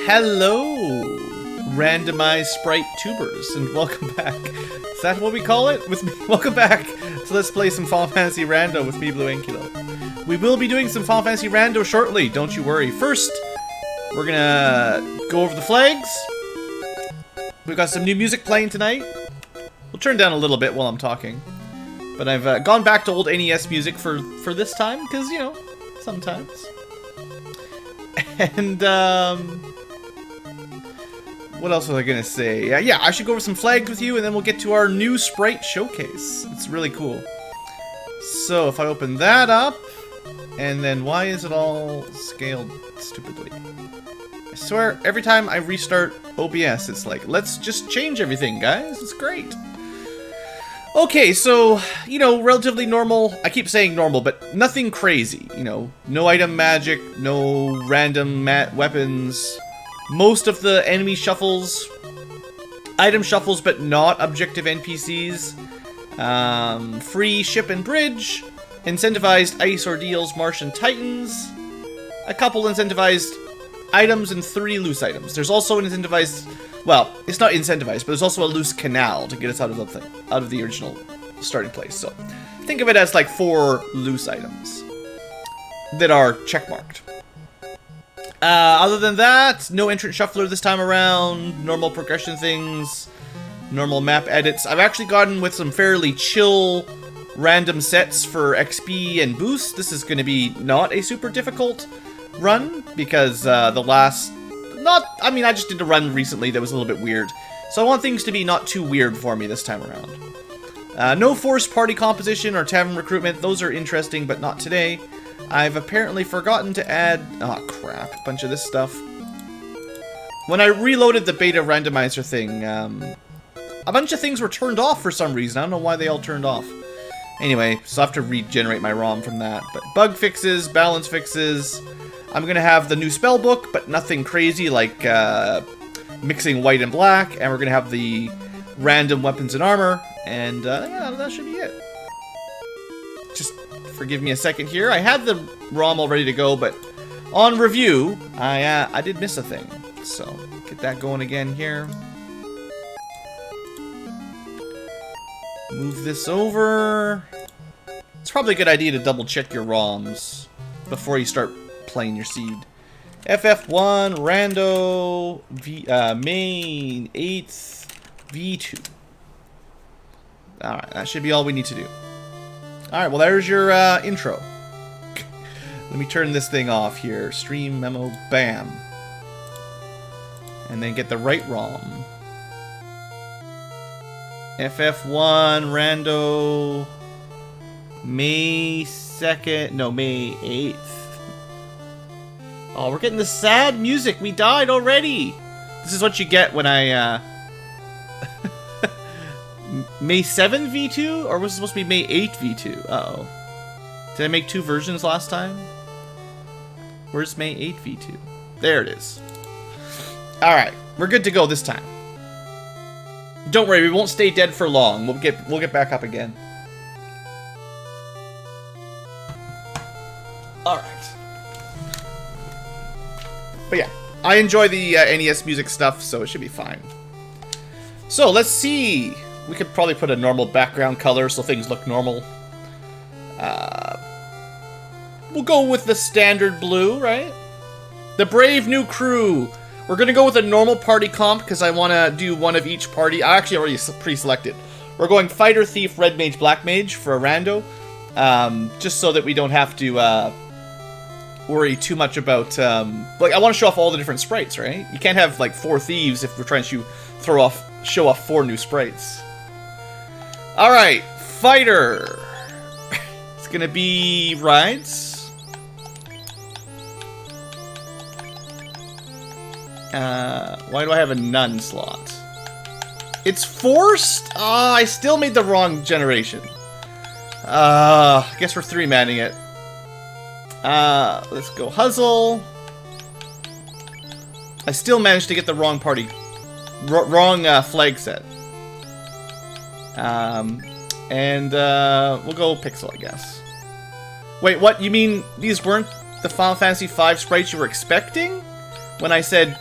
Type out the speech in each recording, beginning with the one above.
Hello, randomized sprite tubers, and welcome back. Is that what we call it? With me, welcome back. So let's play some Final Fantasy Rando with me, BlueAnkylo. We will be doing some Final Fantasy Rando shortly, don't you worry. First, we're gonna go over the flags. We've got some new music playing tonight. We'll turn down a little bit while I'm talking. But I've gone back to old NES music for this time, because, you know, sometimes. And, what else was I gonna say? Yeah, I should go over some flags with you, and then we'll get to our new sprite showcase. It's really cool. So, if I open that up, and then why is it all scaled stupidly? I swear, every time I restart OBS, it's like, let's just change everything, guys. It's great. Okay, so, you know, relatively normal. I keep saying normal, but nothing crazy, you know. No item magic, no random weapons. Most of the enemy shuffles, item shuffles, but not objective NPCs. Free ship and bridge, incentivized ice ordeals, Martian Titans, a couple incentivized items, and 3 loose items. There's also an incentivized, well, it's not incentivized, but there's also a loose canal to get us out of the thing, out of the original starting place. So think of it as like 4 loose items that are checkmarked. Other than that, no entrant shuffler this time around, normal progression things, normal map edits. I've actually gotten with some fairly chill random sets for XP and boost. This is going to be not a super difficult run, because the last... I just did a run recently that was a little bit weird. So I want things to be not too weird for me this time around. No forced party composition or tavern recruitment. Those are interesting, but not today. I've apparently forgotten to add... Oh, crap. A bunch of this stuff. When I reloaded the beta randomizer thing, a bunch of things were turned off for some reason. I don't know why they all turned off. Anyway, so I have to regenerate my ROM from that. But bug fixes, balance fixes. I'm going to have the new spell book, but nothing crazy like mixing white and black. And we're going to have the random weapons and armor. And yeah, that should be it. Just forgive me a second here. I had the ROM all ready to go, but on review, I did miss a thing. So, get that going again here. Move this over. It's probably a good idea to double check your ROMs before you start playing your seed. FF1 Rando main 8th V2. Alright, that should be all we need to do. Alright, well there's your intro. Let me turn this thing off here. Stream memo, bam. And then get the right ROM. FF1 Rando May 2nd, no, May 8th. Oh, we're getting the sad music. We died already. This is what you get when I, May 7th V2? Or was it supposed to be May 8th V2? Uh-oh. Did I make 2 versions last time? Where's May 8th V2? There it is. Alright, we're good to go this time. Don't worry, we won't stay dead for long. We'll get back up again. Alright. But yeah, I enjoy the NES music stuff, so it should be fine. So, let's see. We could probably put a normal background color so things look normal. We'll go with the standard blue, right? The brave new crew. We're going to go with a normal party comp because I want to do one of each party. I actually already pre-selected. We're going Fighter, Thief, Red Mage, Black Mage for a rando. Just so that we don't have to worry too much about... like, I want to show off all the different sprites, right? You can't have, like, 4 thieves if we're trying to show off 4 new sprites. Alright, Fighter. It's going to be Rides. Why do I have a nun slot? It's forced? Ah, I still made the wrong generation. I guess we're 3-manning it. Let's go Huzzle. I still managed to get the wrong party. Wrong flag set. And we'll go Pixel, I guess. Wait, what? You mean these weren't the Final Fantasy V sprites you were expecting? When I said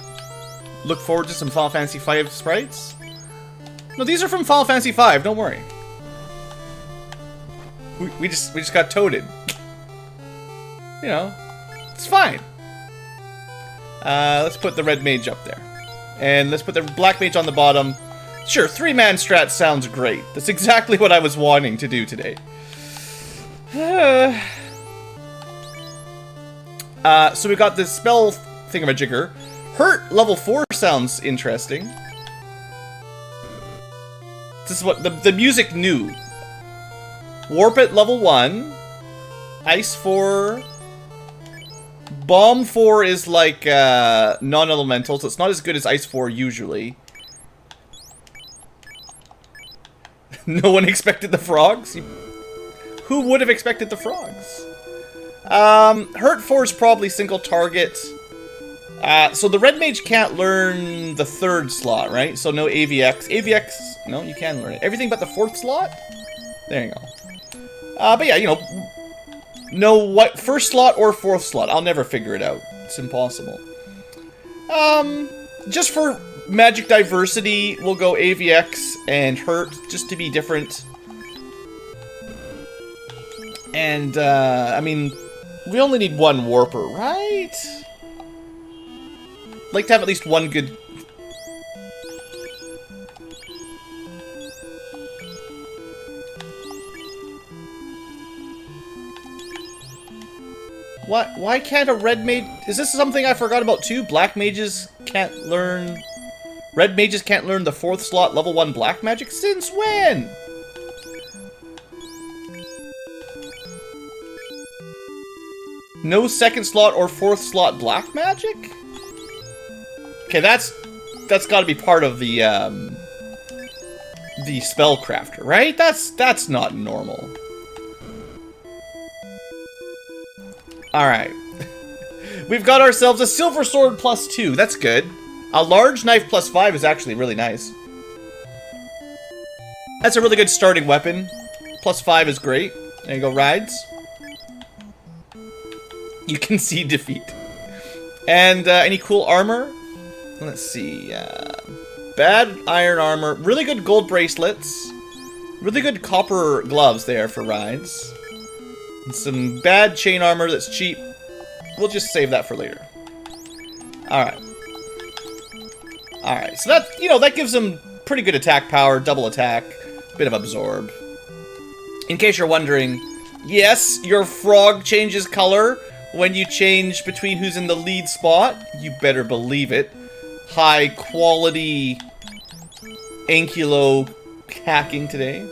look forward to some Final Fantasy V sprites? No, these are from Final Fantasy V, don't worry. We just got toaded. You know, it's fine. Let's put the red mage up there. And let's put the black mage on the bottom. Sure, 3-man strat sounds great. That's exactly what I was wanting to do today. So we got this spell thingamajigger. Hurt level 4 sounds interesting. This is what the music knew. Warp at level 1. Ice 4. Bomb 4 is like non-elemental, so it's not as good as Ice 4 usually. No one expected the frogs? Who would have expected the frogs? Hurt 4 is probably single target. So the red mage can't learn the 3rd slot, right? So no AVX. AVX, no, you can learn it. Everything but the 4th slot? There you go. But yeah, you know, no what 1st slot or 4th slot. I'll never figure it out. It's impossible. Just for magic diversity, we'll go AVX and Hurt, just to be different. And, I mean, we only need one Warper, right? Like to have at least one good... What? Why can't a red mage... Is this something I forgot about too? Black mages can't learn... Red mages can't learn the 4th slot level 1 black magic? Since when? No 2nd slot or 4th slot black magic? Okay, that's got to be part of the spellcrafter, right? That's not normal. All right, we've got ourselves a silver sword +2. That's good. A large knife +5 is actually really nice. That's a really good starting weapon. +5 is great. There you go, rides. You can see defeat. And any cool armor? Let's see. Bad iron armor. Really good gold bracelets. Really good copper gloves there for rides. And some bad chain armor that's cheap. We'll just save that for later. Alright. Alright, so that, you know, that gives them pretty good attack power, double attack, bit of absorb. In case you're wondering, yes, your frog changes color when you change between who's in the lead spot. You better believe it. High quality Ankylo hacking today.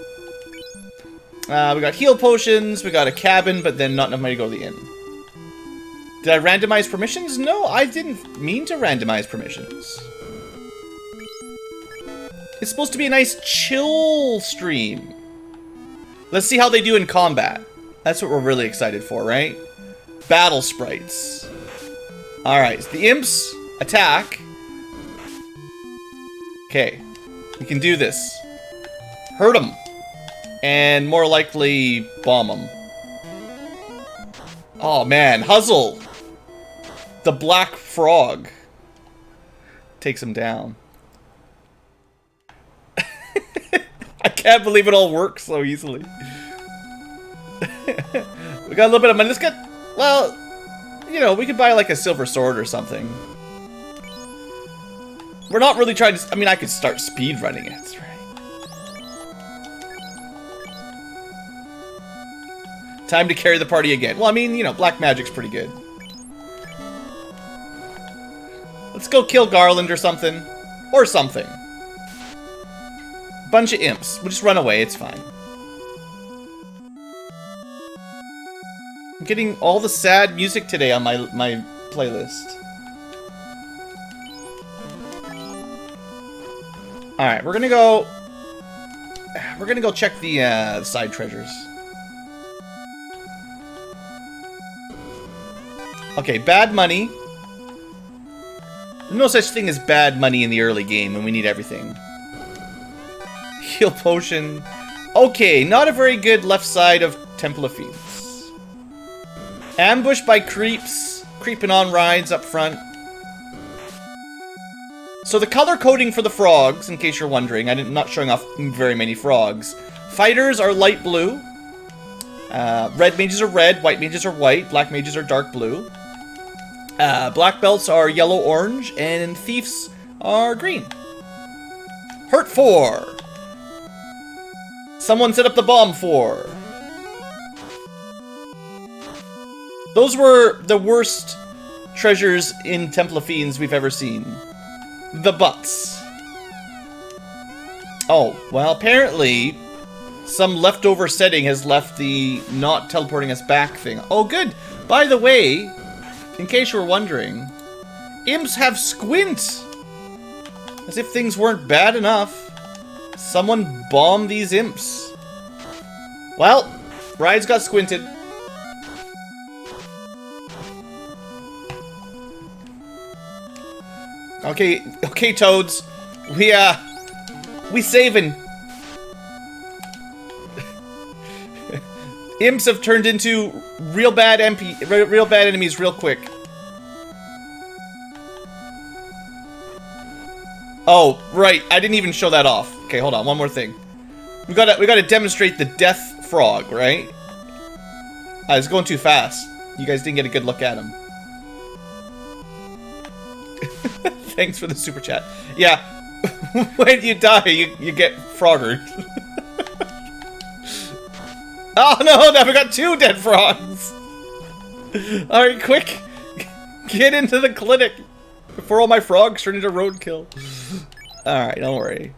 We got heal potions, we got a cabin, but then not enough money to go to the inn. Did I randomize permissions? No, I didn't mean to randomize permissions. It's supposed to be a nice chill stream. Let's see how they do in combat. That's what we're really excited for, right? Battle sprites. Alright, so the imps attack. Okay, we can do this. Hurt them. And more likely, bomb them. Oh man, Huzzle! The black frog. Takes him down. I can't believe it all works so easily. We got a little bit of money. Let's get... Well, you know, we could buy like a silver sword or something. We're not really trying to... I mean, I could start speed running it, right? Time to carry the party again. Well, I mean, you know, black magic's pretty good. Let's go kill Garland or something. Or something. Bunch of imps. We'll just run away, it's fine. I'm getting all the sad music today on my playlist. Alright, we're gonna go check the side treasures. Okay, bad money. There's no such thing as bad money in the early game, and we need everything. Heal potion. Okay, not a very good left side of Temple of Fiends. Ambushed by creeps. Creeping on rides up front. So the color coding for the frogs, in case you're wondering, I'm not showing off very many frogs. Fighters are light blue. Red mages are red, white mages are white, black mages are dark blue. Black belts are yellow-orange, and thieves are green. Hurt 4. Someone set up the bomb 4. Those were the worst treasures in Temple of Fiends we've ever seen. The butts. Oh, well, apparently some leftover setting has left the not teleporting us back thing. Oh, good. By the way, in case you were wondering, imps have squint. As if things weren't bad enough. Someone bombed these imps. Well, Ride's got squinted. Okay, Toads. We saving. Imps have turned into real bad enemies real quick. Oh, right. I didn't even show that off. Okay, hold on. One more thing. We gotta demonstrate the death frog, right? It's going too fast. You guys didn't get a good look at him. Thanks for the super chat. Yeah, when you die, you get froggered. Oh no, now we got 2 dead frogs. Alright, quick. Get into the clinic before all my frogs turn into roadkill. Alright, don't worry.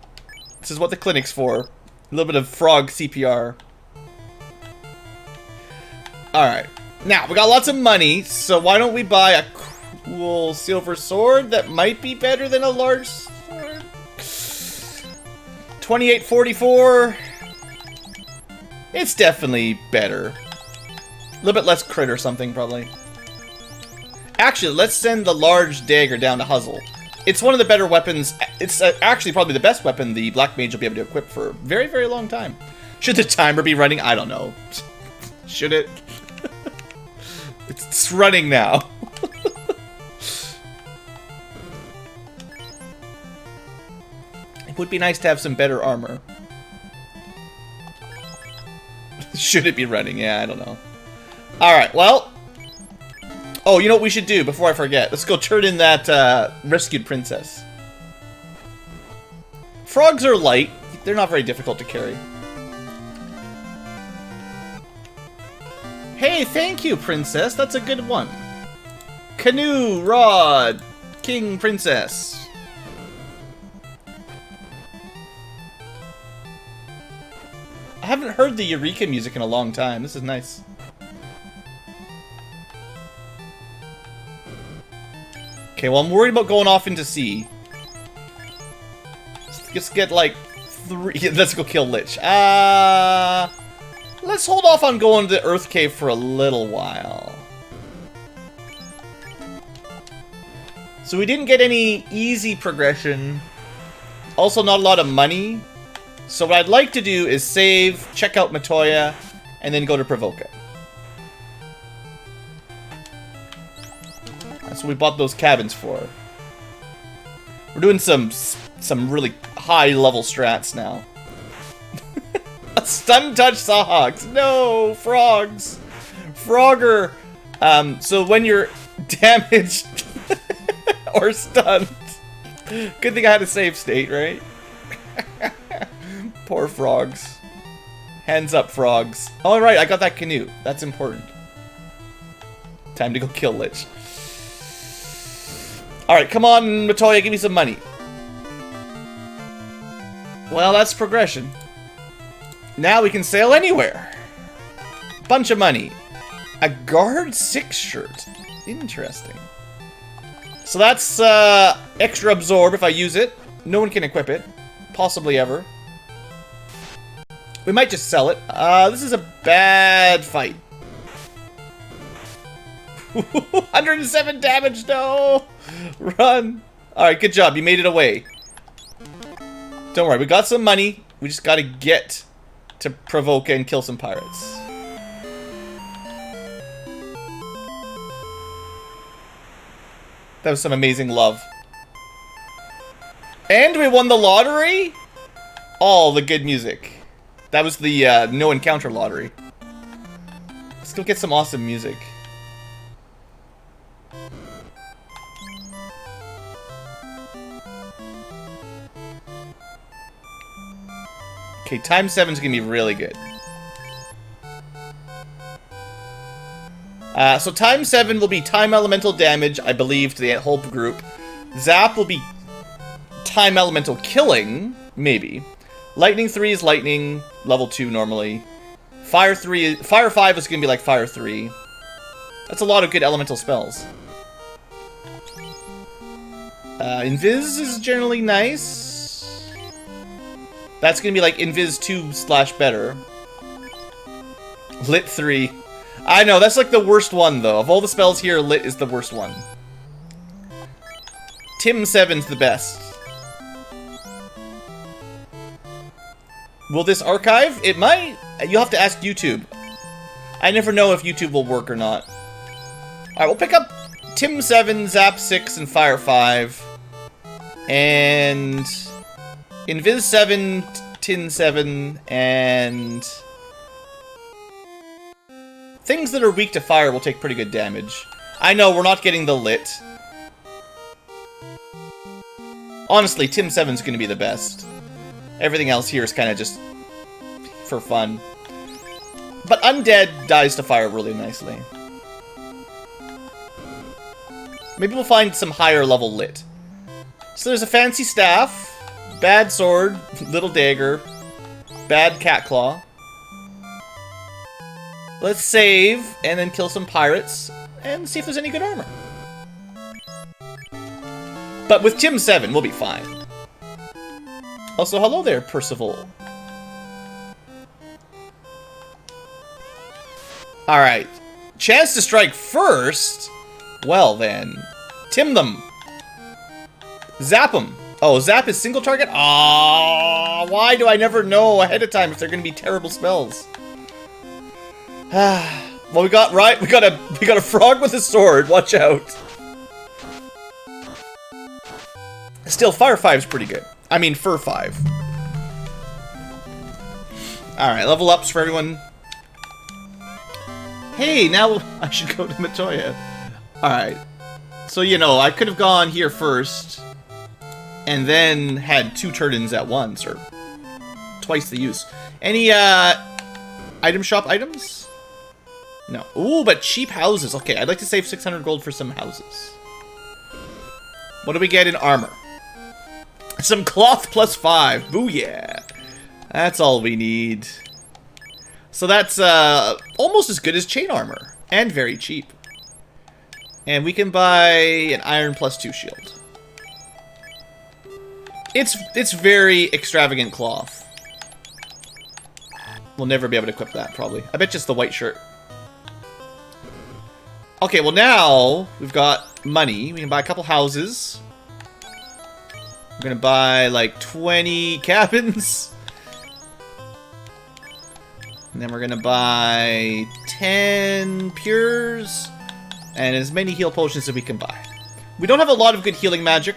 This is what the clinic's for. A little bit of frog CPR. Alright. Now, we got lots of money, so why don't we buy a cool silver sword that might be better than a large sword? 2844. It's definitely better. A little bit less crit or something, probably. Actually, let's send the large dagger down to Huzzle. It's one of the better weapons. It's actually probably the best weapon the Black Mage will be able to equip for a very, very long time. Should the timer be running? I don't know. Should it? It's running now. It would be nice to have some better armor. Should it be running? Yeah, I don't know. Alright, well. Oh, you know what we should do before I forget? Let's go turn in that rescued princess. Frogs are light. They're not very difficult to carry. Hey, thank you, princess. That's a good one. Canoe, rod, king, princess. I haven't heard the Eureka music in a long time. This is nice. Okay, well, I'm worried about going off into sea. Let's get, like, 3... Let's go kill Lich. Let's hold off on going to the Earth Cave for a little while. So we didn't get any easy progression. Also, not a lot of money. So what I'd like to do is save, check out Matoya, and then go to Provoke it. That's what we bought those cabins for. We're doing some really high-level strats now. A stun touch Sawhawks. No, frogs. Frogger. So when you're damaged or stunned. Good thing I had a save state, right? Poor frogs. Hands up, frogs. All right, I got that canoe. That's important. Time to go kill Lich. All right, come on, Matoya, give me some money. Well, that's progression. Now we can sail anywhere. Bunch of money. A guard 6 shirt. Interesting. So that's extra absorb if I use it. No one can equip it. Possibly ever. We might just sell it. This is a bad fight. 107 damage, no! Run! Alright, good job. You made it away. Don't worry, we got some money. We just gotta get to Provoke and kill some pirates. That was some amazing love. And we won the lottery? All the good music. That was the no encounter lottery. Let's go get some awesome music. Okay, time 7's gonna be really good. So time 7 will be time elemental damage, I believe, to the whole group. Zap will be time elemental killing, maybe. Lightning 3 is lightning, level 2 normally. Fire 5 is gonna be like Fire 3. That's a lot of good elemental spells. Invis is generally nice. That's gonna be like Invis 2/ better. Lit 3. I know, that's like the worst one though. Of all the spells here, Lit is the worst one. Tim 7's the best. Will this archive? It might. You'll have to ask YouTube. I never know if YouTube will work or not. Alright, we'll pick up Tim 7, Zap 6, and Fire 5. And Invis 7, Tin 7, and things that are weak to fire will take pretty good damage. I know, we're not getting the Lit. Honestly, Tim 7's gonna be the best. Everything else here is kind of just for fun. But Undead dies to fire really nicely. Maybe we'll find some higher level Lit. So there's a fancy staff, bad sword, little dagger, bad cat claw. Let's save and then kill some pirates and see if there's any good armor. But with Tim 7, we'll be fine. Also, hello there, Percival. Alright. Chance to strike first? Well then. Tim them. Zap them. Oh, zap is single target? Ah, why do I never know ahead of time if they're gonna be terrible spells? Well, we got a frog with a sword. Watch out. Still, Fire 5's pretty good. I mean, Fur 5. Alright, level ups for everyone. Hey, now I should go to Matoya. Alright. So, you know, I could have gone here first, and then had 2 turn-ins at once, or twice the use. Any, item shop items? No. Ooh, but cheap houses. Okay, I'd like to save 600 gold for some houses. What do we get in armor? Some cloth plus 5. Booyah. That's all we need. So that's almost as good as chain armor. And very cheap. And we can buy an iron plus 2 shield. It's very extravagant cloth. We'll never be able to equip that, probably. I bet just the white shirt. Okay, well now we've got money. We can buy a couple houses. We're gonna buy like 20 cabins. And then we're gonna buy 10 pures. And as many heal potions as we can buy. We don't have a lot of good healing magic.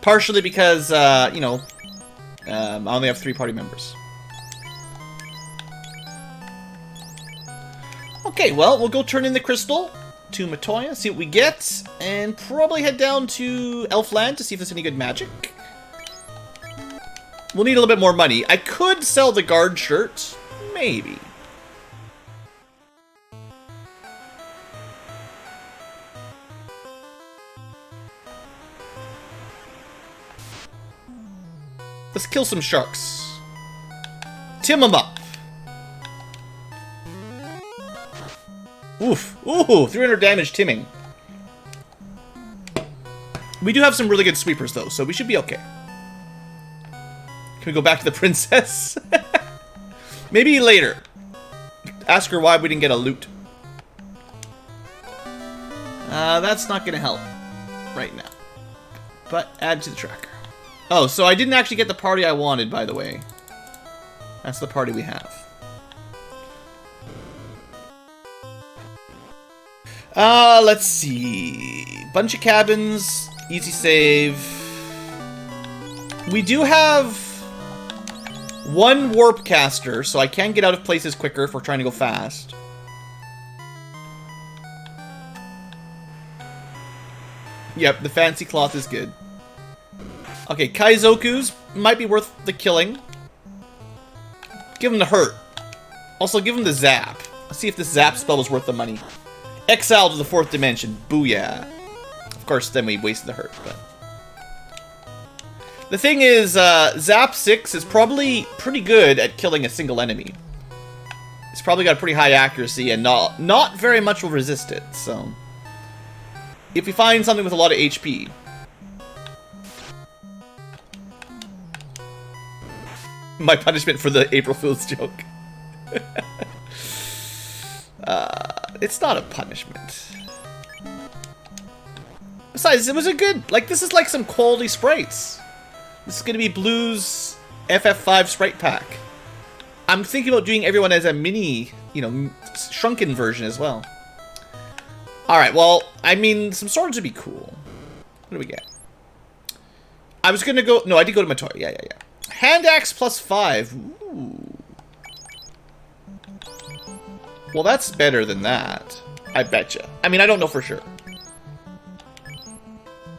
Partially because, you know, I only have 3 party members. Okay, well, we'll go turn in the crystal to Matoya, see what we get, and probably head down to Elfland to see if there's any good magic. We'll need a little bit more money. I could sell the guard shirt. Maybe. Let's kill some sharks. Tim them up. Oof. Ooh, 300 damage timming. We do have some really good sweepers, though, so we should be okay. Can we go back to the princess? Maybe later. Ask her why we didn't get a loot. That's not gonna help right now. But add to the tracker. Oh, so I didn't actually get the party I wanted, by the way. That's the party we have. Let's see. Bunch of cabins. Easy save. We do have one warp caster, so I can get out of places quicker if we're trying to go fast. Yep, the fancy cloth is good. Okay, Kaizoku's might be worth the killing. Give him the hurt. Also, give him the zap. Let's see if this zap spell was worth the money. Exile to the 4th dimension. Booyah. Of course, then we wasted the hurt, but... The thing is, Zap 6 is probably pretty good at killing a single enemy. It's probably got pretty high accuracy, and not very much will resist it, so... If we find something with a lot of HP... My punishment for the April Fool's joke. It's not a punishment. Besides, it was a good... Like, this is like some quality sprites. This is going to be Blue's FF5 sprite pack. I'm thinking about doing everyone as a mini, you know, shrunken version as well. Alright, well, I mean, some swords would be cool. What do we get? I was going to go... No, I did go to my toy. Yeah. Hand axe plus 5. Ooh. Well, that's better than that. I betcha. I mean, I don't know for sure.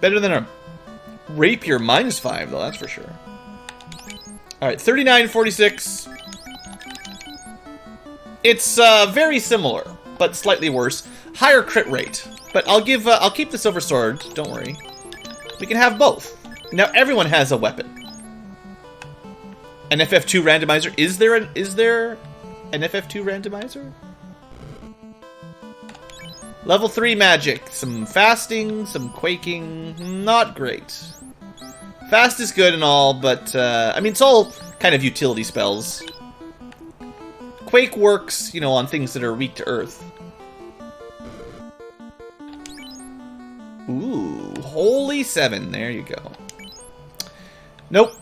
Better than a rapier minus 5, though, that's for sure. Alright, 39.46. It's very similar, but slightly worse. Higher crit rate. But I'll keep the silver sword, don't worry. We can have both. Now everyone has a weapon. An FF2 randomizer. Is there an FF2 randomizer? Level 3 magic. Some fasting, some quaking. Not great. Fast is good and all, but, I mean, it's all kind of utility spells. Quake works, you know, on things that are weak to earth. Ooh, holy 7. There you go. Nope.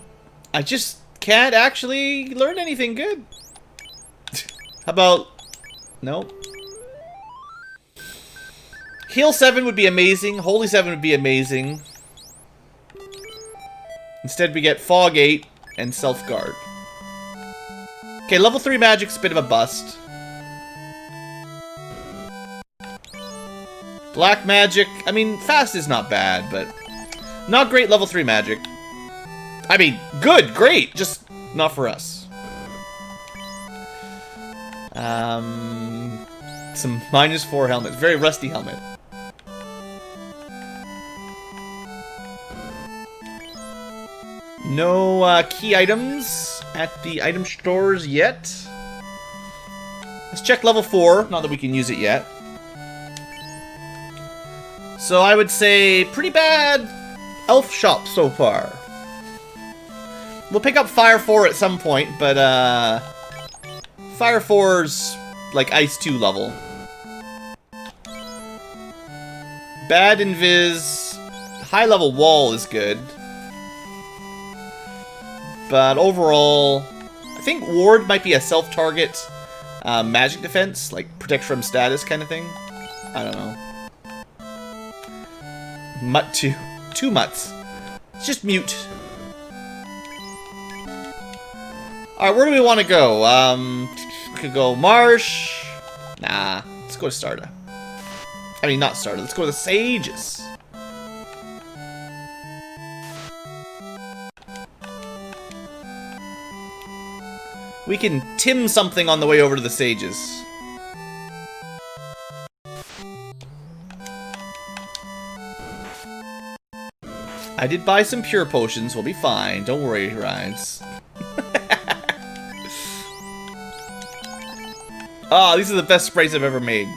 I just can't actually learn anything good. How about... Nope. Heal 7 would be amazing. Holy 7 would be amazing. Instead, we get Fog 8 and Self Guard. Okay, level 3 magic's a bit of a bust. Black magic. I mean, fast is not bad, but not great level 3 magic. I mean, good, great, just not for us. Some -4 helmets. Very rusty helmet. No key items at the item stores yet. Let's check level 4, not that we can use it yet. So I would say pretty bad elf shop so far. We'll pick up Fire 4 at some point, but Fire 4's like Ice 2 level. Bad Invis. High level wall is good. But overall, I think Ward might be a self-target magic defense, like protect from status kind of thing. I don't know. Mutt 2. 2 mutts. It's just mute. Alright, where do we want to go? We could go Marsh. Nah, let's go to Starda. I mean, not Starda. Let's go to the Sages. We can Tim something on the way over to the Sages. I did buy some pure potions. We'll be fine. Don't worry, Rides. Ah, these are the best sprays I've ever made.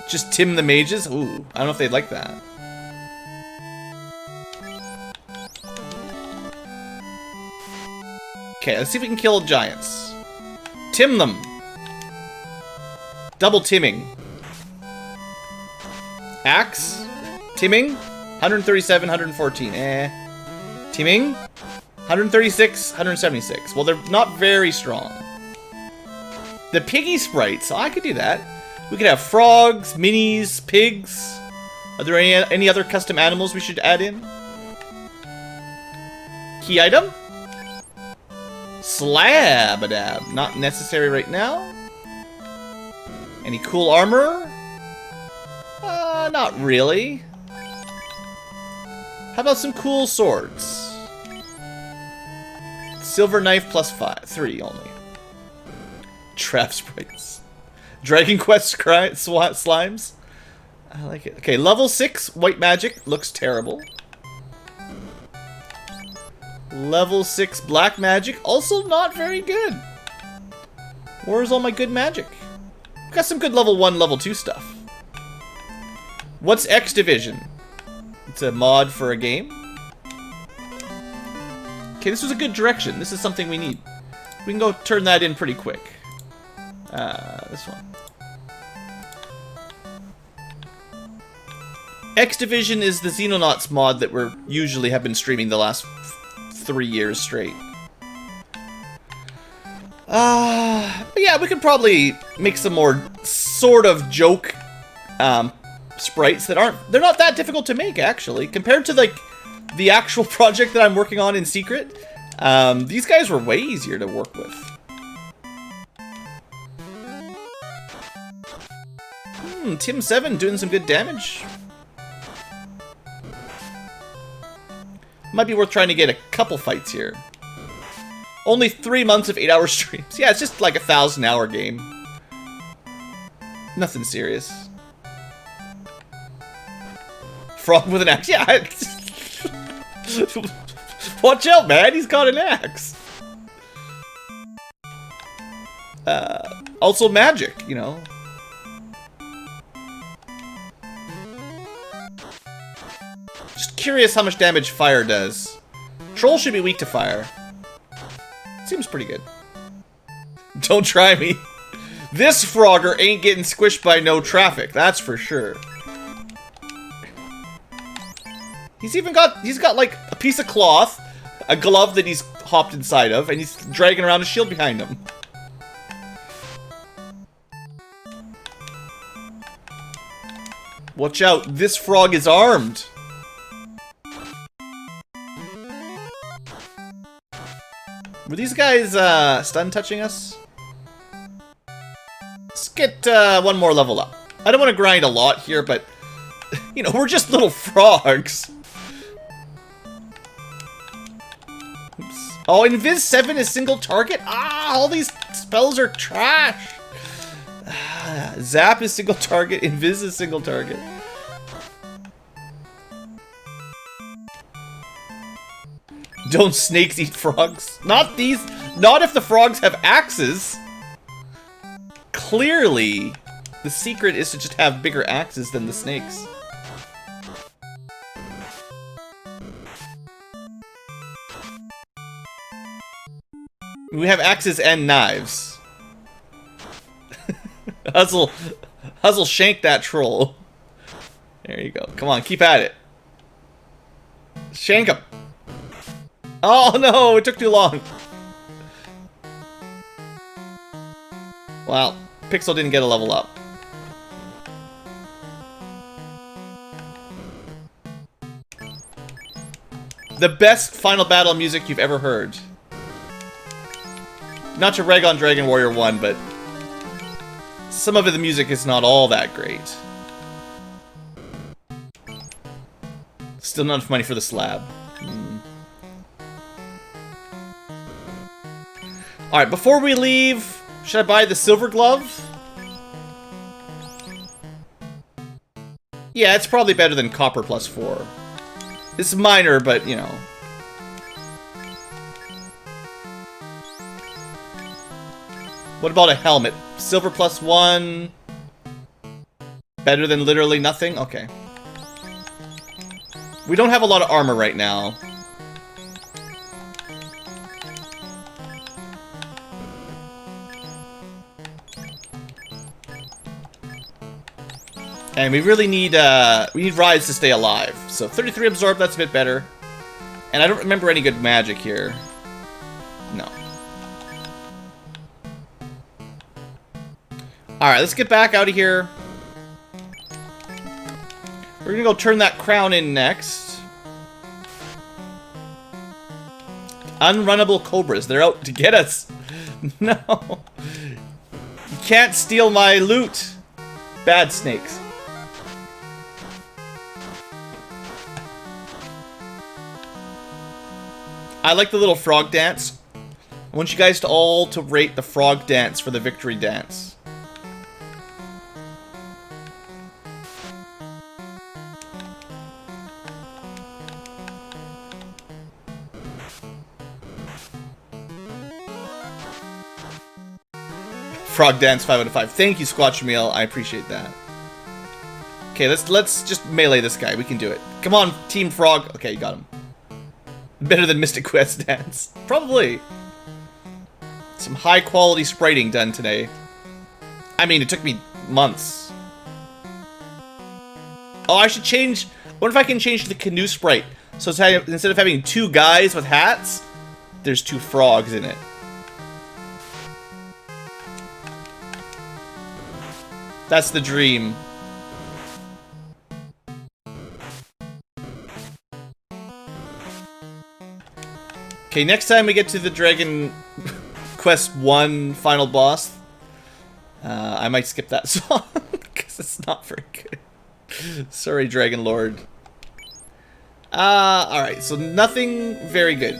Just Tim the mages? Ooh, I don't know if they'd like that. Okay, let's see if we can kill giants. Tim them. Double timming. Axe. Timming. 137, 114. Timming. 136, 176. Well, they're not very strong. The piggy sprites. Oh, I could do that. We could have frogs, minis, pigs. Are there any other custom animals we should add in? Key item? Slab-a-dab. Not necessary right now. Any cool armor? Not really. How about some cool swords? Silver knife plus 3 only. Trap sprites. Dragon Quest slimes. I like it. Okay, level 6 white magic looks terrible. Level 6 black magic, also not very good. Where's all my good magic? Got some good level 1, level 2 stuff. What's X Division? It's a mod for a game. Okay, this was a good direction. This is something we need. We can go turn that in pretty quick. This one. X Division is the Xenonauts mod that we're usually have been streaming the last 3 years straight. But yeah, we could probably make some more sort of joke sprites that they're not that difficult to make, actually, compared to like the actual project that I'm working on in secret. These guys were way easier to work with. Tim7 doing some good damage. Might be worth trying to get a couple fights here. Only 3 months of 8-hour streams. Yeah, it's just like a 1,000-hour game. Nothing serious. Frog with an axe. Yeah. Watch out, man. He's got an axe. Also magic, you know. Just curious how much damage fire does. Troll should be weak to fire. Seems pretty good. Don't try me. This Frogger ain't getting squished by no traffic, that's for sure. He's got like a piece of cloth, a glove that he's hopped inside of, and he's dragging around a shield behind him. Watch out, this frog is armed. Were these guys stun touching us? Let's get one more level up. I don't want to grind a lot here, but you know, we're just little frogs. Oops. Oh, Invis 7 is single target? Ah, all these spells are trash. Zap is single target, Invis is single target. Don't snakes eat frogs? Not these. Not if the frogs have axes. Clearly, the secret is to just have bigger axes than the snakes. We have axes and knives. Huzzle shank that troll. There you go. Come on, keep at it. Shank him. Oh no, it took too long. Wow, Pixel didn't get a level up. The best final battle music you've ever heard. Not to rag on Dragon Warrior 1, but some of the music is not all that great. Still not enough money for the slab. Alright, before we leave, should I buy the silver glove? Yeah, it's probably better than copper plus 4. It's minor, but, you know. What about a helmet? Silver plus 1. Better than literally nothing? Okay. We don't have a lot of armor right now. And we really need, rides to stay alive. So 33 absorb, that's a bit better. And I don't remember any good magic here. No. Alright, let's get back out of here. We're gonna go turn that crown in next. Unrunnable cobras. They're out to get us. No. You can't steal my loot. Bad snakes. I like the little frog dance. I want you guys to all to rate the frog dance for the victory dance. Frog dance 5 out of 5. Thank you, Squatch Meal. I appreciate that. Okay, let's just melee this guy. We can do it. Come on, Team Frog. Okay, you got him. Better than Mystic Quest dance. Probably. Some high quality spriting done today. I mean, it took me months. Oh, I should change. What if I can change the canoe sprite? So instead of having 2 guys with hats, there's 2 frogs in it. That's the dream. Okay, next time we get to the Dragon Quest 1 final boss, I might skip that song, because it's not very good. Sorry, Dragon Lord. Alright, so nothing very good.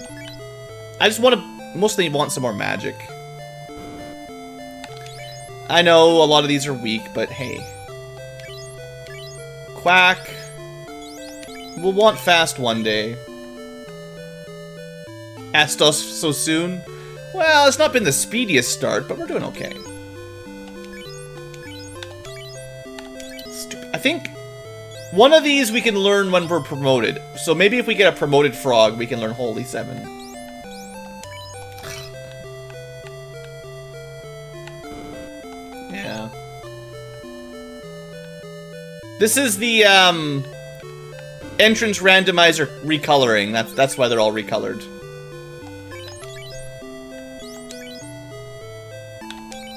I just mostly want some more magic. I know a lot of these are weak, but hey. Quack. We'll want fast one day. Astos so soon? Well, it's not been the speediest start, but we're doing okay. Stupid. I think one of these we can learn when we're promoted. So maybe if we get a promoted frog, we can learn Holy 7. Yeah. This is the entrance randomizer recoloring. That's why they're all recolored.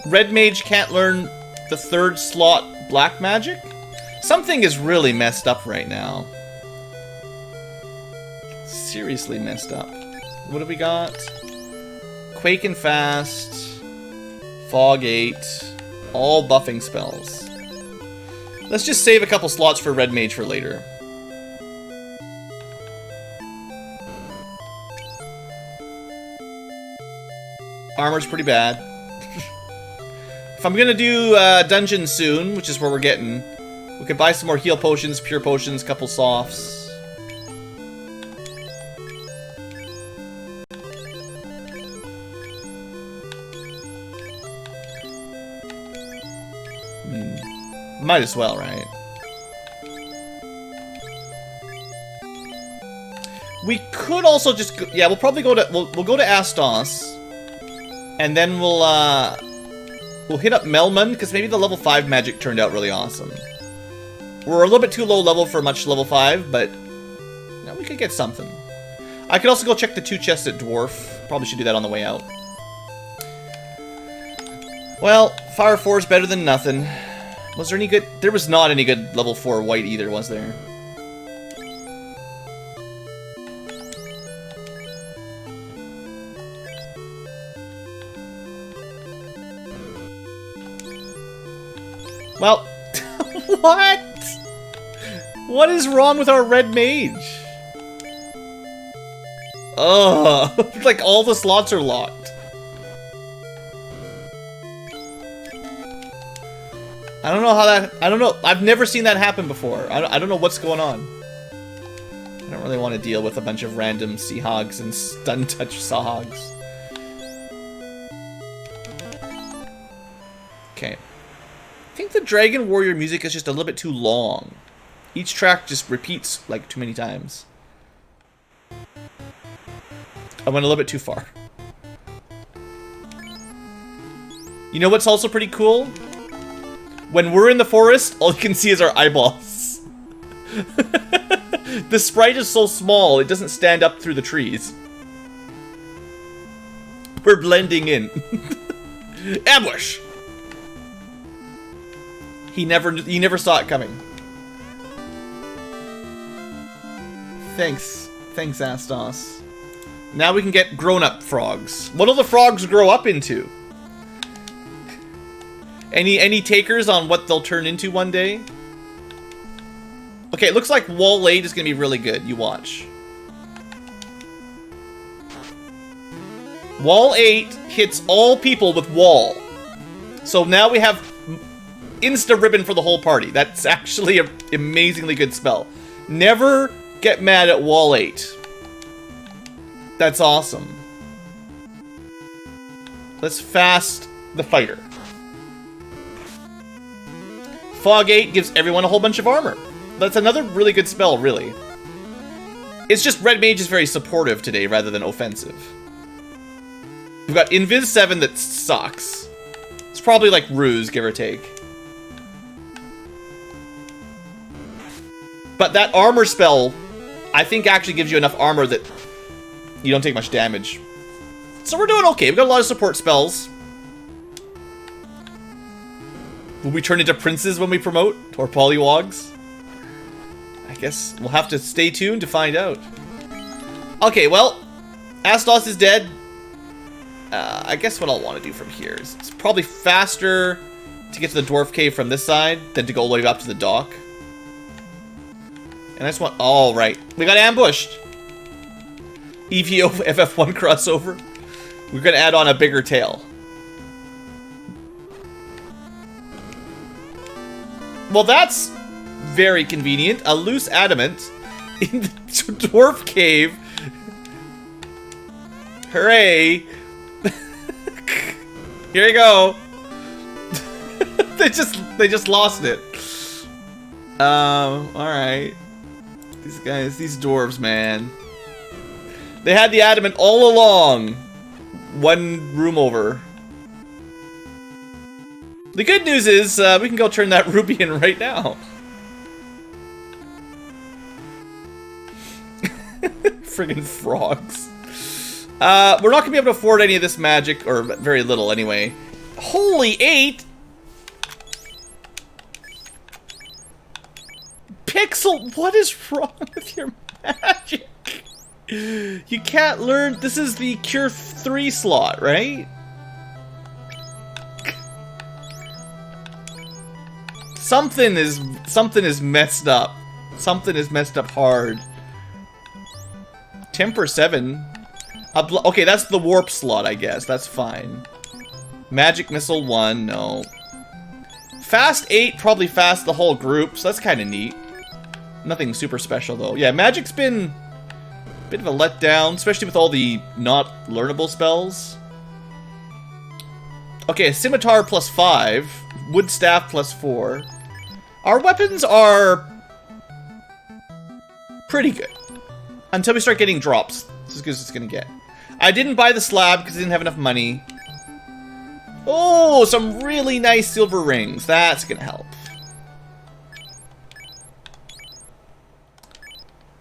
Red Mage can't learn the 3rd slot black magic? Something is really messed up right now. Seriously messed up. What have we got? Quake and Fast. Fog 8. All buffing spells. Let's just save a couple slots for Red Mage for later. Armor's pretty bad. If I'm gonna do dungeon soon, which is where we're getting, we could buy some more heal potions, pure potions, couple softs. Might as well, right? We could also just go, yeah, we'll probably go to we'll go to Astos, and then we'll hit up Melman, because maybe the level 5 magic turned out really awesome. We're a little bit too low level for much level 5, but no, we could get something. I could also go check the 2 chests at Dwarf. Probably should do that on the way out. Well, Fire 4 is better than nothing. Was there any good? There was not any good level 4 white either, was there? Well, what? What is wrong with our Red Mage? Ugh, like all the slots are locked. I don't know how that, I don't know, I've never seen that happen before. I don't know what's going on. I don't really want to deal with a bunch of random Seahogs and stun touch Sawhogs. Okay. I think the Dragon Warrior music is just a little bit too long. Each track just repeats like too many times. I went a little bit too far. You know what's also pretty cool? When we're in the forest, all you can see is our eyeballs. The sprite is so small, it doesn't stand up through the trees. We're blending in. Ambush! He never saw it coming. Thanks. Thanks, Astos. Now we can get grown-up frogs. What'll the frogs grow up into? Any takers on what they'll turn into one day? Okay, it looks like Wall 8 is gonna be really good. You watch. Wall 8 hits all people with wall. So now we have insta-ribbon for the whole party. That's actually an amazingly good spell. Never get mad at Wall 8. That's awesome. Let's fast the fighter. Fog 8 gives everyone a whole bunch of armor. That's another really good spell, really. It's just Red Mage is very supportive today rather than offensive. We've got Invis 7 that sucks. It's probably like Ruse, give or take. But that armor spell, I think actually gives you enough armor that you don't take much damage. So we're doing okay. We've got a lot of support spells. Will we turn into princes when we promote? Or polywogs? I guess we'll have to stay tuned to find out. Okay, well, Astos is dead. I guess what I'll want to do from here is it's probably faster to get to the dwarf cave from this side than to go all the way up to the dock. And I just want... Oh, right. We got ambushed. EVO FF1 crossover. We're going to add on a bigger tail. Well, that's very convenient. A loose adamant in the dwarf cave. Hooray. Here you go. they just lost it. Alright. These guys, these dwarves, man. They had the adamant all along. One room over. The good news is, we can go turn that ruby in right now. Friggin' frogs. We're not gonna be able to afford any of this magic, or very little anyway. Holy 8! Pixel, what is wrong with your magic? You can't learn. This is the Cure 3 slot, right? Something is messed up. Something is messed up hard. Temper 7. Okay, that's the warp slot, I guess. That's fine. Magic Missile 1, no. Fast 8, probably fast the whole group, so that's kind of neat. Nothing super special, though. Yeah, Magic's been a bit of a letdown, especially with all the not learnable spells. Okay, Scimitar plus 5. Wood Staff plus 4. Our weapons are pretty good. Until we start getting drops. This is as good as it's gonna get. I didn't buy the slab because I didn't have enough money. Oh, some really nice silver rings. That's gonna help.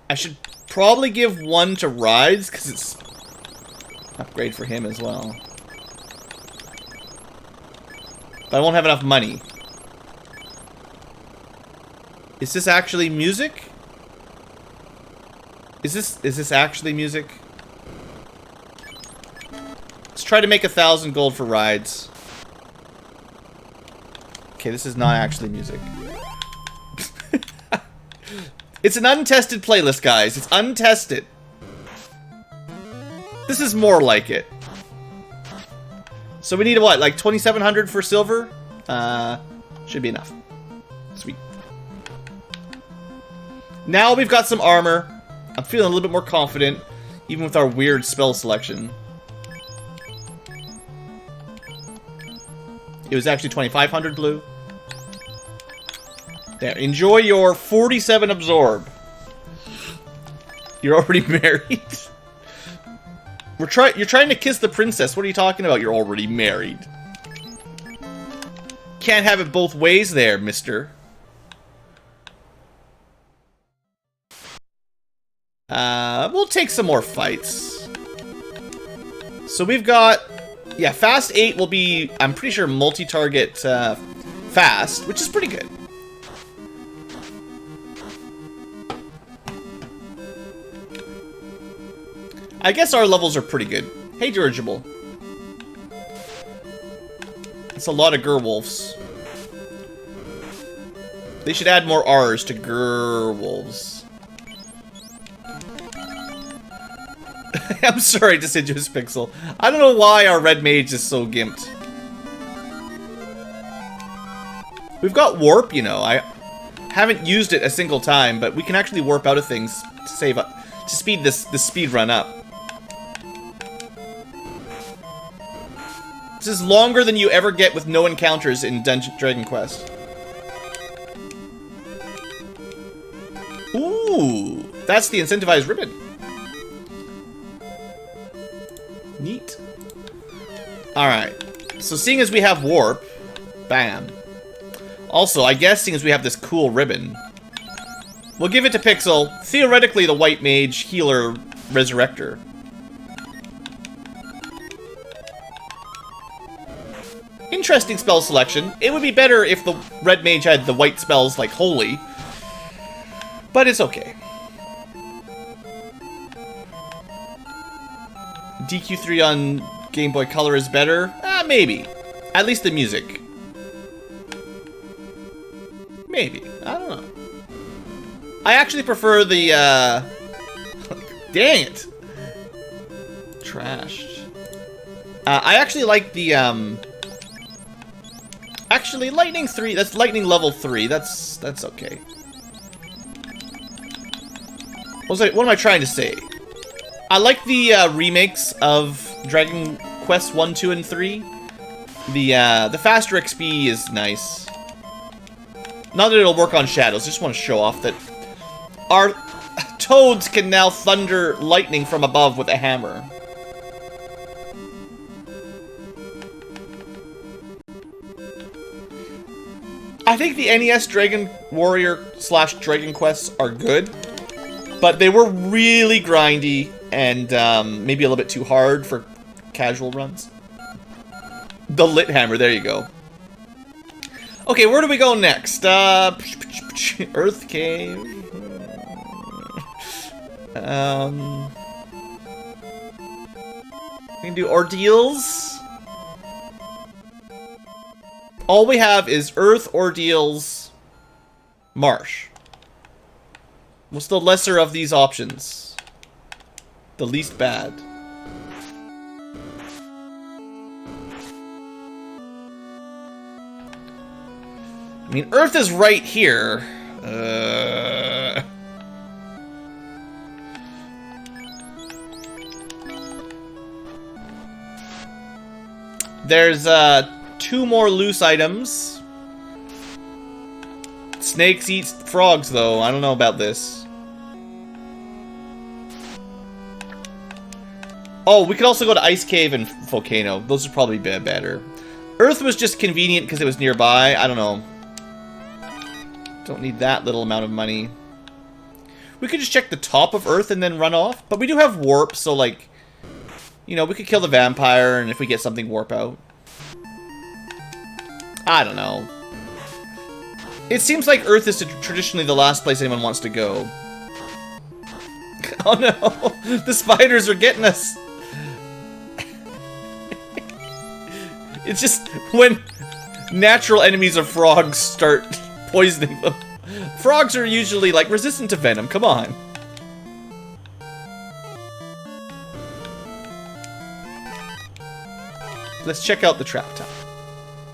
I should probably give one to Rides because it's an upgrade for him as well. But I won't have enough money. Is this actually music? Is this actually music? Let's try to make 1,000 gold for Rides. Okay, this is not actually music. It's an untested playlist, guys. It's untested. This is more like it. So we need what, like 2,700 for silver? Should be enough. Sweet. Now we've got some armor. I'm feeling a little bit more confident, even with our weird spell selection. It was actually 2,500 blue. There, enjoy your 47 absorb. You're already married. You're trying to kiss the princess. What are you talking about? You're already married. Can't have it both ways there, mister. We'll take some more fights. So we've got... Yeah, Fast 8 will be, I'm pretty sure, multi-target fast, which is pretty good. I guess our levels are pretty good. Hey, Dirigible. It's a lot of Gerwolves. They should add more R's to Gerwolves. I'm sorry, Deciduous Pixel. I don't know why our red mage is so gimped. We've got warp, you know. I haven't used it a single time, but we can actually warp out of things to save up, to speed this speed run up. This is longer than you ever get with no encounters in Dragon Quest. Ooh, that's the incentivized ribbon. Neat. Alright, so seeing as we have warp, bam. Also, I guess seeing as we have this cool ribbon, we'll give it to Pixel, theoretically the white mage, healer, resurrector. Interesting spell selection. It would be better if the red mage had the white spells like Holy, but it's okay. DQ3 on Game Boy Color is better? Maybe. At least the music. Maybe. I don't know. I actually prefer the, dang it! Trashed. I actually like the, actually, Lightning 3, that's Lightning level 3, that's okay. What am I trying to say? I like the, remakes of Dragon Quest 1, 2, and 3. The faster XP is nice. Not that it'll work on Shadows, I just want to show off that our toads can now thunder lightning from above with a hammer. I think the NES Dragon Warrior / Dragon Quests are good, but they were really grindy and maybe a little bit too hard for casual runs. The Lit Hammer, there you go. Okay, where do we go next? Earth Cave. We can do Ordeals. All we have is Earth, Ordeals, Marsh. What's the lesser of these options? The least bad. I mean, Earth is right here. There's, 2 more loose items. Snakes eat frogs, though. I don't know about this. Oh, we could also go to Ice Cave and Volcano. Those would probably be better. Earth was just convenient because it was nearby. I don't know. Don't need that little amount of money. We could just check the top of Earth and then run off. But we do have warp, so like, you know, we could kill the vampire and if we get something warp out. I don't know. It seems like Earth is traditionally the last place anyone wants to go. Oh no! The spiders are getting us! It's just when natural enemies of frogs start poisoning them. Frogs are usually, like, resistant to venom. Come on. Let's check out the trap top.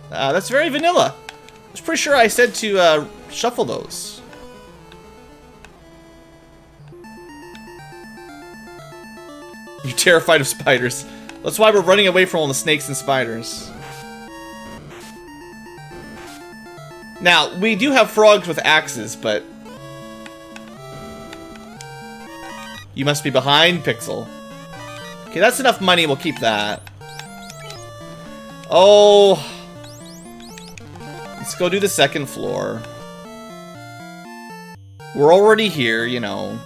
That's very vanilla. I was pretty sure I said to shuffle those. You're terrified of spiders. That's why we're running away from all the snakes and spiders. Now, we do have frogs with axes, but... You must be behind, Pixel. Okay, that's enough money, we'll keep that. Oh... Let's go do the second floor. We're already here, you know.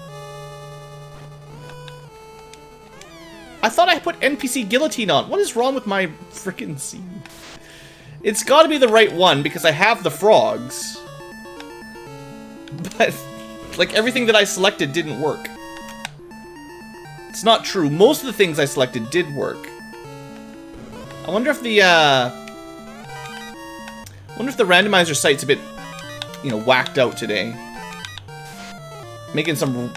I thought I put NPC Guillotine on. What is wrong with my freaking scene? It's gotta be the right one because I have the frogs. But, like, everything that I selected didn't work. It's not true. Most of the things I selected did work. I wonder if the randomizer site's a bit, you know, whacked out today. Making some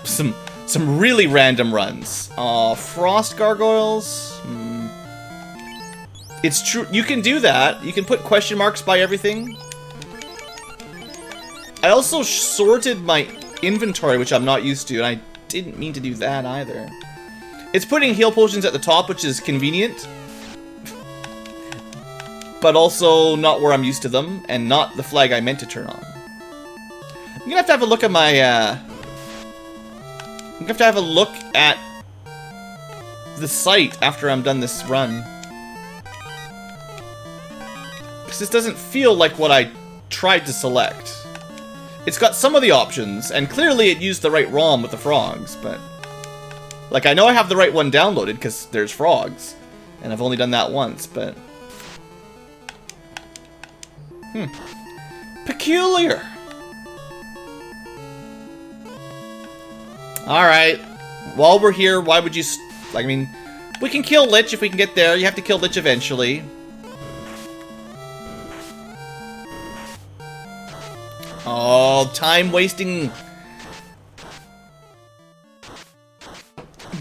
really random runs. Frost gargoyles. It's true. You can do that. You can put question marks by everything. I also sorted my inventory, which I'm not used to, and I didn't mean to do that either. It's putting heal potions at the top, which is convenient. But also not where I'm used to them, and not the flag I meant to turn on. I'm gonna have a look at my, I'm gonna have a look at the site after I'm done this run. Because this doesn't feel like what I tried to select. It's got some of the options, and clearly it used the right ROM with the frogs, but... Like, I know I have the right one downloaded, because there's frogs. And I've only done that once, but... Peculiar! Alright. While we're here, why would you... I mean, we can kill Lich if we can get there. You have to kill Lich eventually. Oh, time wasting.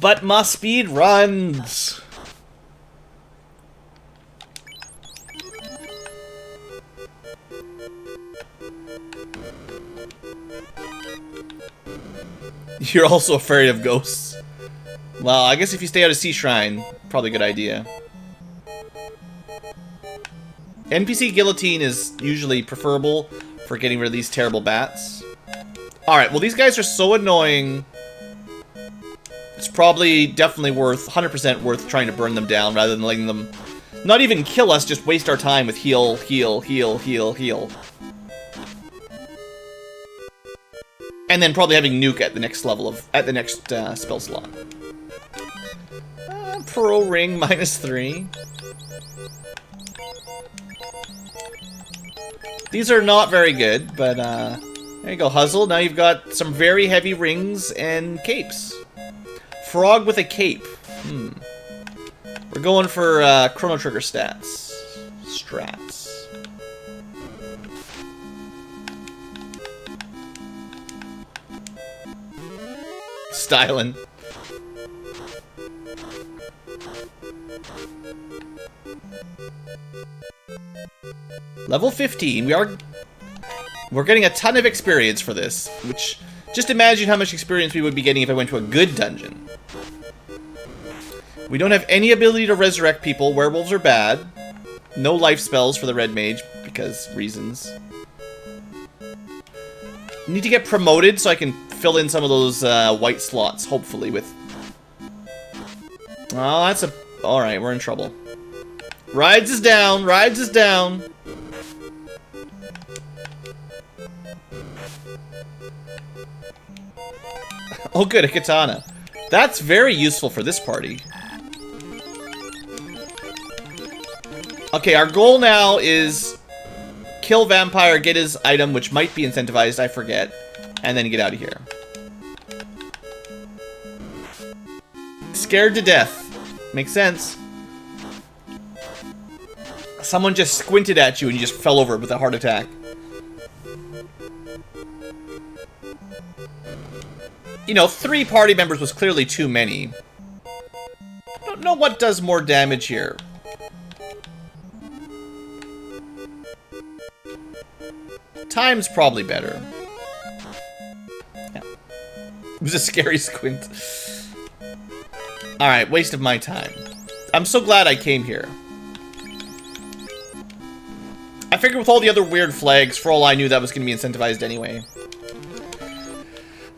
But my speed runs. You're also afraid of ghosts. Well, I guess if you stay out of Sea Shrine, probably a good idea. NPC Guillotine is usually preferable for getting rid of these terrible bats. Alright, well these guys are so annoying. It's probably definitely worth, 100% worth trying to burn them down rather than letting them not even kill us, just waste our time with heal, heal, heal, heal, heal. And then probably having nuke at the next level of, at the next spell slot. Pro ring -3. These are not very good, but there you go, Huzzle. Now you've got some very heavy rings and capes. Frog with a cape. We're going for Chrono Trigger stats. Strats. Stylin'. Level 15. We're getting a ton of experience for this, which, just imagine how much experience we would be getting if I went to a good dungeon. We don't have any ability to resurrect people. Werewolves are bad. No life spells for the red mage, because reasons. Need to get promoted so I can fill in some of those white slots, hopefully, with... Oh, that's a... Alright, we're in trouble. Rides is down! Rides is down! Oh good, a katana. That's very useful for this party. Okay, our goal now is kill vampire, get his item, which might be incentivized, I forget, and then get out of here. Scared to death. Makes sense. Someone just squinted at you and you just fell over with a heart attack. You know, 3 party members was clearly too many. I don't know what does more damage here. Time's probably better. Yeah. It was a scary squint. Alright, waste of my time. I'm so glad I came here. I figured with all the other weird flags, for all I knew, that was going to be incentivized anyway.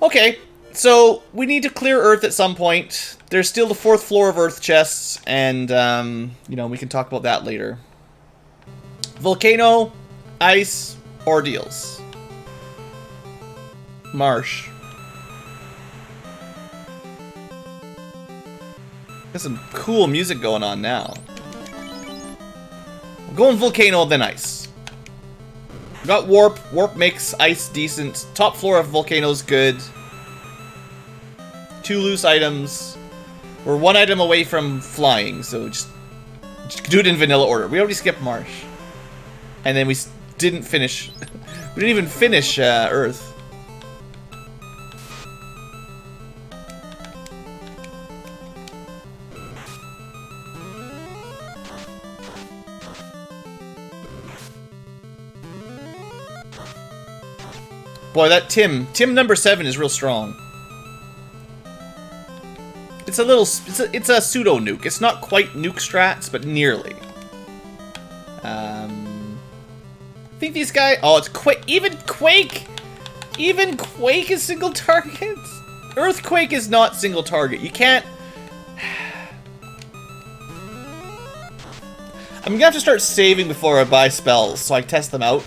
Okay, so we need to clear Earth at some point. There's still the 4th floor of Earth chests, and, you know, we can talk about that later. Volcano, ice, ordeals. Marsh. Got some cool music going on now. I'm going Volcano, then Ice. Got Warp. Warp makes Ice decent. Top floor of Volcano's good. 2 loose items. We're one item away from flying, so just do it in vanilla order. We already skipped Marsh. And then we didn't finish... we didn't even finish Earth. Boy, that Tim number 7 is real strong. It's a little, it's a pseudo nuke. It's not quite nuke strats, but nearly. I think these guys. Oh, it's Quake. Even Quake is single target. Earthquake is not single target. You can't. I'm gonna have to start saving before I buy spells, so I test them out.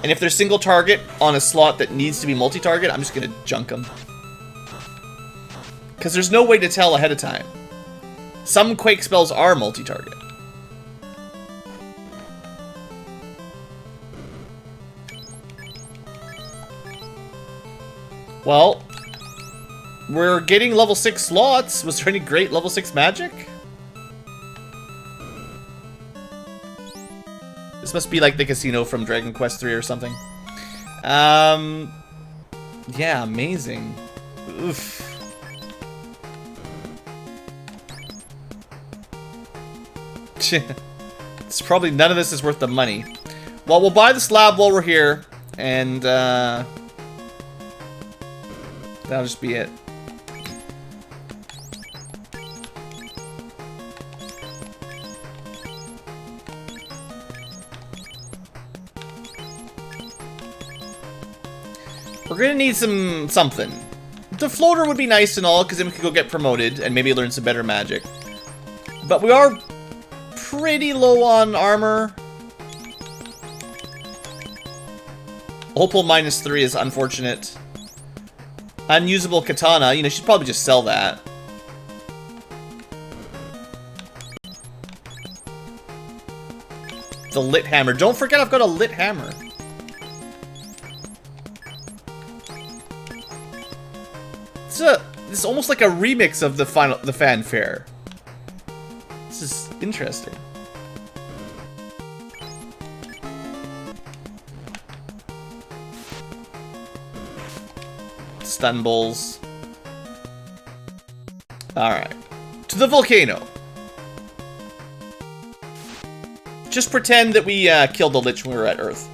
And if they're single target on a slot that needs to be multi-target, I'm just gonna junk them. Because there's no way to tell ahead of time. Some Quake spells are multi-target. Well, we're getting level 6 slots. Was there any great level 6 magic? This must be like the casino from Dragon Quest 3 or something. Yeah, amazing. Oof. It's probably none of this is worth the money. Well, we'll buy the slab while we're here, and that'll just be it. We're gonna need something. The floater would be nice and all, because then we could go get promoted and maybe learn some better magic. But we are pretty low on armor. Opal -3 is unfortunate. Unusable katana, you know, she'd probably just sell that. The lit hammer. Don't forget I've got a lit hammer. This is almost like a remix of the fanfare. This is interesting. Stun bowls. Alright. To the volcano. Just pretend that we killed the Lich when we were at Earth.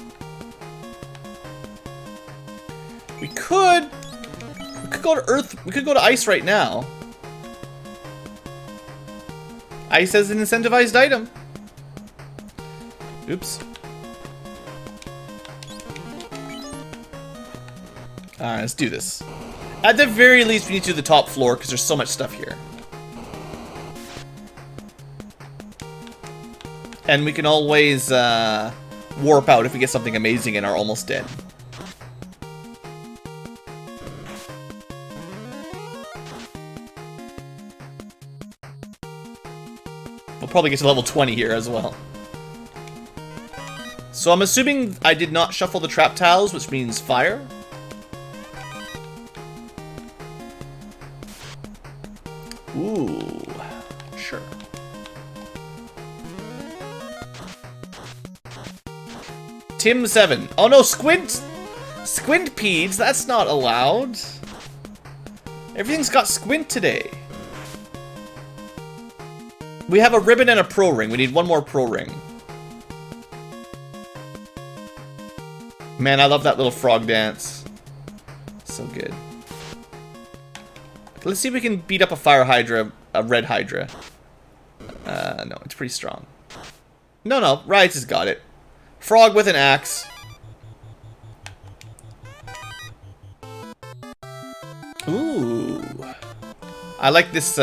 We could go to Earth. We could go to Ice right now. Ice has an incentivized item. Oops. Alright, let's do this. At the very least, we need to do the top floor because there's so much stuff here. And we can always warp out if we get something amazing and are almost dead. We'll probably get to level 20 here as well. So I'm assuming I did not shuffle the trap tiles, which means fire. Ooh, sure. Tim 7. Oh no, squint peeds, that's not allowed. Everything's got squint today. We have a ribbon and a pro ring. We need one more pro ring. Man, I love that little frog dance. So good. Let's see if we can beat up a fire hydra, a red hydra. No, it's pretty strong. No, Riots has got it. Frog with an axe. Ooh. I like this,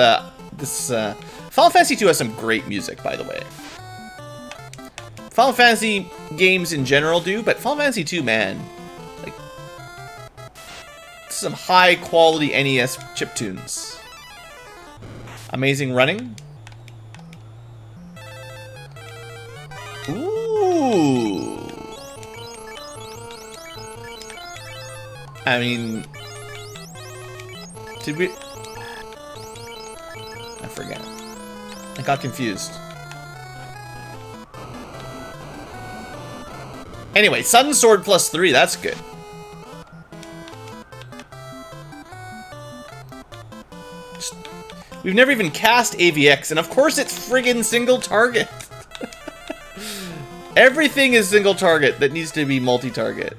Final Fantasy 2 has some great music, by the way. Final Fantasy games in general do, but Final Fantasy 2, man. Like, some high-quality NES chiptunes. Amazing running. Ooh. I mean... Did we... forget. I got confused. Anyway, Sun Sword +3, that's good. We've never even cast AVX, and of course it's friggin' single target. Everything is single target that needs to be multi-target.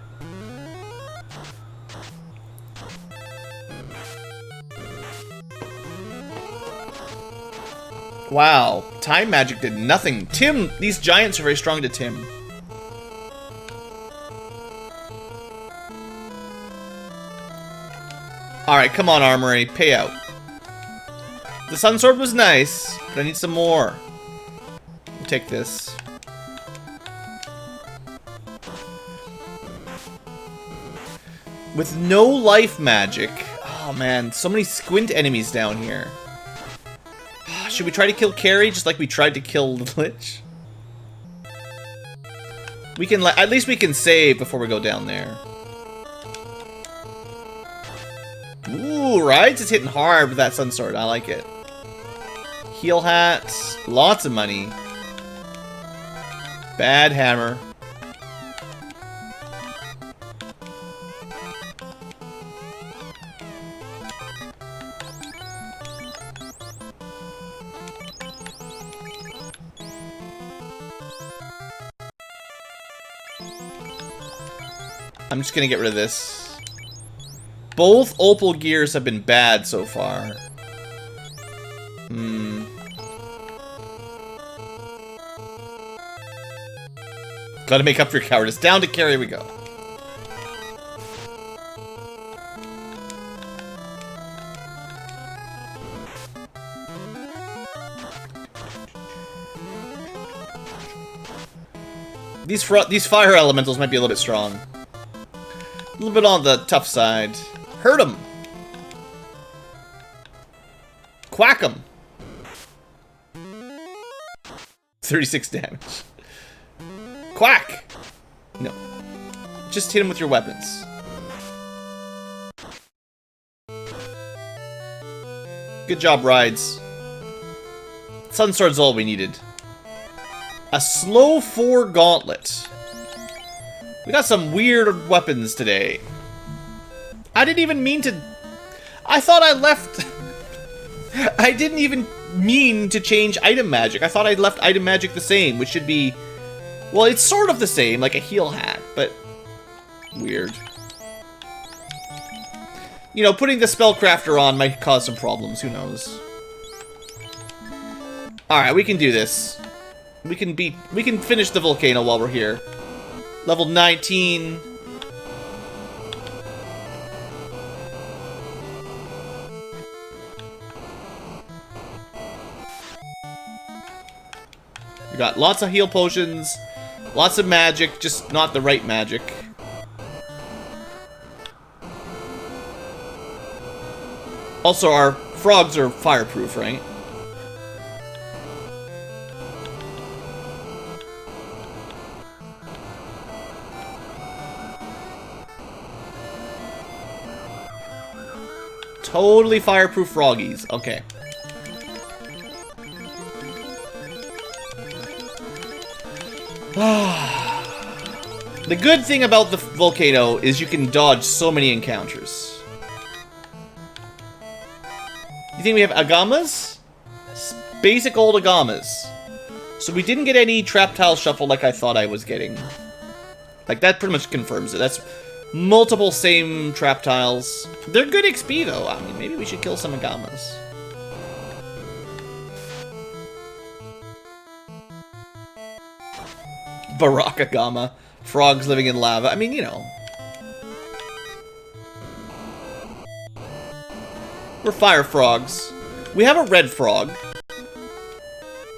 Wow, time magic did nothing. Tim, these giants are very strong to Tim. Alright, come on, Armory, pay out. The Sun Sword was nice, but I need some more. We'll take this. With no life magic. Oh man, so many squint enemies down here. Should we try to kill Carrie just like we tried to kill the Lich? We can, at least we can save before we go down there. Ooh, right? It's hitting hard with that Sun Sword. I like it. Heal hat. Lots of money. Bad hammer. I'm just gonna get rid of this. Both Opal gears have been bad so far. Gotta make up for your cowardice. Down to Carrie we go. These fire elementals might be a little bit strong. A little bit on the tough side. Hurt him. Quack him. 36 damage. Quack! No. Just hit him with your weapons. Good job, Rides. Sun Sword's all we needed. A slow 4 gauntlet. We got some weird weapons today. I didn't even mean to... I thought I left... I didn't even mean to change item magic. I thought I left item magic the same, which should be... Well, it's sort of the same, like a heal hat, but... Weird. You know, putting the Spellcrafter on might cause some problems, who knows. Alright, we can do this. We can finish the volcano while we're here. Level 19. We got lots of heal potions, lots of magic, just not the right magic. Also, our frogs are fireproof, right? Totally fireproof froggies. Okay. The good thing about the volcano is you can dodge so many encounters. You think we have agamas? Basic old agamas. So we didn't get any trap tile shuffle like I thought I was getting. Like, that pretty much confirms it. That's multiple same trap tiles. They're good XP though. I mean, maybe we should kill some agamas. Barak agama. Frogs living in lava. I mean, you know. We're fire frogs. We have a red frog.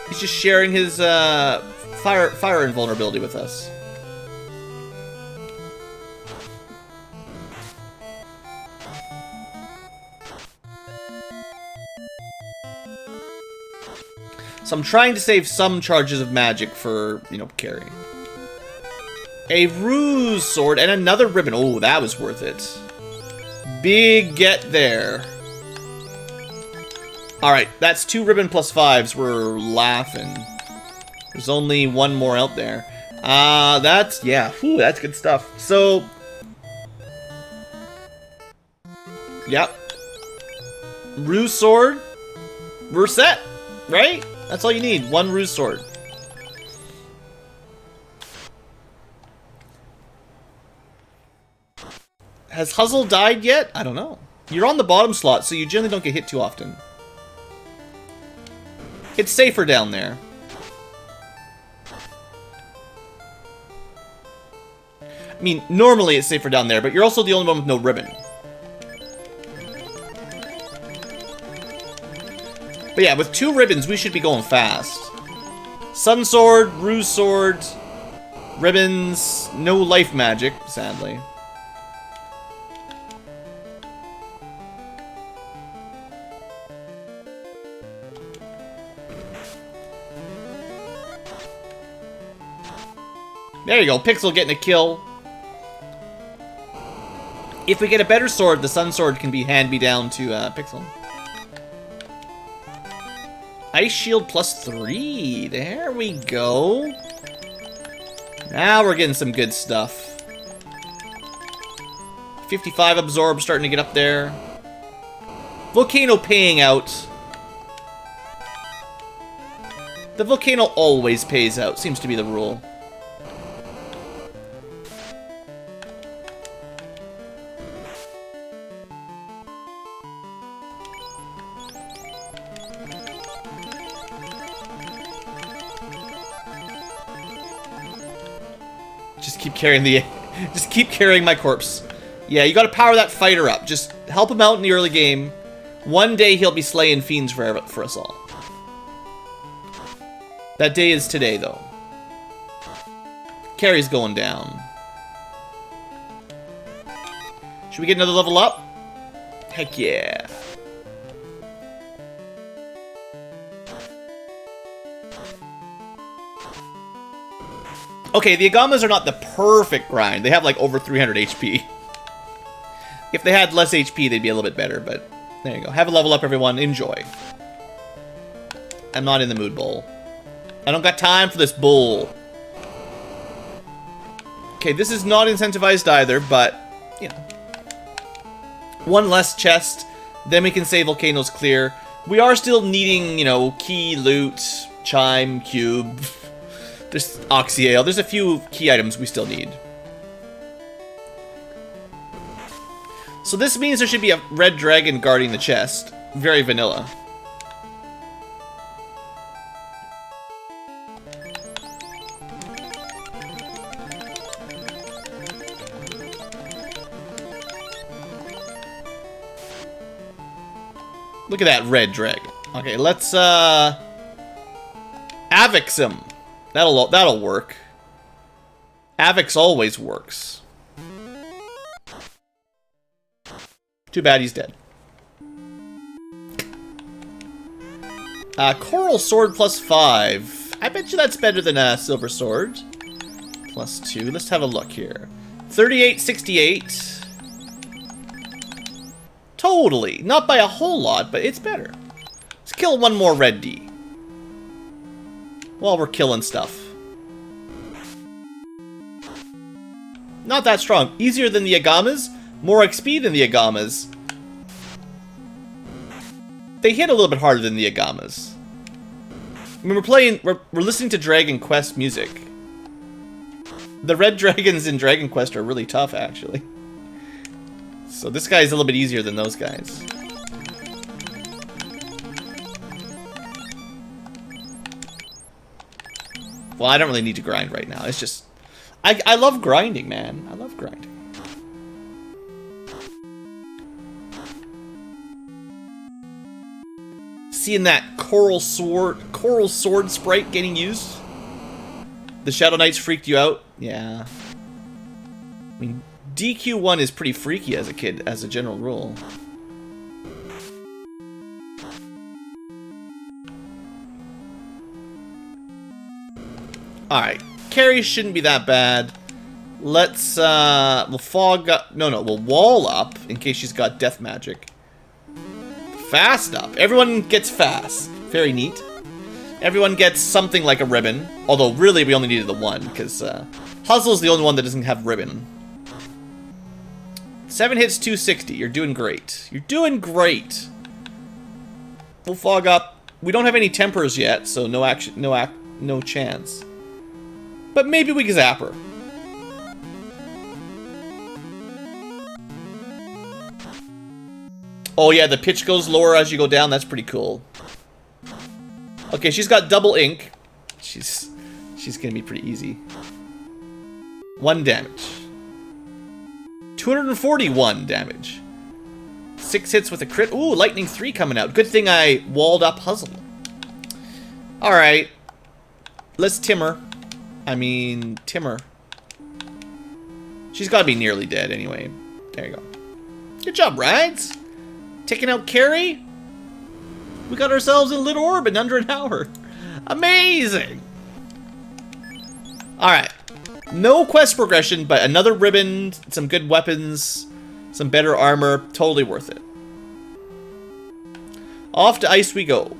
He's just sharing his fire invulnerability with us. So I'm trying to save some charges of magic for, you know, carrying. A ruse sword and another ribbon. Oh, that was worth it. Big get there. Alright, that's 2 ribbon plus 5s. We're laughing. There's only one more out there. That's, yeah, whew, that's good stuff. So, yep. Ruse Sword, we're set, right? That's all you need, 1 Ruse Sword. Has Huzzle died yet? I don't know. You're on the bottom slot, so you generally don't get hit too often. It's safer down there. I mean, normally it's safer down there, but you're also the only one with no ribbon. But yeah, with 2 ribbons, we should be going fast. Sun Sword, Ruse Sword, ribbons, no life magic, sadly. There you go, Pixel getting a kill. If we get a better sword, the Sun Sword can be hand-me-down to Pixel. Ice Shield plus 3. There we go. Now we're getting some good stuff. 55 Absorb starting to get up there. Volcano paying out. The Volcano always pays out. Seems to be the rule. Just keep carrying my corpse. Yeah, you gotta power that fighter up. Just help him out in the early game. One day he'll be slaying fiends for us all. That day is today, though. Carry's going down. Should we get another level up? Heck yeah. Okay, the Agamas are not the perfect grind. They have like over 300 HP. If they had less HP, they'd be a little bit better, but there you go. Have a level up, everyone. Enjoy. I'm not in the mood, bull. I don't got time for this bull. Okay, this is not incentivized either, but, you know. 1 less chest, then we can say Volcano's clear. We are still needing, you know, key, loot, chime, cube. There's Oxyale. There's a few key items we still need. So this means there should be a red dragon guarding the chest. Very vanilla. Look at that red dragon. Okay, let's Avix him. That'll work. Avix always works. Too bad he's dead. Coral Sword plus 5. I bet you that's better than a Silver Sword. Plus 2. Let's have a look here. 3868. Totally. Not by a whole lot, but it's better. Let's kill 1 more red D. While we're killing stuff. Not that strong. Easier than the Agamas. More XP than the Agamas. They hit a little bit harder than the Agamas. I mean, we're listening to Dragon Quest music. The red dragons in Dragon Quest are really tough, actually. So this guy's a little bit easier than those guys. Well, I don't really need to grind right now. It's just... I love grinding, man. I love grinding. Seeing that coral sword sprite getting used. The Shadow Knights freaked you out? Yeah. I mean, DQ1 is pretty freaky as a kid, as a general rule. Alright, carry shouldn't be that bad. Let's, we'll fog up, we'll wall up in case she's got death magic. Fast up. Everyone gets fast. Very neat. Everyone gets something like a ribbon. Although, really, we only needed the one, because Huzzle's the only one that doesn't have ribbon. 7 hits, 260. You're doing great. You're doing great. We'll fog up. We don't have any tempers yet, so no action, no chance. But maybe we can zap her. Oh yeah, the pitch goes lower as you go down. That's pretty cool. Okay, she's got double ink. She's gonna be pretty easy. 1 damage. 241 damage. 6 hits with a crit. Ooh, Lightning 3 coming out. Good thing I walled up Huzzle. Alright. Let's Timmer. I mean, Timmer. She's gotta be nearly dead anyway. There you go. Good job, Rides. Taking out Carrie. We got ourselves in Lit Orb in under an hour. Amazing. Alright. No quest progression, but another ribbon, some good weapons, some better armor. Totally worth it. Off to Ice we go.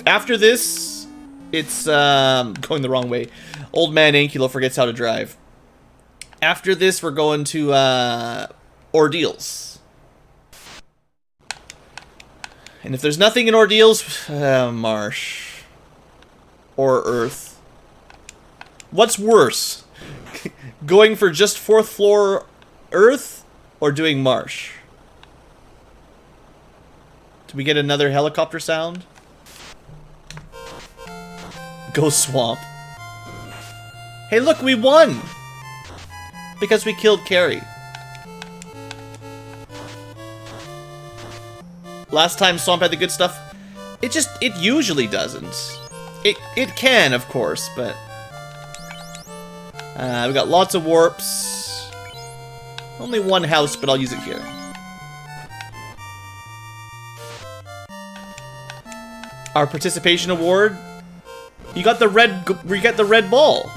After this, it's going the wrong way. Old man Ankylo forgets how to drive. After this, we're going to Ordeals. And if there's nothing in Ordeals, Marsh. Or Earth. What's worse? Going for just 4th floor Earth or doing Marsh? Do we get another helicopter sound? Go Swamp. Hey look, we won! Because we killed Carrie. Last time Swamp had the good stuff. It usually doesn't. It can, of course, but... we got lots of warps. Only 1 house, but I'll use it here. Our participation award. You got the red ball.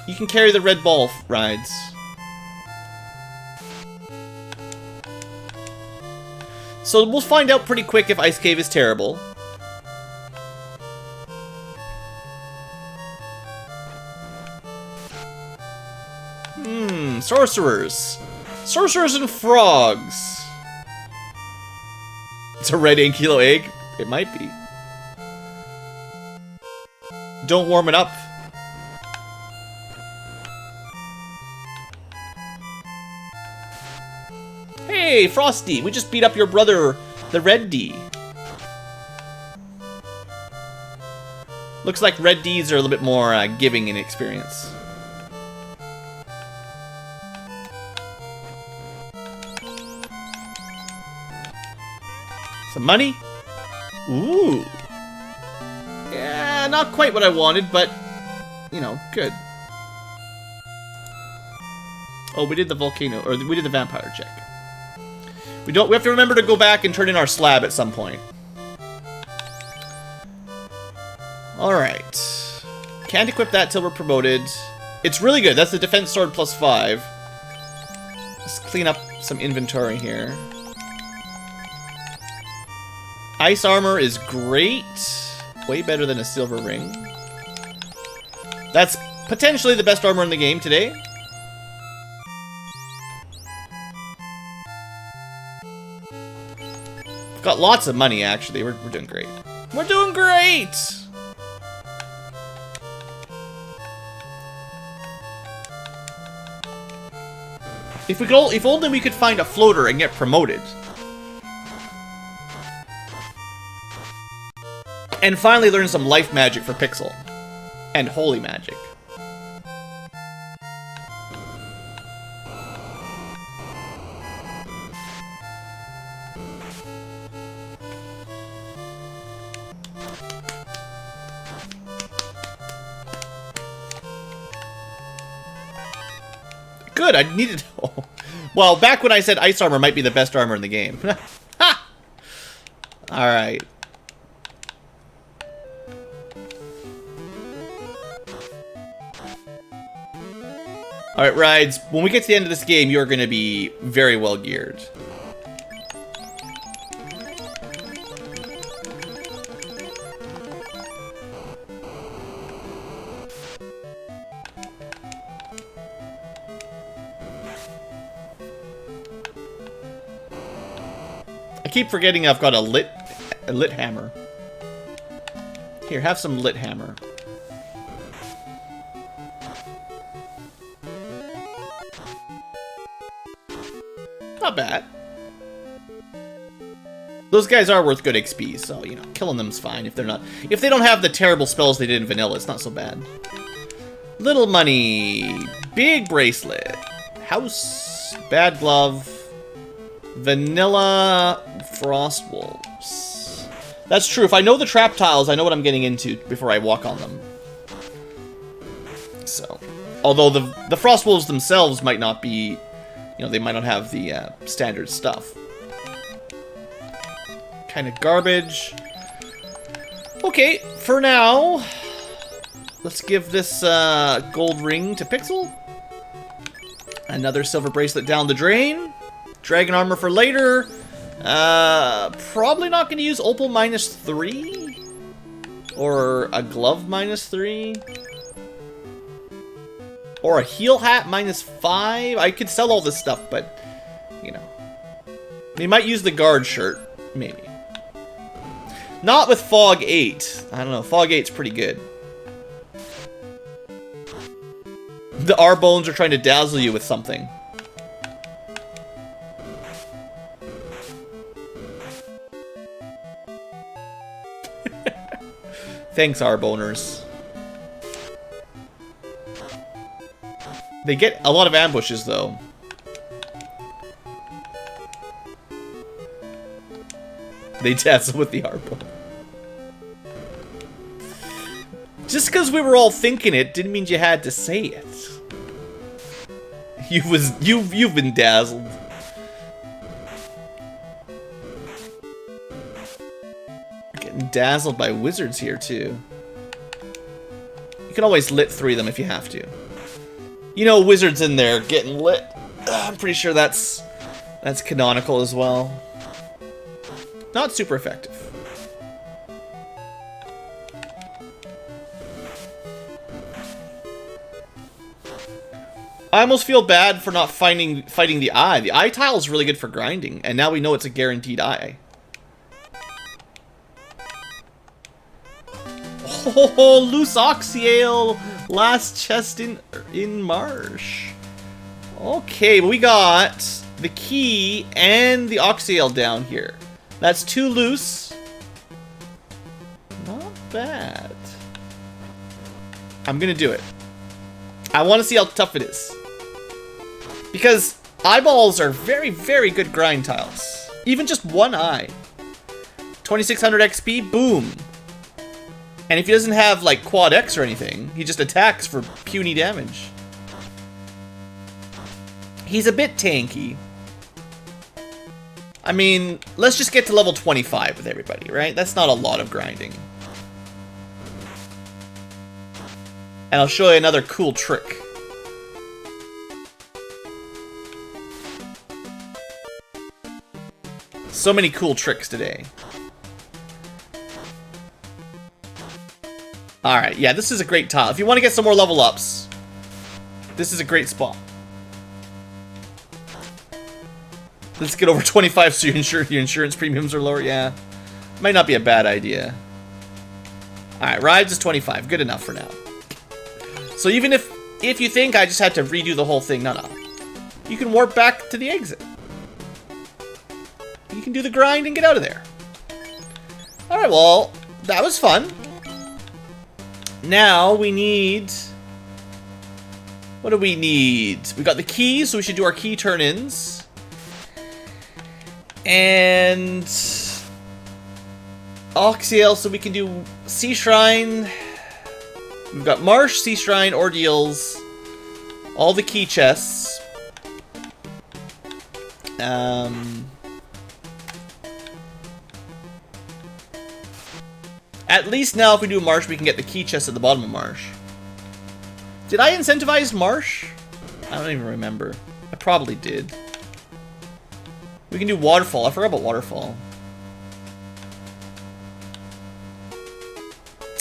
You can carry the red ball, Rides. So we'll find out pretty quick if Ice Cave is terrible. Sorcerers. Sorcerers and frogs. It's a red Ankylo egg. It might be. Don't warm it up. Hey, Frosty, we just beat up your brother, the Red D. Looks like Red Ds are a little bit more giving in experience. Some money? Ooh. Yeah, not quite what I wanted, but, you know, good. Oh, we did the volcano, or we did the vampire check. We have to remember to go back and turn in our slab at some point. Alright. Can't equip that till we're promoted. It's really good. That's the defense sword +5. Let's clean up some inventory here. Ice armor is great. Way better than a silver ring. That's potentially the best armor in the game today. We've got lots of money, actually. We're doing great. We're doing great! If only we could find a floater and get promoted. And finally learn some life magic for Pixel. And holy magic. Good, I needed... Oh. Well, back when I said ice armor might be the best armor in the game. Ha! Alright. Alright, Rides, when we get to the end of this game, you're going to be very well geared. keep forgetting I've got a lit hammer. Here, have some lit hammer. Not bad. Those guys are worth good XP, so, you know, killing them's fine if they're not... If they don't have the terrible spells they did in vanilla, it's not so bad. Little money. Big bracelet. House. Bad glove. Vanilla frost wolves. That's true. If I know the trap tiles, I know what I'm getting into before I walk on them. So, although the frost wolves themselves might not be... You know, they might not have the standard stuff. Kind of garbage. Okay, for now, let's give this gold ring to Pixel. Another silver bracelet down the drain. Dragon armor for later. Probably not going to use Opal -3. Or a glove -3. Or a heel hat -5. I could sell all this stuff, but, you know. They might use the guard shirt. Maybe. Not with Fog 8. I don't know. Fog 8's pretty good. The R-bones are trying to dazzle you with something. Thanks, R-boners. They get a lot of ambushes, though. They dazzle with the R-bone. Just because we were all thinking it didn't mean you had to say it. You've been dazzled. Getting dazzled by wizards here too. You can always lit 3 them if you have to. You know, wizards in there getting lit. I'm pretty sure that's canonical as well. Not super effective. I almost feel bad for not fighting the eye. The eye tile is really good for grinding, and now we know it's a guaranteed eye. Oh, loose Oxyale, last chest in Marsh. Okay, we got the key and the Oxyale down here. That's 2 loose. Not bad. I'm gonna do it. I want to see how tough it is. Because eyeballs are very, very good grind tiles. Even just one eye. 2600 XP, boom. And if he doesn't have, like, quad X or anything, he just attacks for puny damage. He's a bit tanky. I mean, let's just get to level 25 with everybody, right? That's not a lot of grinding. And I'll show you another cool trick. So many cool tricks today. Alright, yeah, this is a great tile. If you want to get some more level ups, this is a great spot. Let's get over 25 so your insurance premiums are lower. Yeah, might not be a bad idea. Alright, rides is 25. Good enough for now. So even if you think I just had to redo the whole thing, no. You can warp back to the exit. You can do the grind and get out of there. Alright, well, that was fun. Now we need... What do we need? We got the key, so we should do our key turn-ins. And... Oxyale, so we can do Sea Shrine. We've got Marsh, Sea Shrine, Ordeals. All the key chests. At least now if we do Marsh, we can get the key chest at the bottom of Marsh. Did I incentivize Marsh? I don't even remember. I probably did. We can do Waterfall. I forgot about Waterfall.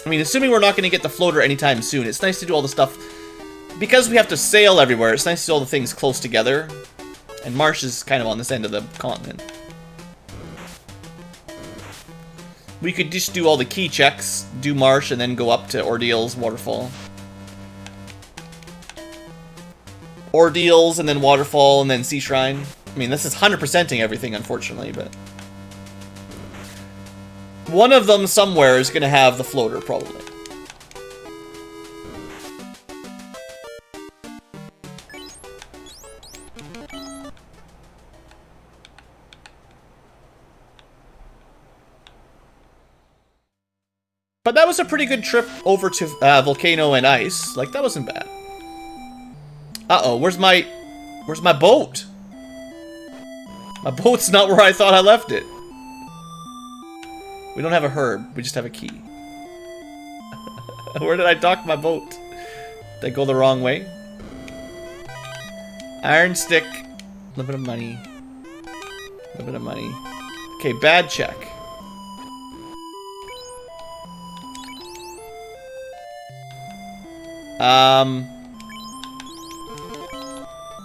I mean, assuming we're not going to get the floater anytime soon, it's nice to do all the stuff. Because we have to sail everywhere, it's nice to do all the things close together. And Marsh is kind of on this end of the continent. We could just do all the key checks, do Marsh, and then go up to Ordeals, Waterfall. Ordeals, and then Waterfall, and then Sea Shrine. I mean, this is 100%ing everything, unfortunately, but... one of them somewhere is going to have the floater, probably. But that was a pretty good trip over to Volcano and Ice. Like, that wasn't bad. Uh-oh, where's my boat? My boat's not where I thought I left it. We don't have a herb, we just have a key. Where did I dock my boat? Did I go the wrong way? Iron stick. A little bit of money. A little bit of money. Okay, bad check.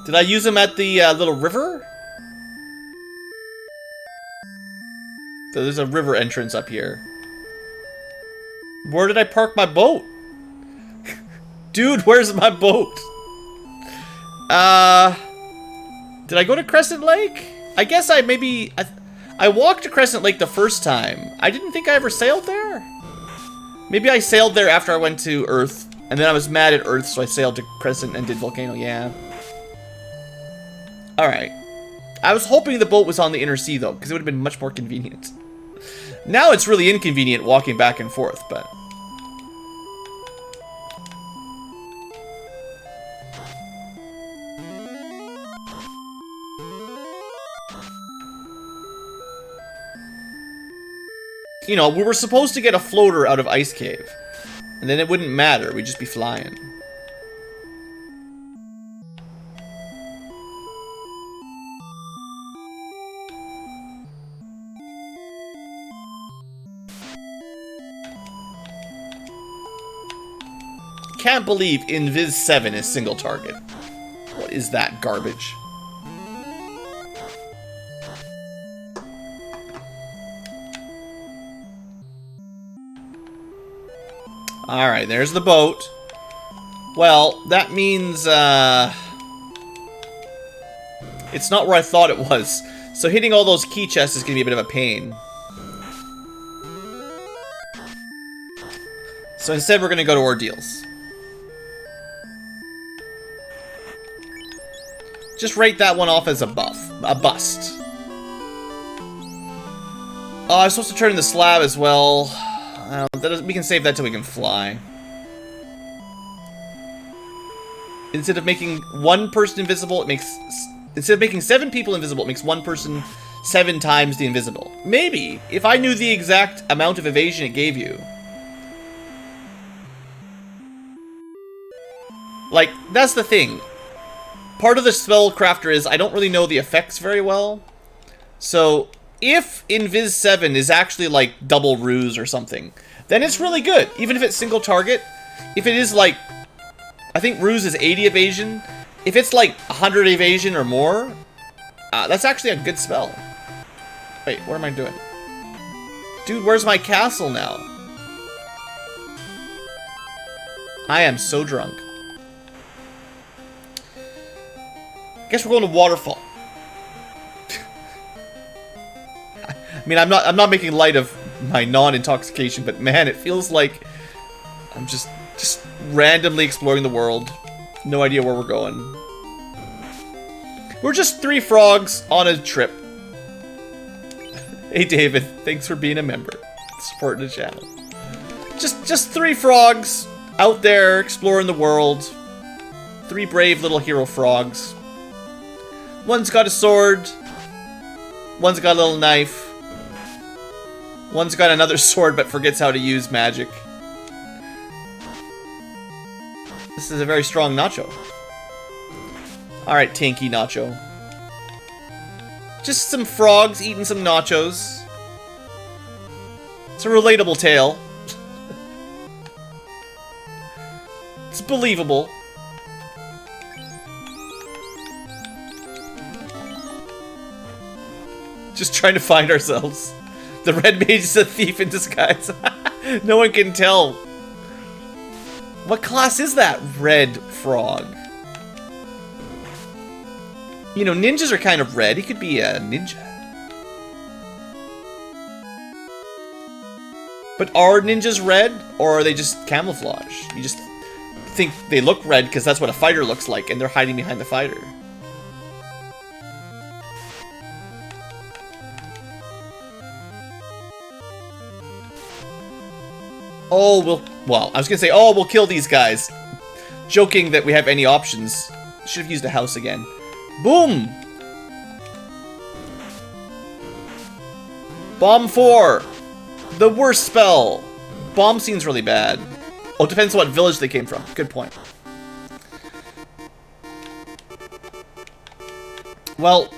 Did I use them at the little river? So there's a river entrance up here. Where did I park my boat? Dude, where's my boat? Did I go to Crescent Lake? I guess I maybe... I walked to Crescent Lake the first time. I didn't think I ever sailed there. Maybe I sailed there after I went to Earth. And then I was mad at Earth, so I sailed to Crescent and did Volcano, yeah. Alright. I was hoping the boat was on the inner sea, though, because it would have been much more convenient. Now it's really inconvenient walking back and forth, but... you know, we were supposed to get a floater out of Ice Cave. And then it wouldn't matter, we'd just be flying. Can't believe Invis 7 is single target. What is that garbage? Alright, there's the boat. Well, that means, it's not where I thought it was. So hitting all those key chests is gonna be a bit of a pain. So instead we're gonna go to Ordeals. Just rate that one off as a bust. Oh, I'm supposed to turn in the slab as well. We can save that till we can fly. Instead of making one person invisible, it makes... instead of making 7 people invisible, it makes one person 7 times the invisible. Maybe, if I knew the exact amount of evasion it gave you. Like, that's the thing. Part of the spellcrafter is I don't really know the effects very well. So... if Invis 7 is actually like double ruse or something, then it's really good. Even if it's single target, if it is like, I think ruse is 80 evasion. If it's like 100 evasion or more, that's actually a good spell. Wait, what am I doing? Dude, where's my castle now? I am so drunk. Guess we're going to Waterfall. I mean, I'm not making light of my non-intoxication, but man, it feels like I'm just randomly exploring the world. No idea where we're going. We're just 3 frogs on a trip. Hey David, thanks for being a member. Supporting the channel. Just 3 frogs out there exploring the world. 3 brave little hero frogs. One's got a sword. One's got a little knife. One's got another sword but forgets how to use magic. This is a very strong Nacho. Alright, tanky Nacho. Just some frogs eating some nachos. It's a relatable tale. It's believable. Just trying to find ourselves. The red mage is a thief in disguise. No one can tell. What class is that red frog? You know, ninjas are kind of red. He could be a ninja. But are ninjas red, or are they just camouflage? You just think they look red because that's what a fighter looks like, and they're hiding behind the fighter. Oh, well, I was gonna say, oh, we'll kill these guys. Joking that we have any options. Should have used a house again. Boom! Bomb 4! The worst spell! Bomb seems really bad. Oh, it depends on what village they came from. Good point. Well,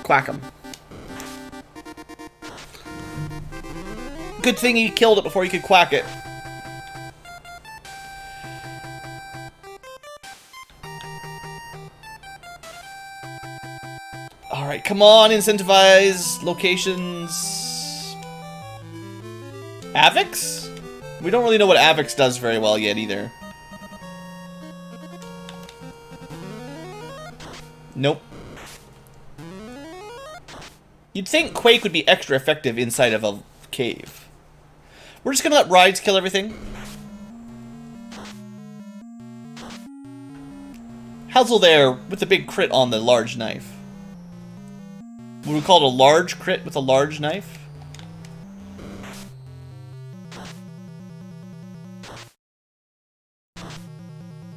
quack him. Good thing he killed it before he could quack it. Alright, come on, incentivize locations. Avix? We don't really know what Avix does very well yet either. Nope. You'd think Quake would be extra effective inside of a cave. We're just gonna let rides kill everything. Hazel there with the big crit on the large knife. Would we call it a large crit with a large knife?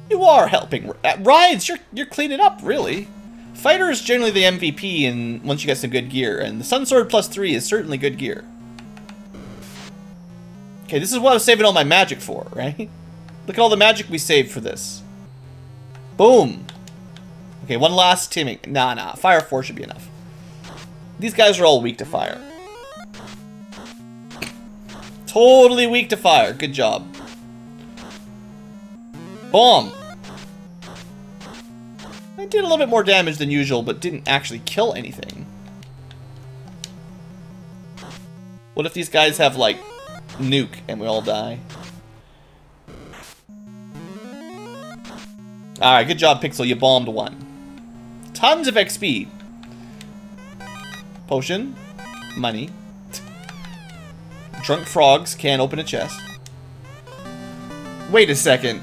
You are helping. Rides, you're cleaning up, really. Fighter is generally the MVP and once you get some good gear, and the Sun Sword +3 is certainly good gear. Okay, this is what I was saving all my magic for, right? Look at all the magic we saved for this. Boom. Okay, one last teaming. Nah, fire 4 should be enough. These guys are all weak to fire. Totally weak to fire. Good job. Bomb. I did a little bit more damage than usual, but didn't actually kill anything. What if these guys have, like, nuke and we all die? Alright, good job, Pixel. You bombed one. Tons of XP. Potion. Money. Drunk frogs can't open a chest. Wait a second.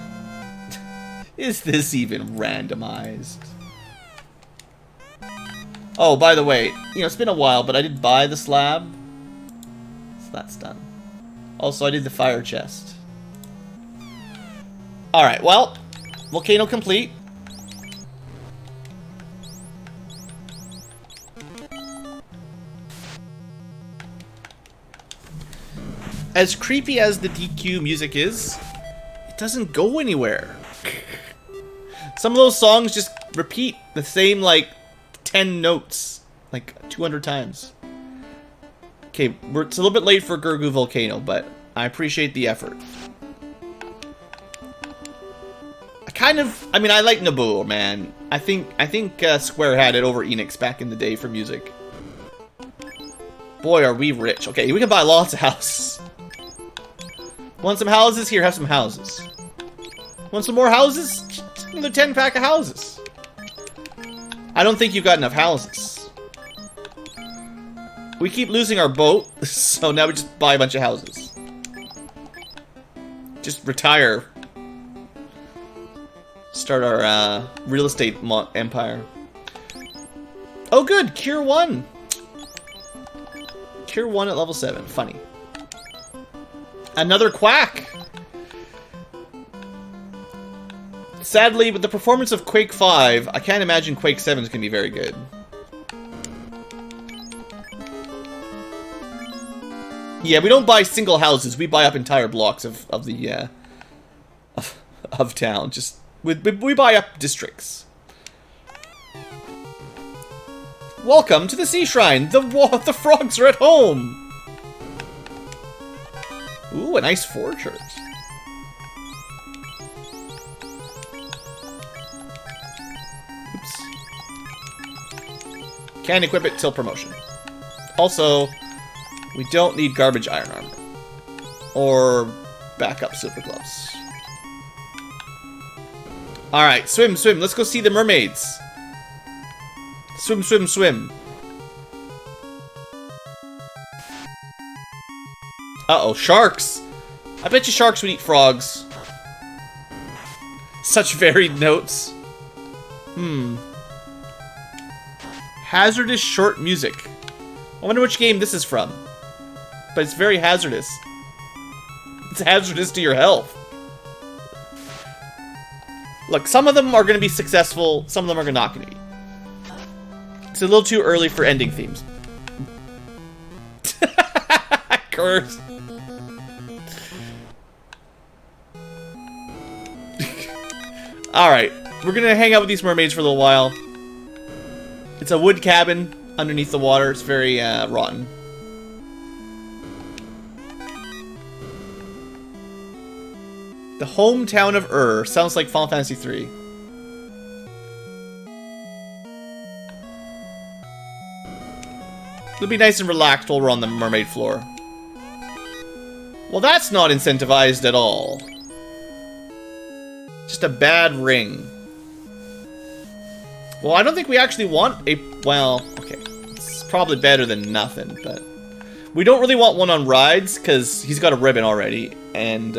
Is this even randomized? Oh, by the way, you know, it's been a while, but I did buy the slab. So that's done. Also, I did the fire chest. Alright, well, volcano complete. As creepy as the DQ music is, it doesn't go anywhere. Some of those songs just repeat the same, like, 10 notes, like, 200 times. Okay, it's a little bit late for Gurgu Volcano, but I appreciate the effort. I mean, I like Naboo, man. I think Square had it over Enix back in the day for music. Boy, are we rich. Okay, we can buy lots of houses. Want some houses? Here, have some houses. Want some more houses? Another 10-pack of houses. I don't think you've got enough houses. We keep losing our boat, so now we just buy a bunch of houses. Just retire. Start our real estate empire. Oh good, Cure 1. Cure 1 at level 7, funny. Another quack! Sadly, with the performance of Quake 5, I can't imagine Quake 7 is going to be very good. Yeah, we don't buy single houses, we buy up entire blocks of town. Just we buy up districts. Welcome to the Sea Shrine! The frogs are at home! Ooh, a nice fortress. Oops. Can't equip it till promotion. Also, We don't need garbage iron armor. Or backup silver gloves. Alright, swim, swim. Let's go see the mermaids. Swim, swim, swim. Uh-oh, sharks. I bet you sharks would eat frogs. Such varied notes. Hazardous short music. I wonder which game this is from. But it's very hazardous. It's hazardous to your health. Look, some of them are going to be successful, some of them are not going to be. It's a little too early for ending themes. Curse. Alright, we're going to hang out with these mermaids for a little while. It's a wood cabin underneath the water. It's very rotten. The hometown of sounds like Final Fantasy III. It'll be nice and relaxed while we're on the mermaid floor. Well, that's not incentivized at all. Just a bad ring. Well, I don't think we actually want a... Well, okay. It's probably better than nothing, but... We don't really want one on rides, because he's got a ribbon already, and,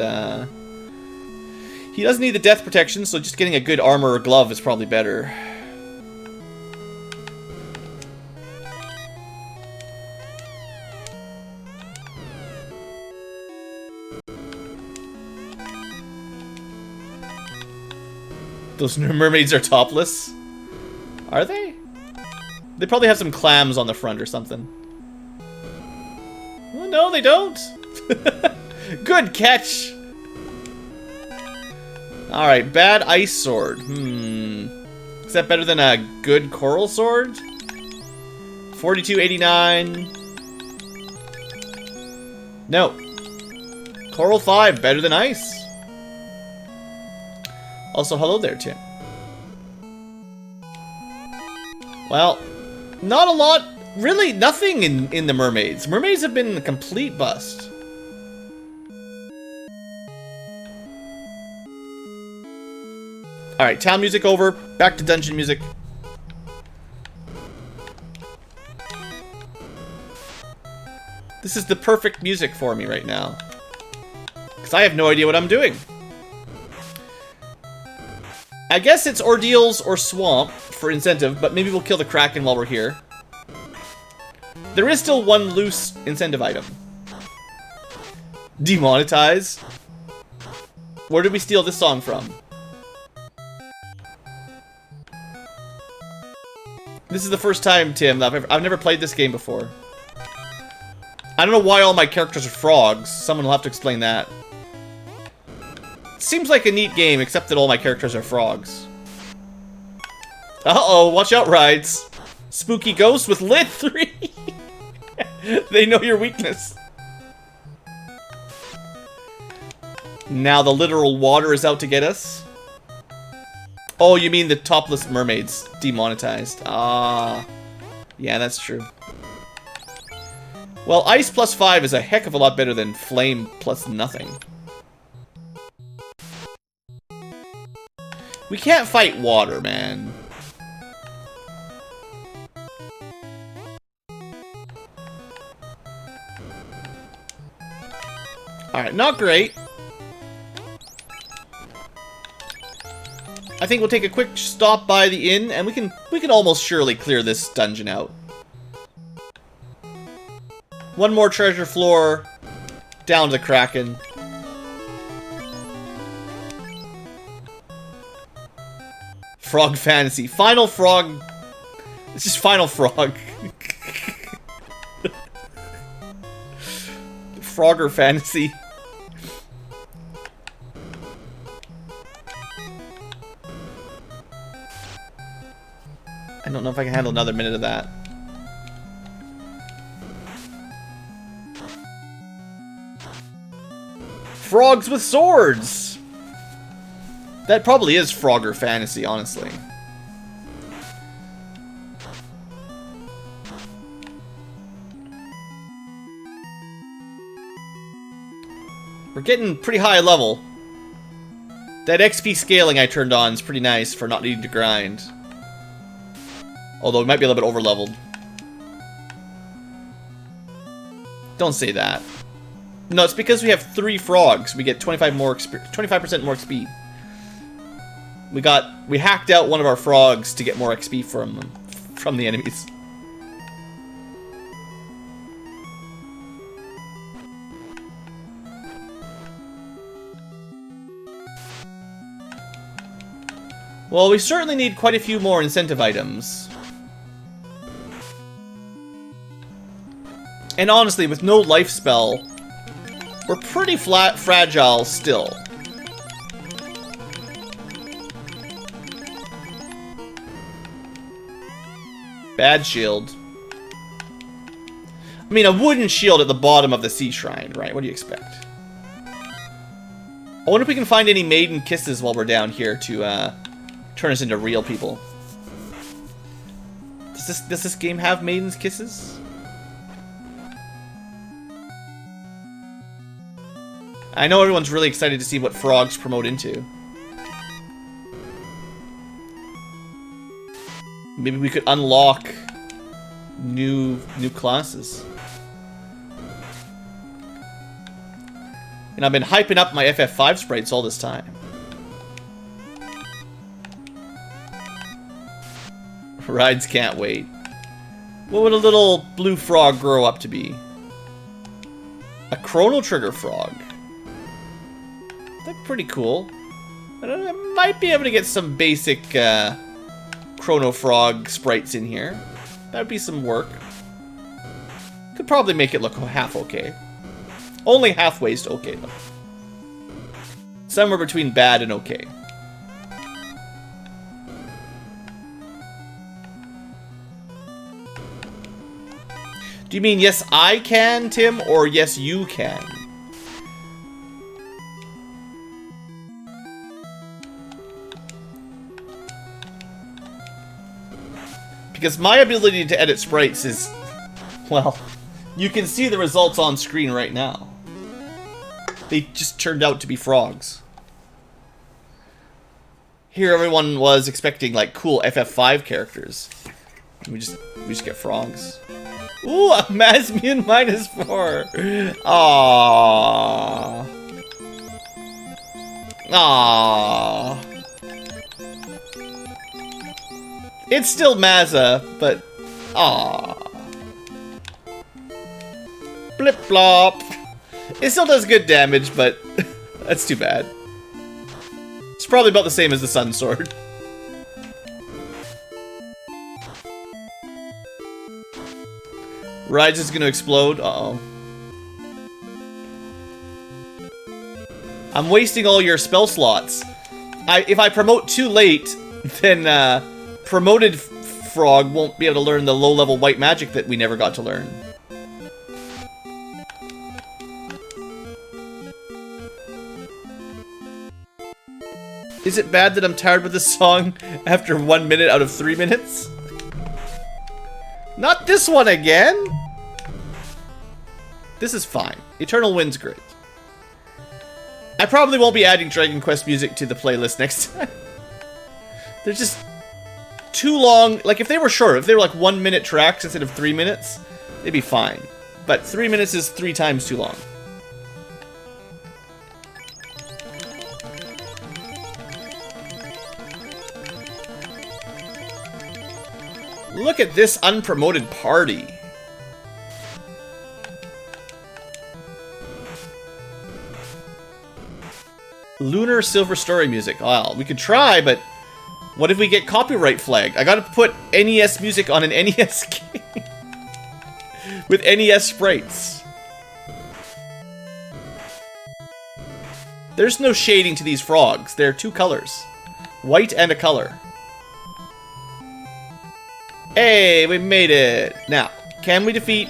he doesn't need the death protection, so just getting a good armor or glove is probably better. Those mermaids are topless. Are they? They probably have some clams on the front or something. Well, no, they don't. Good catch. Alright, bad ice sword. Is that better than a good coral sword? 42.89. No. Coral 5, better than ice. Also, hello there, Tim. Well, not a lot. Really, nothing in the mermaids. Mermaids have been a complete bust. Alright, town music over. Back to dungeon music. This is the perfect music for me right now. Because I have no idea what I'm doing. I guess it's Ordeals or Swamp for incentive, but maybe we'll kill the Kraken while we're here. There is still one loose incentive item. Demonetize? Where did we steal this song from? This is the first time, Tim, that I've never played this game before. I don't know why all my characters are frogs. Someone will have to explain that. Seems like a neat game, except that all my characters are frogs. Uh-oh, watch out, rides. Spooky ghosts with lit 3. They know your weakness. Now the literal water is out to get us. Oh, you mean the topless mermaids demonetized. Ah. Yeah, that's true. Well, ice plus 5 is a heck of a lot better than flame plus nothing. We can't fight water, man. Alright, not great. I think we'll take a quick stop by the inn, and we can almost surely clear this dungeon out. One more treasure floor, down to the Kraken. Frog Fantasy. Final Frog. It's just Final Frog. Frogger Fantasy. I don't know if I can handle another minute of that. Frogs with swords! That probably is Frogger Fantasy, honestly. We're getting pretty high level. That XP scaling I turned on is pretty nice for not needing to grind. Although it might be a little bit over-leveled. Don't say that. No, it's because we have 3 frogs. We get 25% more XP. We hacked out one of our frogs to get more XP from the enemies. Well, we certainly need quite a few more incentive items. And honestly, with no life spell, we're pretty fragile still. Bad shield. I mean, a wooden shield at the bottom of the sea shrine, right? What do you expect? I wonder if we can find any maiden kisses while we're down here to turn us into real people. Does this game have maiden's kisses? I know everyone's really excited to see what frogs promote into. Maybe we could unlock new classes. And I've been hyping up my FF5 sprites all this time. Rides can't wait. What would a little blue frog grow up to be? A Chrono Trigger frog. That's pretty cool. I might be able to get some basic Chrono Frog sprites in here. That'd be some work. Could probably make it look half okay. Only halfway's okay though. Somewhere between bad and okay. Do you mean yes I can, Tim, or yes you can? Because my ability to edit sprites is, well, you can see the results on screen right now. They just turned out to be frogs. Here everyone was expecting like cool FF5 characters. We just get frogs. Ooh, a Masmian -4. Aww. Aww. It's still Mazza, but aww. Blip blop. It still does good damage, but that's too bad. It's probably about the same as the Sun Sword. Rides is gonna explode. Uh-oh. I'm wasting all your spell slots. If I promote too late, then promoted frog won't be able to learn the low-level white magic that we never got to learn. Is it bad that I'm tired with this song after 1 minute out of 3 minutes? Not this one again! This is fine. Eternal Wind's great. I probably won't be adding Dragon Quest music to the playlist next time. They're just too long. Like, if they were short, if they were like 1 minute tracks instead of 3 minutes, they'd be fine. But 3 minutes is 3 times too long. Look at this unpromoted party. Lunar Silver Story music. Well, we could try, but what if we get copyright flagged? I gotta put NES music on an NES game. With NES sprites. There's no shading to these frogs. They're 2 colors. White and a color. Hey, we made it! Now, can we defeat...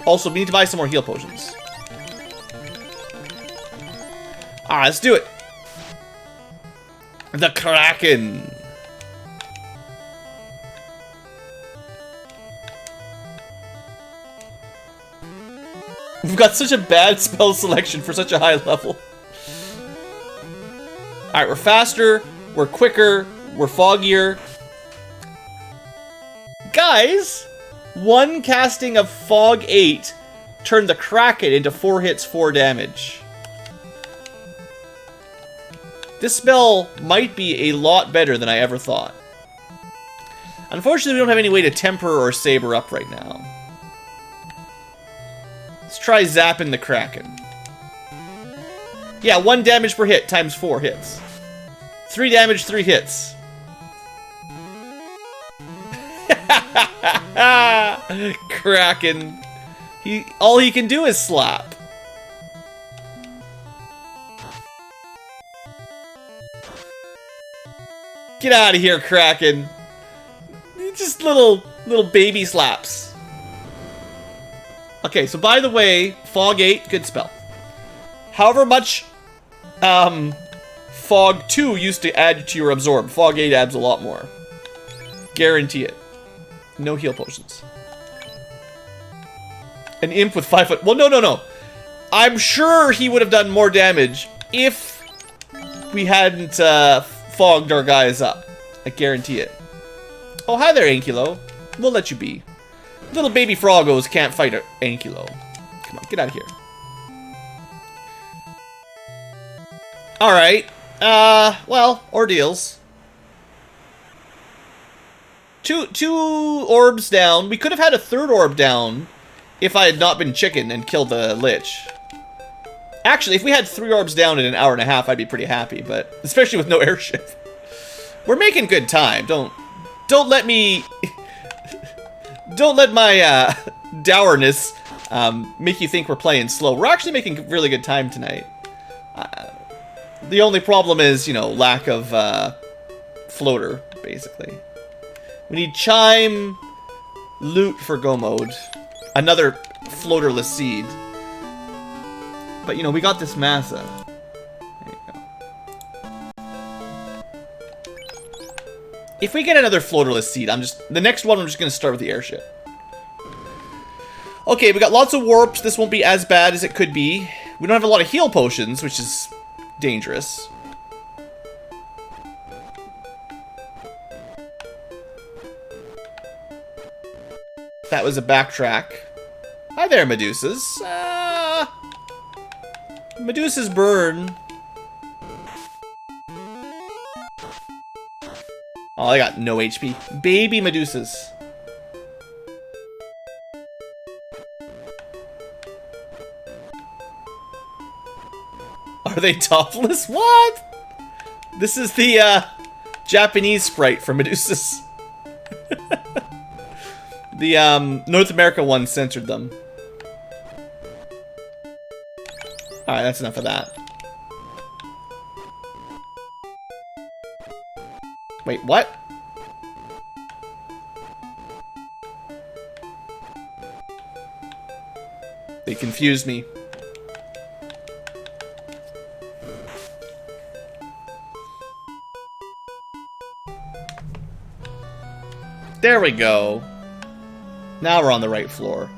Also, we need to buy some more heal potions. Alright, let's do it! The Kraken! We've got such a bad spell selection for such a high level. Alright, we're faster, we're quicker, we're foggier. Guys, one casting of Fog 8 turned the Kraken into 4 hits, 4 damage. This spell might be a lot better than I ever thought. Unfortunately, we don't have any way to temper or saber up right now. Let's try Zapping the Kraken. Yeah, 1 damage per hit times 4 hits. 3 damage, 3 hits. Kraken. All he can do is slap. Get out of here, Kraken. Just little baby slaps. Okay, so by the way, Fog 8, good spell. However much Fog 2 used to add to your absorb, Fog 8 adds a lot more. Guarantee it. No heal potions. An imp with 5 foot. Well, no. I'm sure he would have done more damage if we hadn't fogged our guys up. I guarantee it. Oh, hi there, Ankylo. We'll let you be. Little baby froggos can't fight Ankylo. Come on, get out of here. Alright. Well, ordeals. Two orbs down. We could have had a 3rd orb down if I had not been chicken and killed the Lich. Actually, if we had 3 orbs down in an hour and a half, I'd be pretty happy, but especially with no airship. We're making good time. Don't let me... Don't let my dourness make you think we're playing slow. We're actually making really good time tonight. The only problem is, you know, lack of floater, basically. We need chime, loot for go mode. Another floaterless seed. But, you know, we got this massa. There you go. If we get another floaterless seed, the next one I'm just going to start with the airship. Okay, we got lots of warps. This won't be as bad as it could be. We don't have a lot of heal potions, which is dangerous. That was a backtrack. Hi there, Medusas. Medusas burn. Oh, I got no HP. Baby Medusas. Are they topless? What? This is the Japanese sprite for Medusas. The North America one censored them. Alright, that's enough of that. Wait, what? They confused me. There we go. Now we're on the right floor.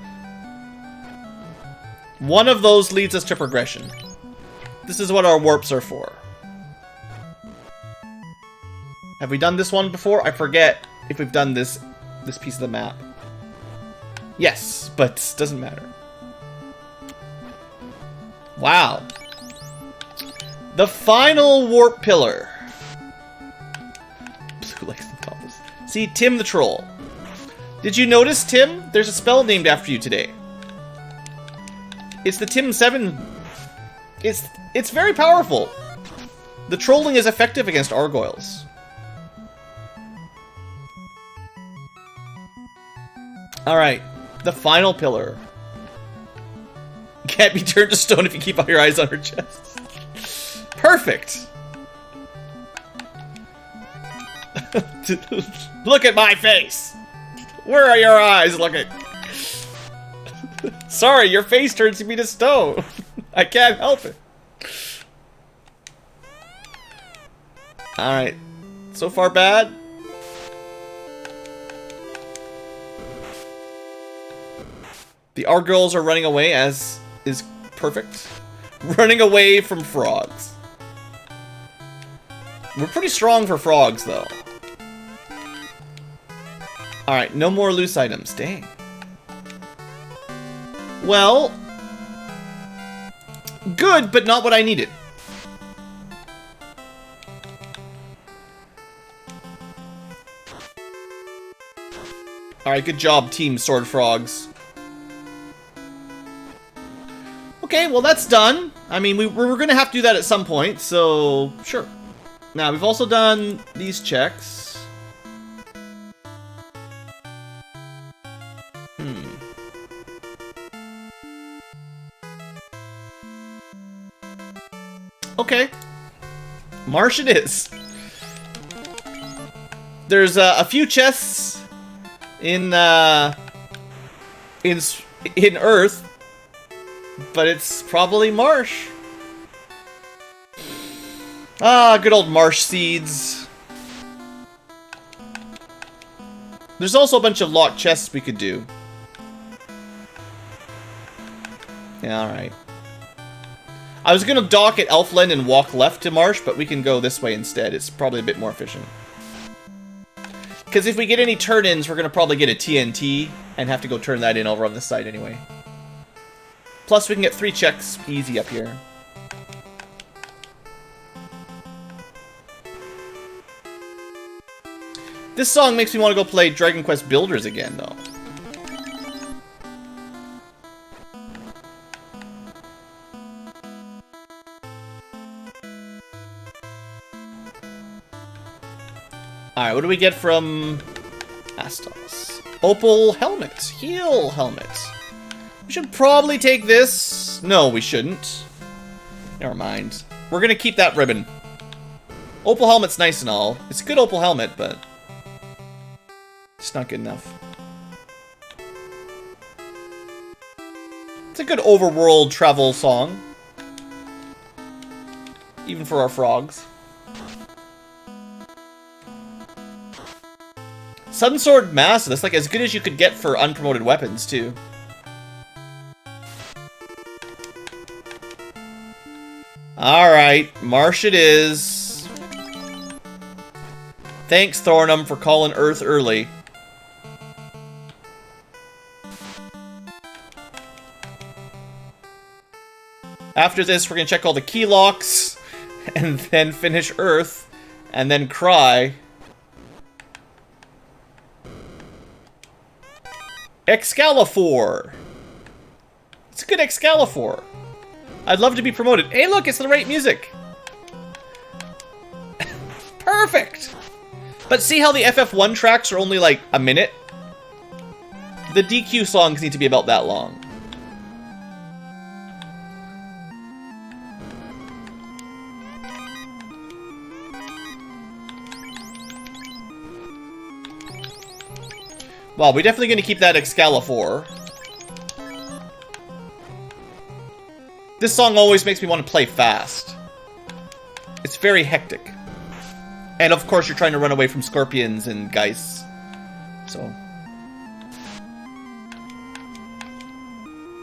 One of those leads us to progression. This is what our warps are for. Have we done this one before? I forget if we've done this piece of the map. Yes, but doesn't matter. Wow. The final warp pillar. Blue legs and compass. See, Tim the Troll. Did you notice, Tim? There's a spell named after you today. It's the Tim 7. It's very powerful. The trolling is effective against gargoyles. Alright, the final pillar. Can't be turned to stone if you keep all your eyes on her chest. Perfect! Look at my face! Where are your eyes looking? Sorry, your face turns me to stone. I can't help it. Alright. So far bad? The gargoyles are running away as is perfect. Running away from frogs. We're pretty strong for frogs, though. Alright, no more loose items. Dang. Well, good, but not what I needed. Alright, good job, Team Sword Frogs. Okay, well that's done. I mean, we're gonna have to do that at some point, so sure. Now, we've also done these checks. Okay. Marsh it is. There's a few chests in Earth, but it's probably marsh. Ah, good old marsh seeds. There's also a bunch of locked chests we could do. Yeah, alright. I was gonna dock at Elfland and walk left to marsh, but we can go this way instead. It's probably a bit more efficient. Because if we get any turn-ins, we're gonna probably get a TNT and have to go turn that in over on this side anyway. Plus, we can get 3 checks easy up here. This song makes me want to go play Dragon Quest Builders again, though. Alright, what do we get from Astos? Opal helmet. Heal helmet. We should probably take this. No, we shouldn't. Never mind. We're gonna keep that ribbon. Opal helmet's nice and all. It's a good opal helmet, but it's not good enough. It's a good overworld travel song. Even for our frogs. Sunsword Master, that's like as good as you could get for unpromoted weapons, too. Alright, marsh it is. Thanks, Thornum, for calling Earth early. After this, we're gonna check all the key locks, and then finish Earth, and then cry. Excalibur! It's a good Excalibur. I'd love to be promoted. Hey look, it's the right music! Perfect! But see how the FF1 tracks are only like a minute? The DQ songs need to be about that long. Well, we're definitely going to keep that Excalibur. This song always makes me want to play fast. It's very hectic. And of course you're trying to run away from scorpions and geists. So.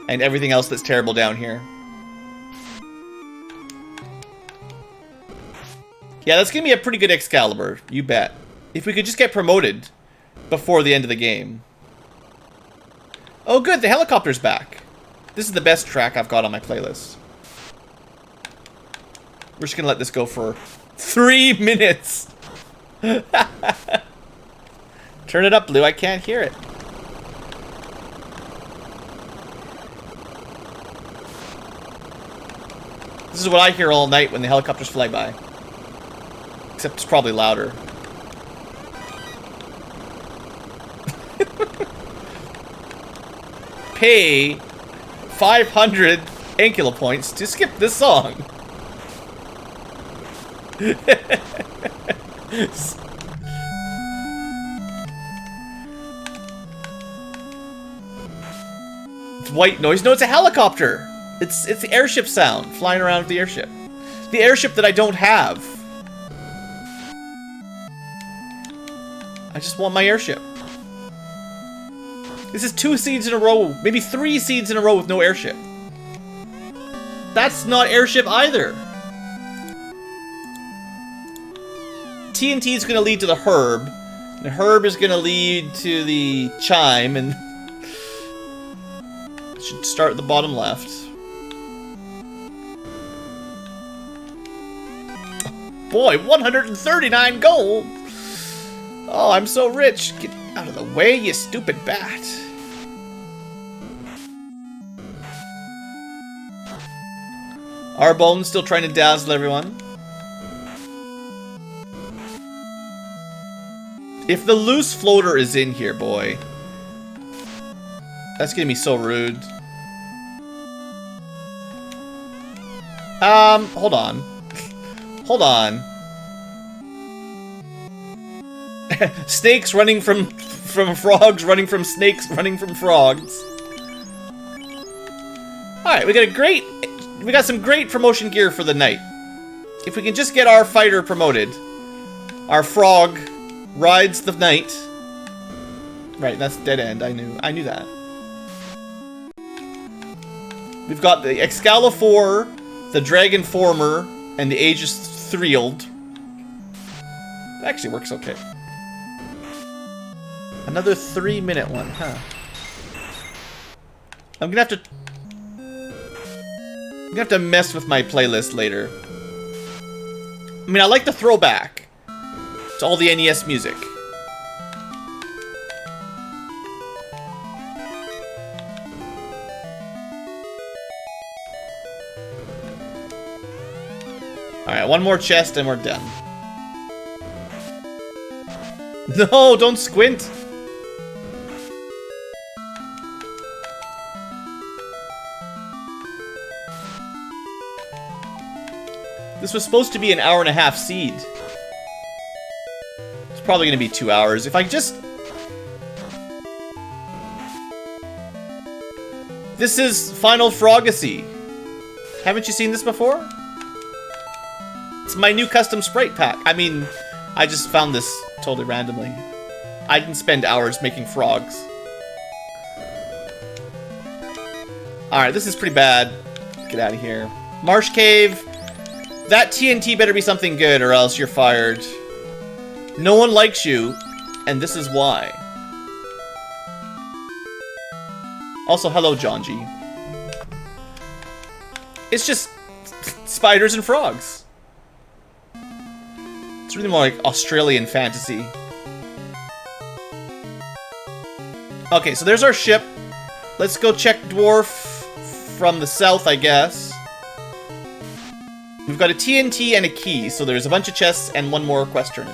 And everything else that's terrible down here. Yeah, that's going to be a pretty good Excalibur. You bet. If we could just get promoted before the end of the game. Oh good, the helicopter's back. This is the best track I've got on my playlist. We're just gonna let this go for 3 minutes. Turn it up, Blue, I can't hear it. This is what I hear all night when the helicopters fly by. Except it's probably louder. Pay 500 Ankylo points to skip this song. It's white noise. No, it's a helicopter. It's the airship sound flying around with the airship. The airship that I don't have. I just want my airship. This is 2 seeds in a row, maybe 3 seeds in a row with no airship. That's not airship either. TNT is going to lead to the herb. The herb is going to lead to the chime, and should start at the bottom left. Boy, 139 gold! Oh, I'm so rich. Get out of the way, you stupid bat. Our bone's still trying to dazzle everyone. If the loose floater is in here, boy. That's gonna be so rude. Hold on. Hold on. Snakes running from frogs, running from snakes, running from frogs. Alright, we got some great promotion gear for the night. If we can just get our fighter promoted. Our frog rides the knight. Right, that's dead end. I knew that. We've got the Excalibur, the Dragon Former, and the Aegis Thrield. That actually works okay. Another 3-minute one, huh? I'm gonna have to mess with my playlist later. I mean, I like the throwback to all the NES music. Alright, one more chest and we're done. No, don't squint! This was supposed to be an 1.5-hour seed. It's probably gonna be 2 hours. If I just... This is Final Frogacy. Haven't you seen this before? It's my new custom sprite pack. I mean, I just found this totally randomly. I can spend hours making frogs. Alright, this is pretty bad. Get out of here. Marsh Cave. That TNT better be something good or else you're fired. No one likes you, and this is why. Also, hello, John G. It's just spiders and frogs. It's really more like Australian fantasy. Okay, so there's our ship. Let's go check Dwarf from the south, I guess. We've got a TNT and a key, so there's a bunch of chests and one more quest turn.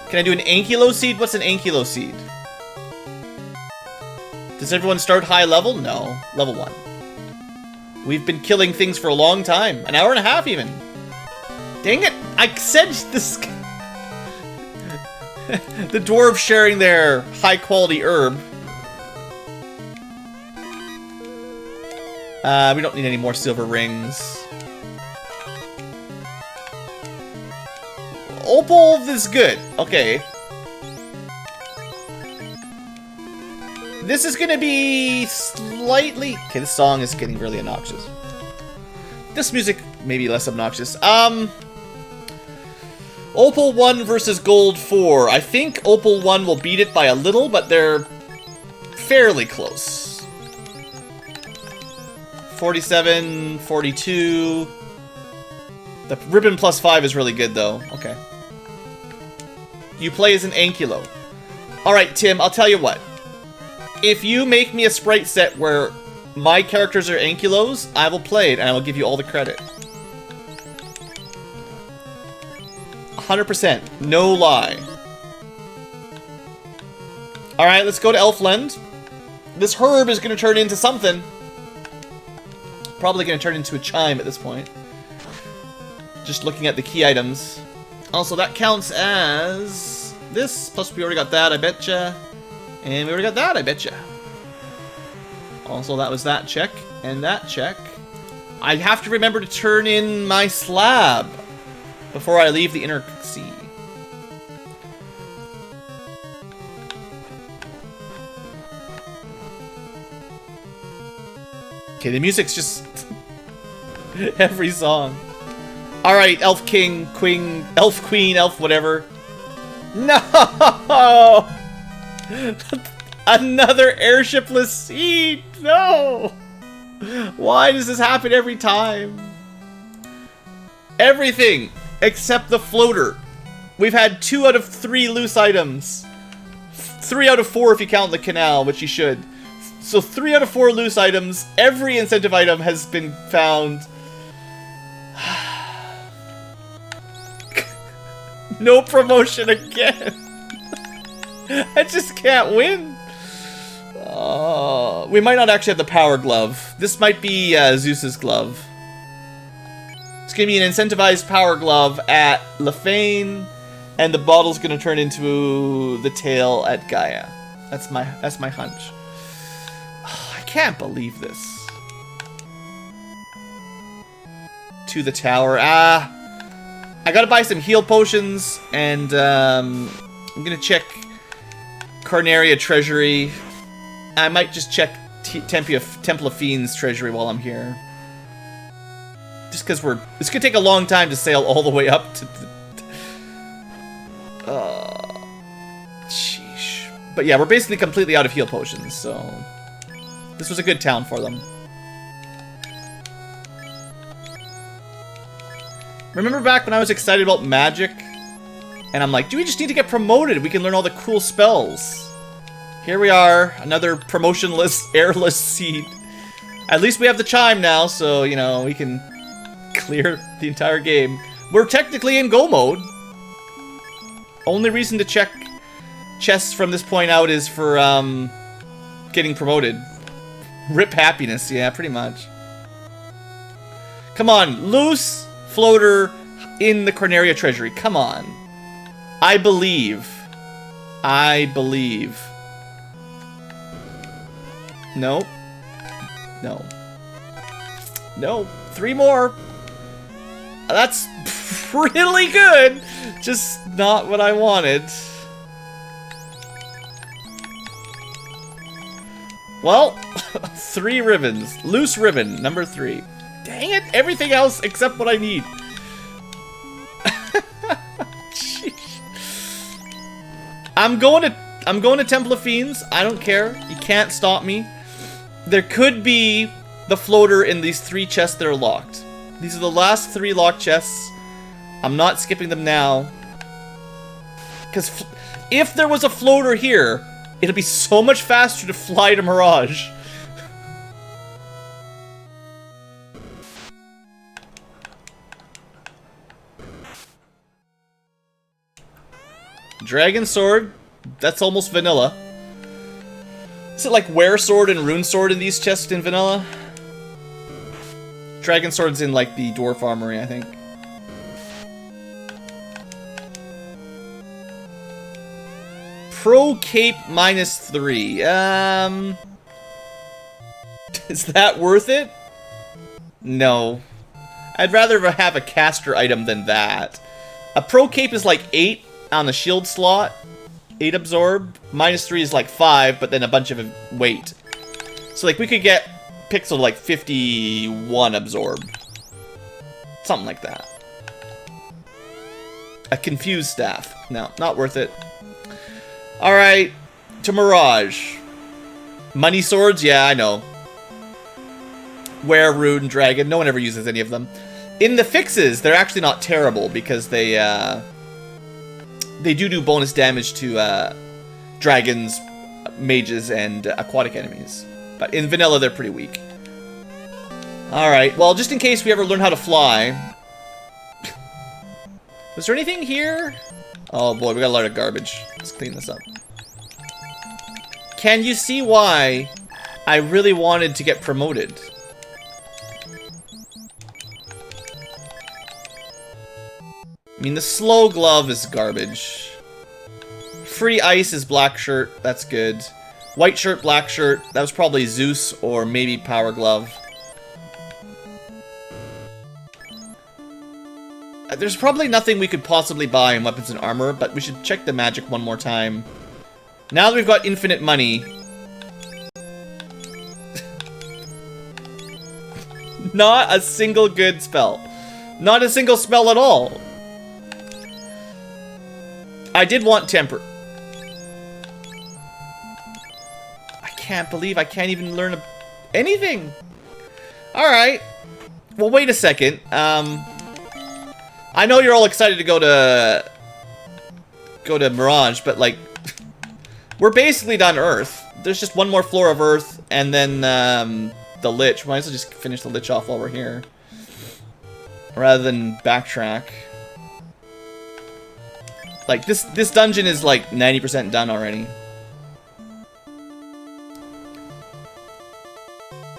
Can I do an Ankylo seed? What's an Ankylo seed? Does everyone start high level? No. Level 1. We've been killing things for a long time. 1.5 hours even. Dang it! I said this... The dwarves sharing their high-quality herb. We don't need any more silver rings. Opal is good. Okay. This is gonna be slightly... Okay, this song is getting really obnoxious. This music may be less obnoxious. Opal 1 versus Gold 4. I think Opal 1 will beat it by a little, but they're fairly close. 47, 42... The ribbon plus 5 is really good, though. Okay. You play as an Ankylo. Alright, Tim, I'll tell you what. If you make me a sprite set where my characters are Ankylos, I will play it, and I will give you all the credit. 100%. No lie. Alright, let's go to Elfland. This herb is going to turn into something. Probably going to turn into a chime at this point. Just looking at the key items. Also, that counts as this. Plus, we already got that, I betcha. And we already got that, I betcha. Also, that was that check. And that check. I have to remember to turn in my slab before I leave the inner sea. Okay, the music's just... Every song. Alright, Elf King, Queen, Elf Queen, Elf whatever. No! Another airshipless seed! No! Why does this happen every time? Everything except the floater. We've had 2 out of 3 loose items. 3 out of 4 if you count the canal, which you should. So 3 out of 4 loose items. Every incentive item has been found. No promotion again. I just can't win. We might not actually have the power glove. This might be Zeus's glove. It's gonna be an incentivized power glove at Lefane, and the bottle's gonna turn into the tail at Gaia. That's my hunch. Oh, I can't believe this. To the tower. I gotta buy some heal potions, and I'm gonna check Carnaria Treasury. I might just check Temple of Fiends Treasury while I'm here. Just because it's gonna take a long time to sail all the way up to the... Sheesh. But yeah, we're basically completely out of heal potions, so... This was a good town for them. Remember back when I was excited about magic? And I'm like, do we just need to get promoted? We can learn all the cool spells. Here we are, another promotionless, airless seed. At least we have the chime now, so, you know, we can clear the entire game. We're technically in go mode. Only reason to check chests from this point out is for, getting promoted. Rip happiness, yeah, pretty much. Come on, loose floater in the Carnaria Treasury. Come on. I believe. I believe. Nope. No. No. 3 more. That's really good. Just not what I wanted. Well, 3 ribbons. Loose ribbon, number 3. Dang it, everything else except what I need. I'm going to Temple of Fiends. I don't care. You can't stop me. There could be the floater in these 3 chests that are locked. These are the last 3 locked chests. I'm not skipping them now. Because if there was a floater here, it'd be so much faster to fly to Mirage. Dragon Sword, that's almost vanilla. Is it like Were Sword and Rune Sword in these chests in vanilla? Dragon Sword's in like the Dwarf Armory, I think. Pro Cape -3. Is that worth it? No. I'd rather have a caster item than that. A Pro Cape is like 8 on the shield slot. 8 absorb. -3 is like 5, but then a bunch of weight. So like we could get Pixel like 51 absorb. Something like that. A confused staff. No, not worth it. Alright, to Mirage. Money swords? Yeah, I know. Were, Rune, Dragon. No one ever uses any of them. In the fixes, they're actually not terrible because they do bonus damage to dragons, mages, and aquatic enemies. But in vanilla, they're pretty weak. Alright, well, just in case we ever learn how to fly. Was there anything here? Oh boy, we got a lot of garbage. Let's clean this up. Can you see why I really wanted to get promoted? I mean, the slow glove is garbage. Free ice is black shirt. That's good. White shirt, black shirt. That was probably Zeus or maybe power glove. There's probably nothing we could possibly buy in weapons and armor, but we should check the magic one more time. Now that we've got infinite money... Not a single good spell. Not a single spell at all. I did want Temper. I can't believe I can't even learn anything. Alright. Well, wait a second. I know you're all excited to go to Mirage, but like, we're basically done Earth. There's just one more floor of Earth, and then the Lich. Might as well just finish the Lich off while we're here, rather than backtrack. Like, this dungeon is like 90% done already.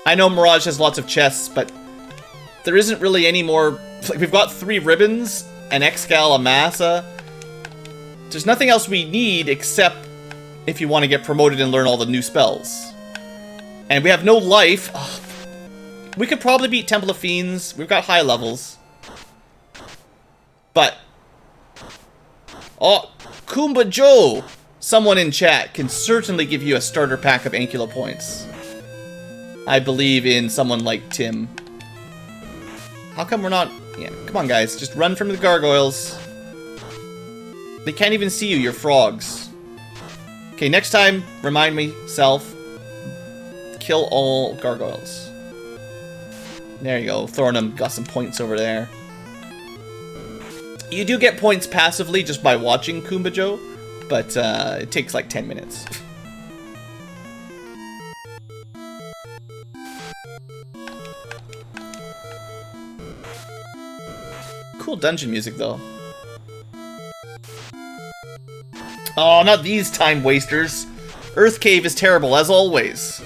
I know Mirage has lots of chests, but there isn't really any more. Like, we've got 3 ribbons, an Excal, a Massa. There's nothing else we need except if you want to get promoted and learn all the new spells. And we have no life. Ugh. We could probably beat Temple of Fiends. We've got high levels. But... oh, Kumba Joe! Someone in chat can certainly give you a starter pack of Ankylo points. I believe in someone like Tim. How come we're not... yeah, come on guys, just run from the gargoyles. They can't even see you, you're frogs. Okay, next time, remind me, self, kill all gargoyles. There you go, Thornham got some points over there. You do get points passively just by watching Kumba Joe, but it takes like 10 minutes. Cool dungeon music, though. Oh, not these time wasters. Earth Cave is terrible, as always.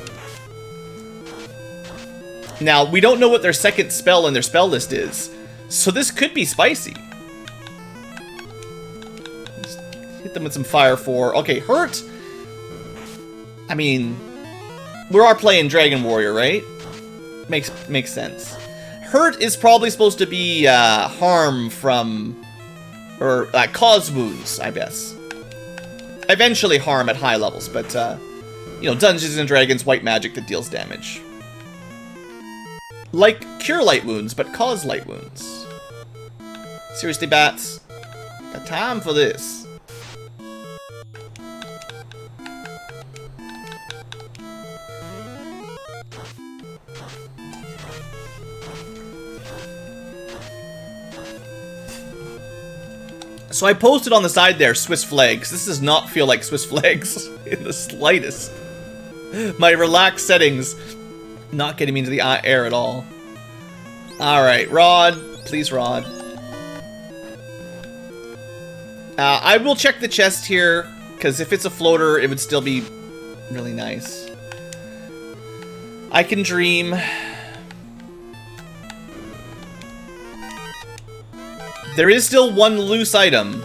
Now, we don't know what their second spell in their spell list is, so this could be spicy. Just hit them with some Fire 4. Okay, Hurt. I mean, we are playing Dragon Warrior, right? Makes sense. Hurt is probably supposed to be harm from, or cause wounds, I guess. Eventually harm at high levels, but you know, Dungeons and Dragons white magic that deals damage. Like cure light wounds, but cause light wounds. Seriously, bats, got time for this. So I posted on the side there, Swiss flags. This does not feel like Swiss flags in the slightest. My relaxed settings, not getting me into the air at all. Alright, Rod. Please, Rod. I will check the chest here, because if it's a floater, it would still be really nice. I can dream. There is still one loose item.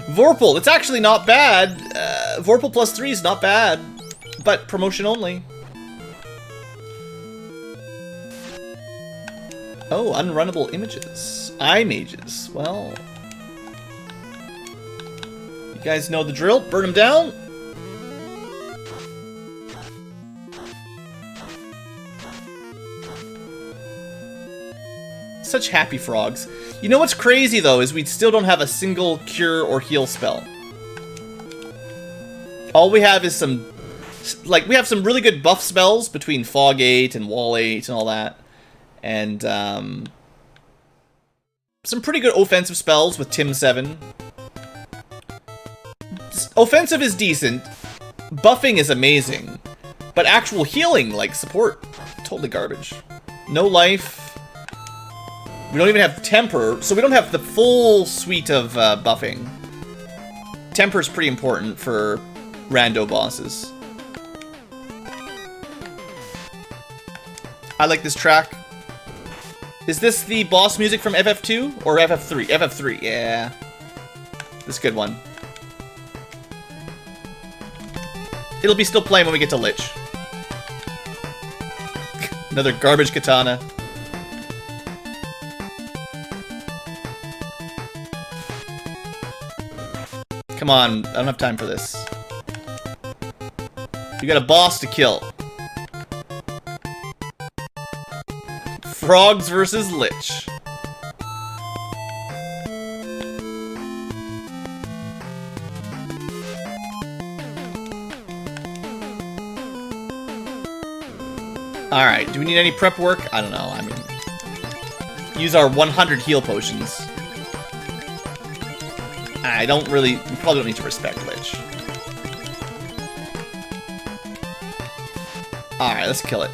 Vorpal, it's actually not bad. Vorpal plus 3 is not bad, but promotion only. Oh, unrunnable images. Eye mages. Well, you guys know the drill. Burn them down. Such happy frogs. You know what's crazy though is we still don't have a single cure or heal spell. All we have is some, like, we have some really good buff spells between Fog 8 and Wall 8 and all that. And some pretty good offensive spells with Tim 7. Offensive is decent. Buffing is amazing. But actual healing, like support, totally garbage. No life. We don't even have Temper, so we don't have the full suite of buffing. Temper is pretty important for rando bosses. I like this track. Is this the boss music from FF2 or FF3? FF3, yeah. This is a good one. It'll be still playing when we get to Lich. Another garbage katana. Come on, I don't have time for this. We got a boss to kill. Frogs versus Lich. Alright, do we need any prep work? I don't know, I mean... Use our 100 heal potions. I don't really... We probably don't need to respect Lich. Alright, let's kill it.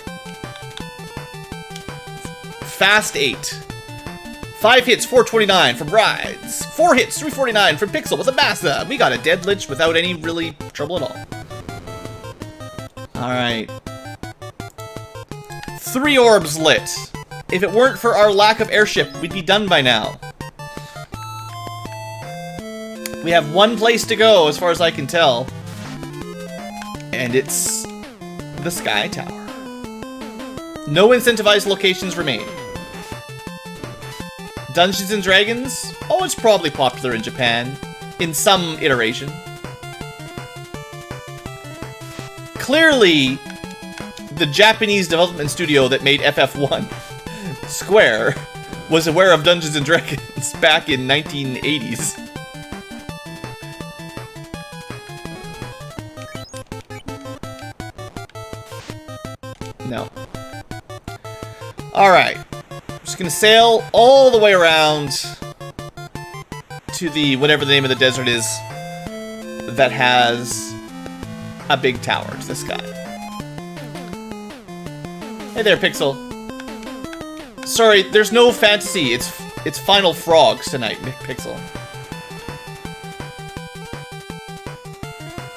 Fast 8. 5 hits, 429 from Rides. 4 hits, 349 from Pixel with a Massa. We got a dead Lich without any really trouble at all. Alright. 3 orbs lit. If it weren't for our lack of airship, we'd be done by now. We have one place to go, as far as I can tell. And it's the Sky Tower. No incentivized locations remain. Dungeons and Dragons? Oh, it's probably popular in Japan. In some iteration. Clearly, the Japanese development studio that made FF1, Square, was aware of Dungeons and Dragons back in 1980s. No. Alright. Just gonna sail all the way around to the, whatever the name of the desert is, that has a big tower to the sky. Hey there, Pixel. Sorry, there's no fantasy. It's Final Frogs tonight, Pixel.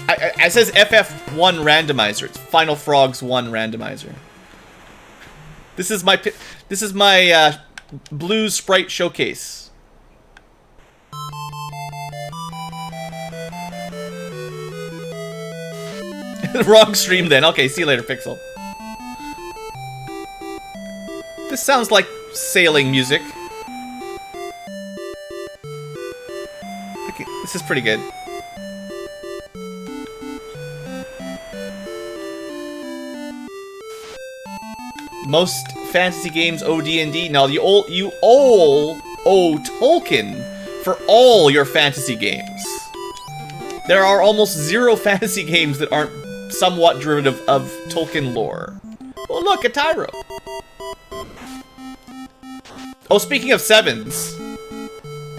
It says FF1 Randomizer. It's Final Frogs 1 Randomizer. This is my blue sprite showcase. Wrong stream then. Okay, see you later, Pixel. This sounds like sailing music. Okay, this is pretty good. Most fantasy games owe D&D. Now you all owe Tolkien for all your fantasy games. There are almost 0 fantasy games that aren't somewhat derivative of Tolkien lore. Oh look, a Tyro. Oh, speaking of 7s,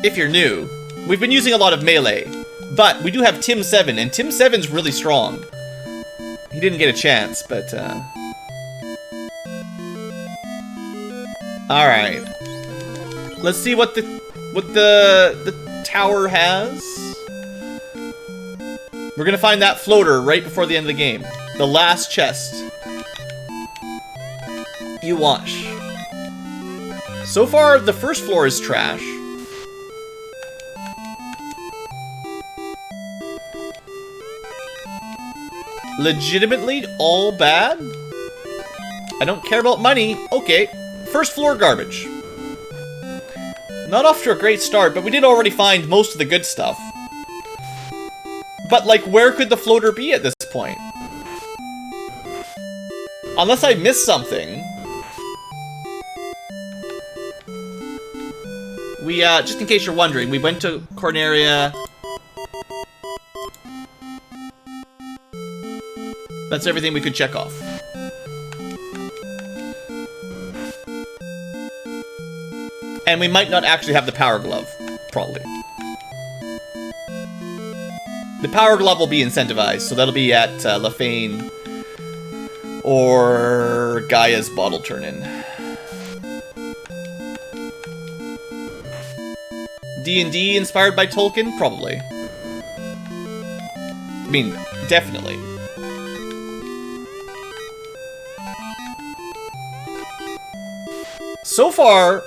if you're new, we've been using a lot of melee, but we do have Tim 7, and Tim 7's really strong. He didn't get a chance, but alright. Let's see what the tower has. We're gonna find that floater right before the end of the game. The last chest. You watch. So far, the first floor is trash. Legitimately all bad? I don't care about money. Okay. First floor garbage. Not off to a great start, but we did already find most of the good stuff. But, like, where could the floater be at this point? Unless I missed something. We, just in case you're wondering, we went to Corneria. That's everything we could check off. And we might not actually have the power glove, probably. The power glove will be incentivized, so that'll be at Lafane or Gaia's bottle turn-in. D&D inspired by Tolkien? Probably. I mean, definitely. So far,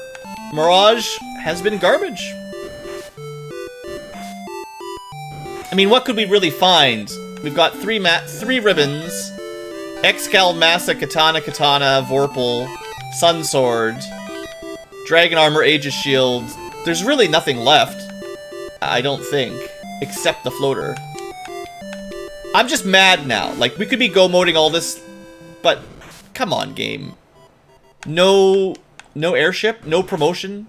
Mirage has been garbage. I mean, what could we really find? We've got 3 ribbons, Excal, Massa, Katana, Vorpal, Sun Sword, Dragon Armor, Aegis Shield. There's really nothing left, I don't think, except the floater. I'm just mad now. Like, we could be go-moding all this, but come on, game. No airship, no promotion.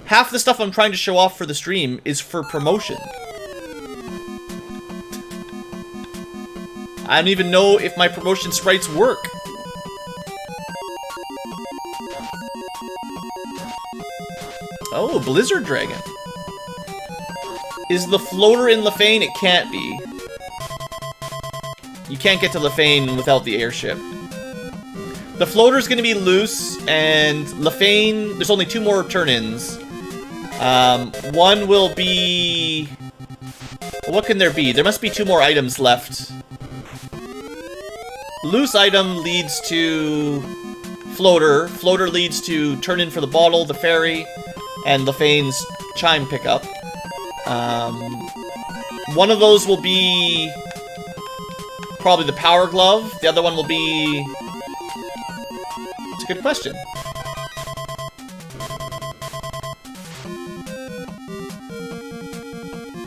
Half the stuff I'm trying to show off for the stream is for promotion. I don't even know if my promotion sprites work. Oh, Blizzard Dragon. Is the floater in Lefane? It can't be. You can't get to Lefane without the airship. The floater's gonna be loose, and Lefane, there's only 2 more turn-ins. One will be... What can there be? There must be 2 more items left. Loose item leads to floater. Floater leads to turn in for the bottle, the ferry, and Lefane's chime pickup. One of those will be probably the power glove. The other one will be... It's a good question.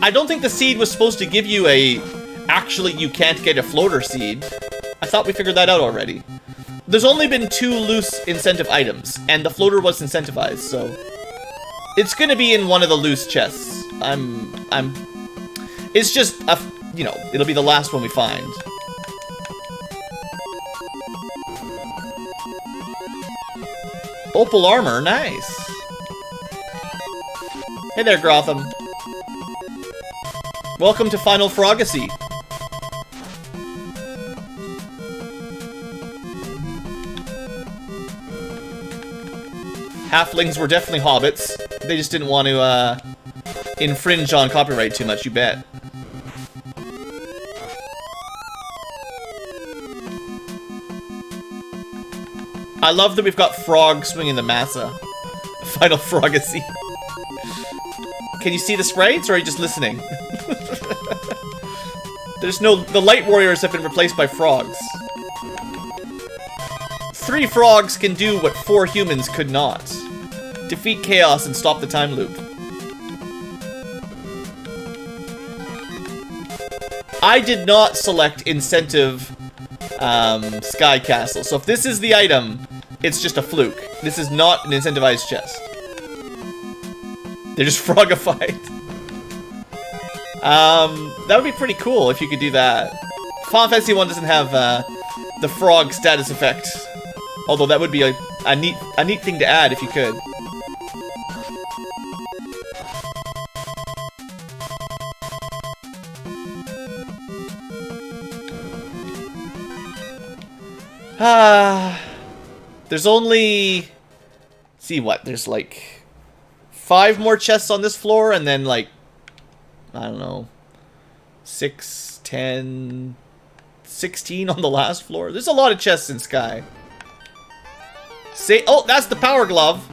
I don't think the seed was supposed to give you a... Actually, you can't get a floater seed. I thought we figured that out already. There's only been 2 loose incentive items, and the floater was incentivized, so... It's gonna be in one of the loose chests. It's just, you know, it'll be the last one we find. Opal armor, nice. Hey there, Grotham. Welcome to Final Frogacy. Halflings were definitely hobbits. They just didn't want to, infringe on copyright too much, you bet. I love that we've got Frog swinging the massa. Final Frogacy. Can you see the sprites, or are you just listening? There's no... The Light Warriors have been replaced by frogs. 3 frogs can do what 4 humans could not. Defeat chaos and stop the time loop. I did not select incentive Sky Castle. So if this is the item, it's just a fluke. This is not an incentivized chest. They're just frogified. That would be pretty cool if you could do that. Final Fantasy 1 doesn't have the frog status effect. Although that would be a neat thing to add if you could. There's only... See what? There's like 5 more chests on this floor, and then like, I don't know, 6, 10, 16 on the last floor. There's a lot of chests in Sky. Oh, that's the power glove.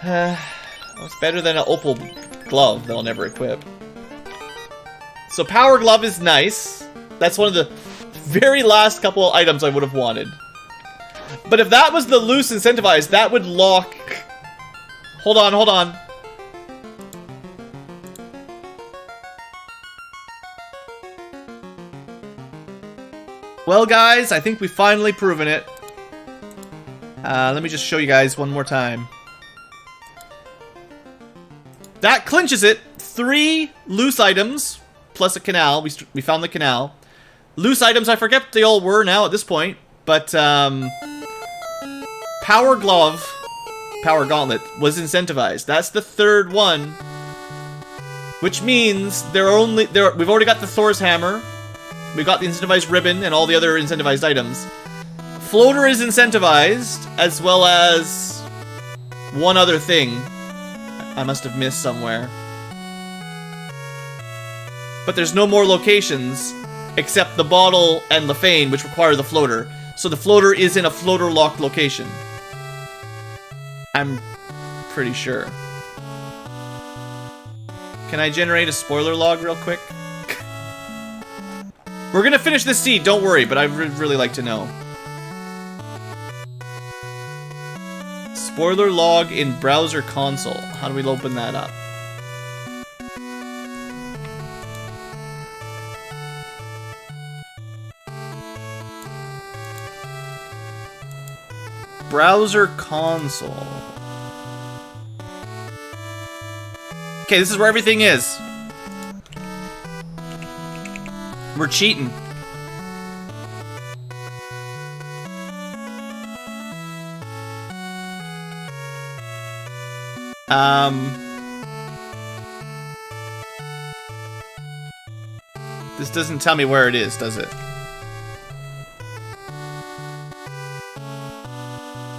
Well, it's better than an opal glove that I'll never equip. So power glove is nice. That's one of the very last couple of items I would have wanted. But if that was the loose incentivized, that would lock... Hold on, hold on. Well, guys, I think we've finally proven it. Let me just show you guys one more time. That clinches it. 3 loose items, plus a canal. We found the canal. Loose items, I forget what they all were now at this point. But, Power Glove, Power Gauntlet, was incentivized. That's the 3rd one. Which means we've already got the Thor's Hammer. We've got the incentivized ribbon and all the other incentivized items. Floater is incentivized, as well as one other thing I must have missed somewhere. But there's no more locations except the bottle and Lefane, which require the floater. So the floater is in a floater-locked location. I'm pretty sure. Can I generate a spoiler log real quick? We're gonna finish this seed, don't worry, but I'd really like to know. Spoiler log in browser console. How do we open that up? Browser console. Okay, this is where everything is. We're cheating. This doesn't tell me where it is, does it?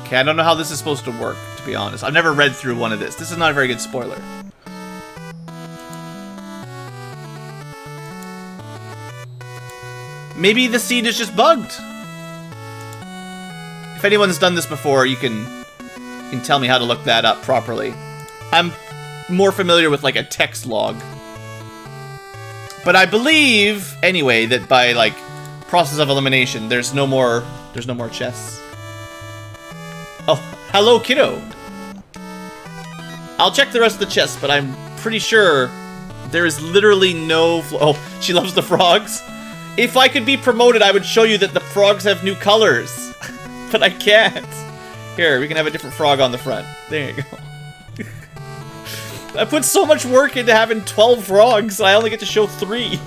Okay, I don't know how this is supposed to work, to be honest. I've never read through one of this. This is not a very good spoiler. Maybe the seed is just bugged. If anyone's done this before, you can tell me how to look that up properly. I'm more familiar with like a text log. But I believe, anyway, that by like process of elimination, there's no more chests. Oh, hello, kiddo. I'll check the rest of the chests, but I'm pretty sure there is literally no. Oh, she loves the frogs. If I could be promoted, I would show you that the frogs have new colors, but I can't. Here, we can have a different frog on the front. There you go. I put so much work into having 12 frogs, I only get to show 3.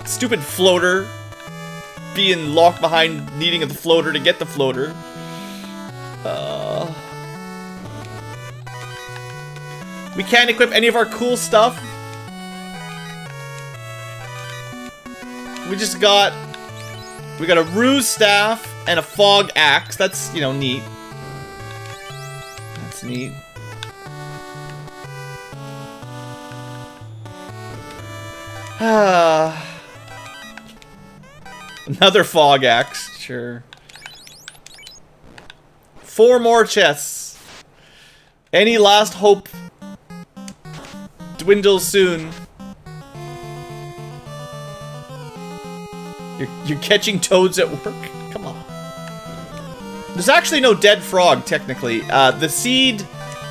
Stupid floater. Being locked behind needing the floater to get the floater. We can't equip any of our cool stuff. We got a ruse staff and a fog axe. That's, you know, neat. That's neat. Another fog axe, sure. 4 more chests. Any last hope dwindles soon. You're catching toads at work? Come on. There's actually no dead frog, technically. The seed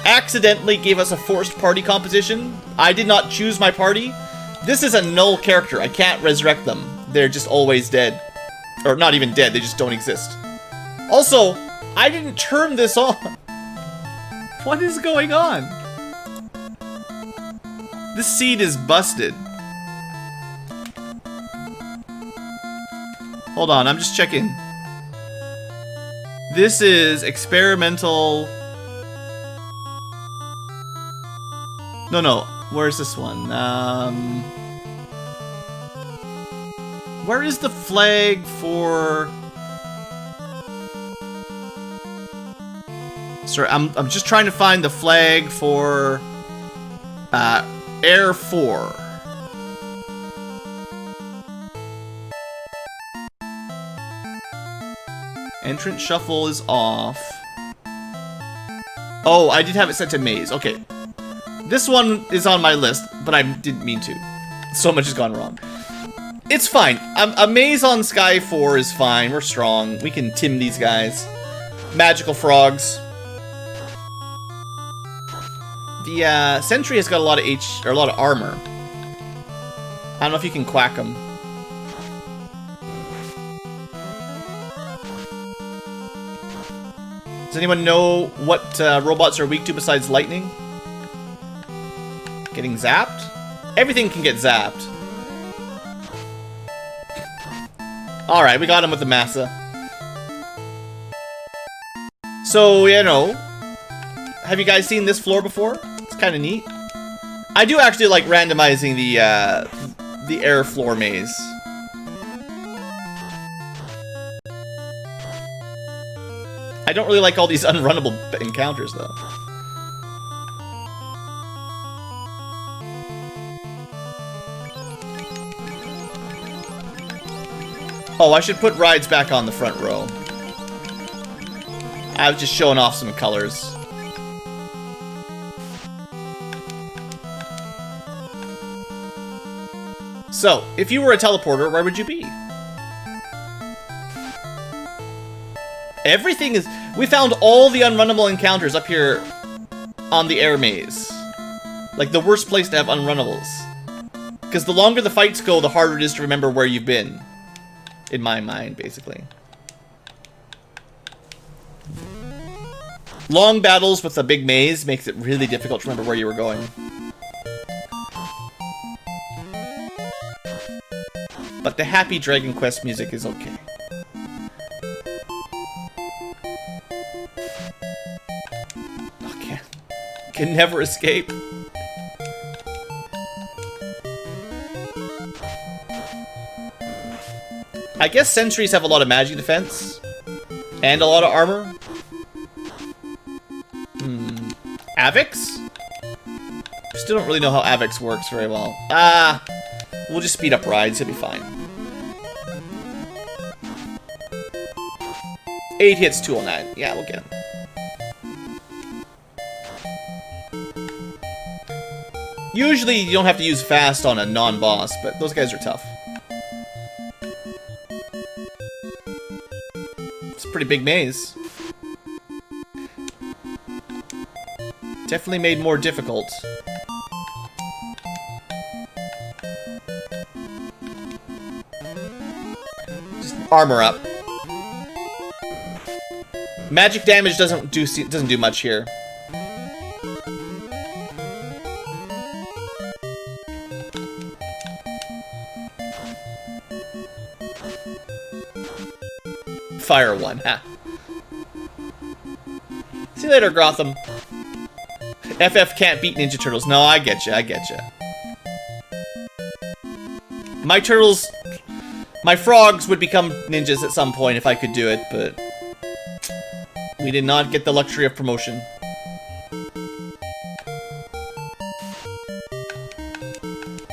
accidentally gave us a forced party composition. I did not choose my party. This is a null character. I can't resurrect them. They're just always dead. Or not even dead, they just don't exist. Also, I didn't turn this on. What is going on? This seed is busted. Hold on, I'm just checking. This is experimental. No. Where's this one? Where is the flag for... Sorry, I'm just trying to find the flag for Air 4. Entrance shuffle is off. Oh, I did have it set to maze. Okay. This one is on my list, but I didn't mean to. So much has gone wrong. It's fine. A maze on Sky 4 is fine. We're strong. We can tim these guys. Magical frogs. The Sentry has got a lot of armor. I don't know if you can quack them. Does anyone know what robots are weak to besides lightning? Getting zapped? Everything can get zapped. Alright, we got him with the massa. So, you know, have you guys seen this floor before? It's kind of neat. I do actually like randomizing the air floor maze. I don't really like all these unrunnable encounters, though. Oh, I should put rides back on the front row. I was just showing off some colors. So, if you were a teleporter, where would you be? Everything is... We found all the unrunnable encounters up here on the air maze. Like, the worst place to have unrunnables. Because the longer the fights go, the harder it is to remember where you've been. In my mind, basically. Long battles with a big maze makes it really difficult to remember where you were going. But the happy Dragon Quest music is okay. Okay. Can never escape. I guess sentries have a lot of magic defense. And a lot of armor. Avix? Still don't really know how Avix works very well. We'll just speed up rides, it'll be fine. 8 hits, 209. Yeah, we'll get him. Usually you don't have to use fast on a non-boss, but those guys are tough. It's a pretty big maze. Definitely made more difficult. Just armor up. Magic damage doesn't do much here. Fire one, ha. See you later, Gotham. FF can't beat Ninja Turtles. No, I get you. I get you. My turtles, my frogs would become ninjas at some point if I could do it, but we did not get the luxury of promotion.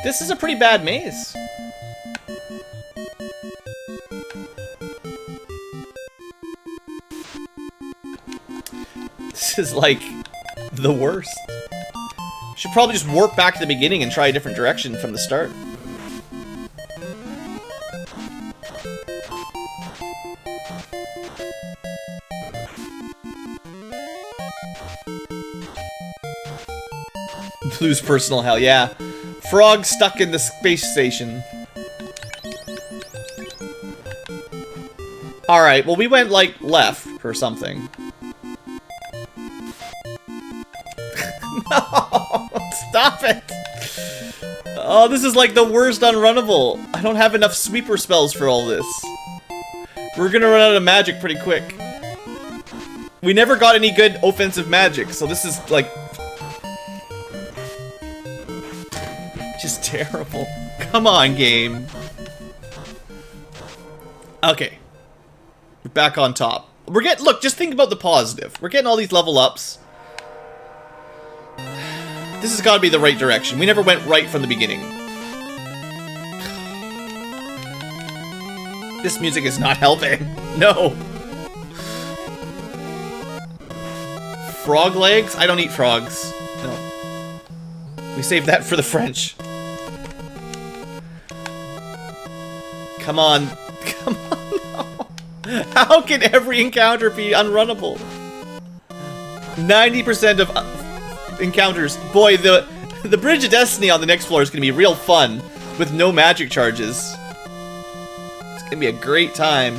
This is a pretty bad maze. This is like the worst. Should probably just warp back to the beginning and try a different direction from the start. Blue's personal hell, yeah. Frog stuck in the space station. Alright, well we went, like, left or something. No! Stop it! Oh, this is like the worst unrunnable. I don't have enough sweeper spells for all this. We're gonna run out of magic pretty quick. We never got any good offensive magic, so this is, like... just terrible. Come on, game. Okay. We're back on top. We're getting... look, just think about the positive. We're getting all these level ups. This has got to be the right direction. We never went right from the beginning. This music is not helping. No. Frog legs? I don't eat frogs. No. We saved that for the French. Come on. Come on. No. How can every encounter be unrunnable? 90% of encounters. Boy, the Bridge of Destiny on the next floor is going to be real fun with no magic charges. It's going to be a great time.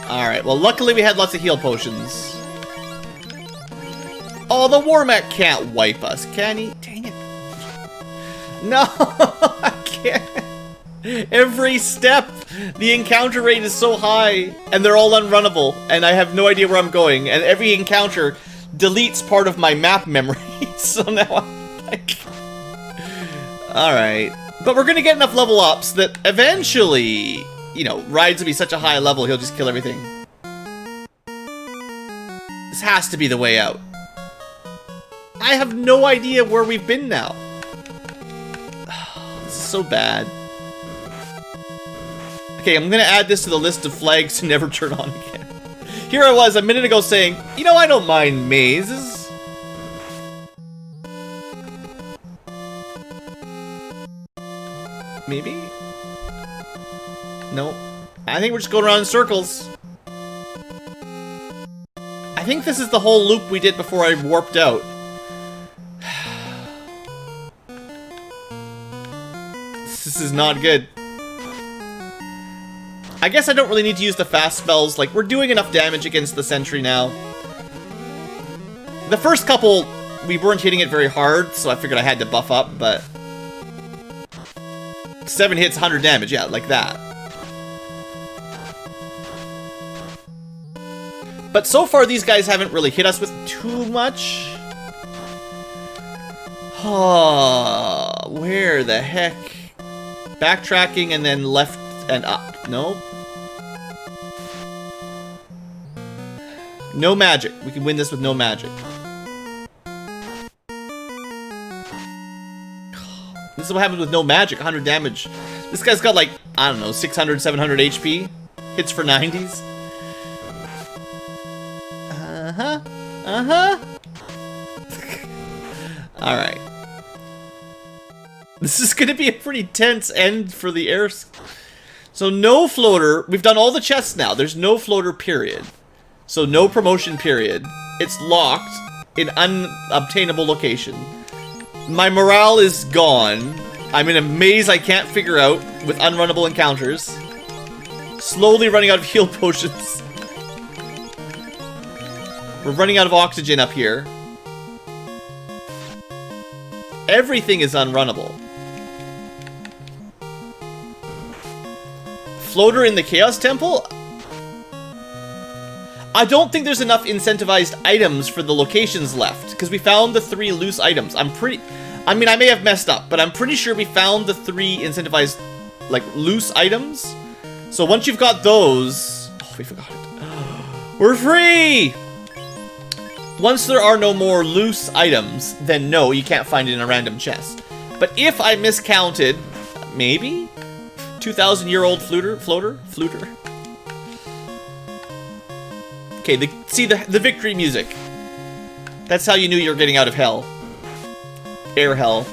Alright, well luckily we had lots of heal potions. Oh, the Warmac can't wipe us, can he? Dang it. No, I can't. Every step, the encounter rate is so high, and they're all unrunnable, and I have no idea where I'm going, and every encounter deletes part of my map memory, so now I'm like... Alright. But we're gonna get enough level ups that eventually, you know, Rides will be such a high level, he'll just kill everything. This has to be the way out. I have no idea where we've been now. This is so bad. Okay, I'm gonna add this to the list of flags to never turn on again. Here I was a minute ago saying, you know, I don't mind mazes. Maybe? Nope. I think we're just going around in circles. I think this is the whole loop we did before I warped out. This is not good. I guess I don't really need to use the fast spells. Like, we're doing enough damage against the sentry now. The first couple, we weren't hitting it very hard, so I figured I had to buff up, but... 7 hits, 100 damage, yeah, like that. But so far, these guys haven't really hit us with too much. Oh, where the heck? Backtracking and then left and up. Nope. No magic. We can win this with no magic. This is what happens with no magic. 100 damage. This guy's got like, I don't know, 600, 700 HP. Hits for 90s. Uh-huh. Uh-huh. Alright. This is gonna be a pretty tense end for the air. So no floater. We've done all the chests now. There's no floater, period. So no promotion, period. It's locked in unobtainable location. My morale is gone. I'm in a maze I can't figure out with unrunnable encounters. Slowly running out of heal potions. We're running out of oxygen up here. Everything is unrunnable. Floater in the Chaos Temple? I don't think there's enough incentivized items for the locations left, because we found the 3 loose items. I mean, I may have messed up, but I'm pretty sure we found the 3 incentivized, like, loose items. So once you've got those... Oh, we forgot it. We're free! Once there are no more loose items, then no, you can't find it in a random chest. But if I miscounted, maybe? 2,000-year-old floater? Okay, see the victory music. That's how you knew you were getting out of hell. Air hell.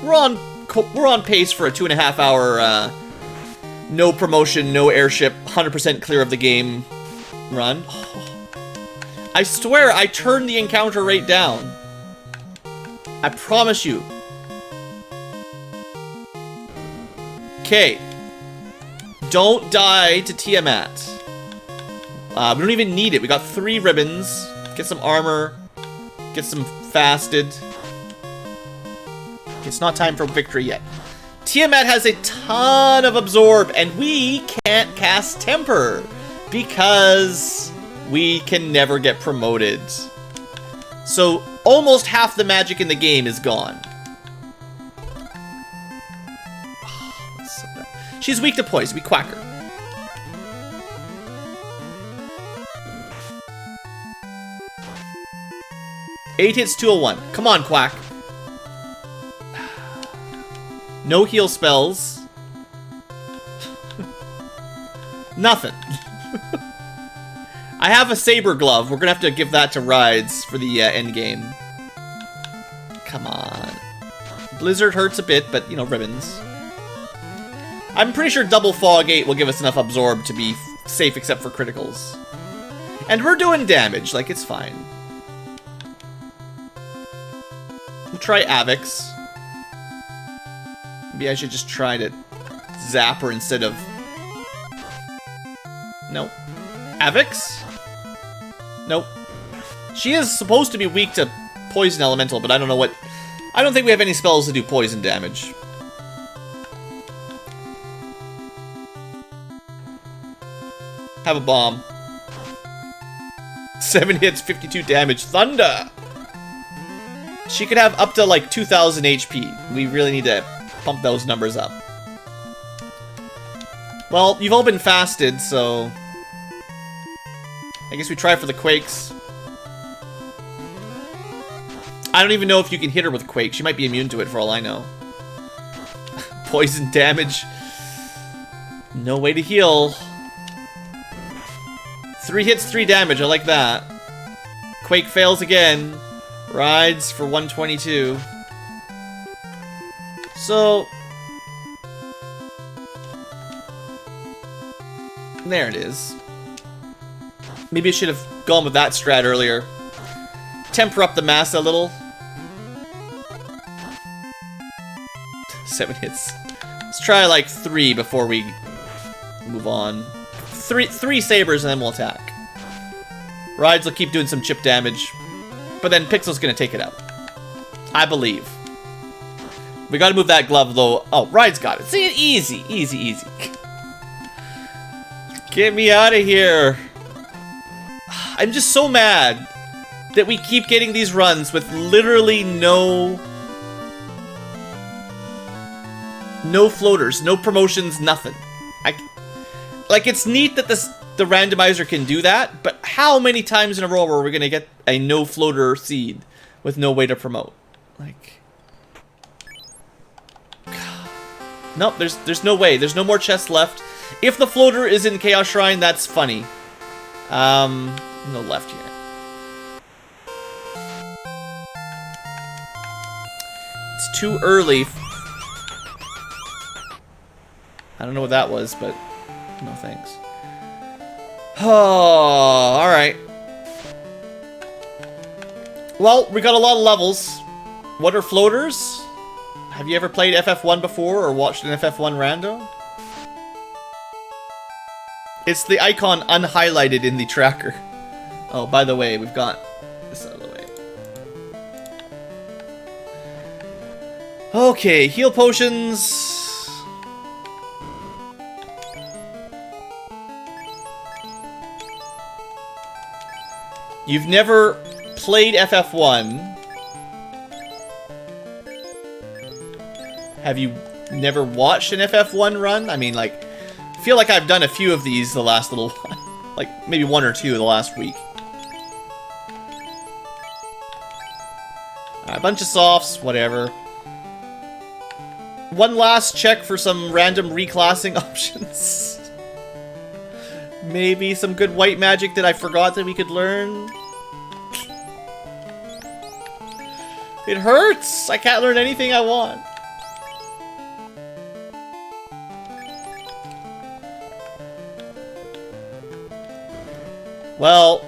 We're on pace for a 2.5 hour no promotion, no airship, 100% clear of the game run. Oh. I swear I turned the encounter rate down. I promise you. Okay. Don't die to Tiamat. We don't even need it. We got 3 ribbons. Get some armor. Get some fasted. It's not time for victory yet. Tiamat has a ton of absorb, and we can't cast temper because we can never get promoted. So almost half the magic in the game is gone. She's weak to poison. We quack her. Eight hits, 201. Come on, Quack. No heal spells. Nothing. I have a saber glove. We're gonna have to give that to Rides for the end game. Come on. Blizzard hurts a bit, but, you know, ribbons. I'm pretty sure double Fog 8 will give us enough absorb to be safe except for criticals. And we're doing damage, like, it's fine. We'll try Avix. Maybe I should just try to zap her instead of... Nope. Avix? Nope. She is supposed to be weak to Poison Elemental, but I don't know what... I don't think we have any spells to do poison damage. Have a bomb. 7 hits, 52 damage. Thunder! She could have up to like 2,000 HP. We really need to pump those numbers up. Well, you've all been fasted, so... I guess we try for the Quakes. I don't even know if you can hit her with Quake. She might be immune to it for all I know. Poison damage. No way to heal. 3 hits, 3 damage. I like that. Quake fails again. Rides for 122. So... there it is. Maybe I should have gone with that strat earlier. Temper up the mass a little. 7 hits. Let's try like 3 before we move on. Three sabers and then we'll attack. Rides will keep doing some chip damage, but then Pixel's gonna take it out. I believe. We gotta move that glove though. Oh, Rides got it. See, easy, easy, easy. Get me out of here. I'm just so mad that we keep getting these runs with literally no floaters, no promotions, nothing. Like, it's neat that the randomizer can do that, but how many times in a row are we gonna get a no floater seed with no way to promote? Like, nope, there's no way. There's no more chests left. If the floater is in Chaos Shrine, that's funny. No left here. It's too early. I don't know what that was, but no thanks. Oh, alright. Well, we got a lot of levels. What are floaters? Have you ever played FF1 before or watched an FF1 Rando? It's the icon unhighlighted in the tracker. Oh, by the way, we've got this out of the way. Okay, heal potions. You've never played FF1. Have you never watched an FF1 run? I mean, like, I feel like I've done a few of these the last little while. Like, maybe 1 or 2 the last week. A bunch of softs, whatever. One last check for some random reclassing options. Maybe some good white magic that I forgot that we could learn. It hurts! I can't learn anything I want. Well,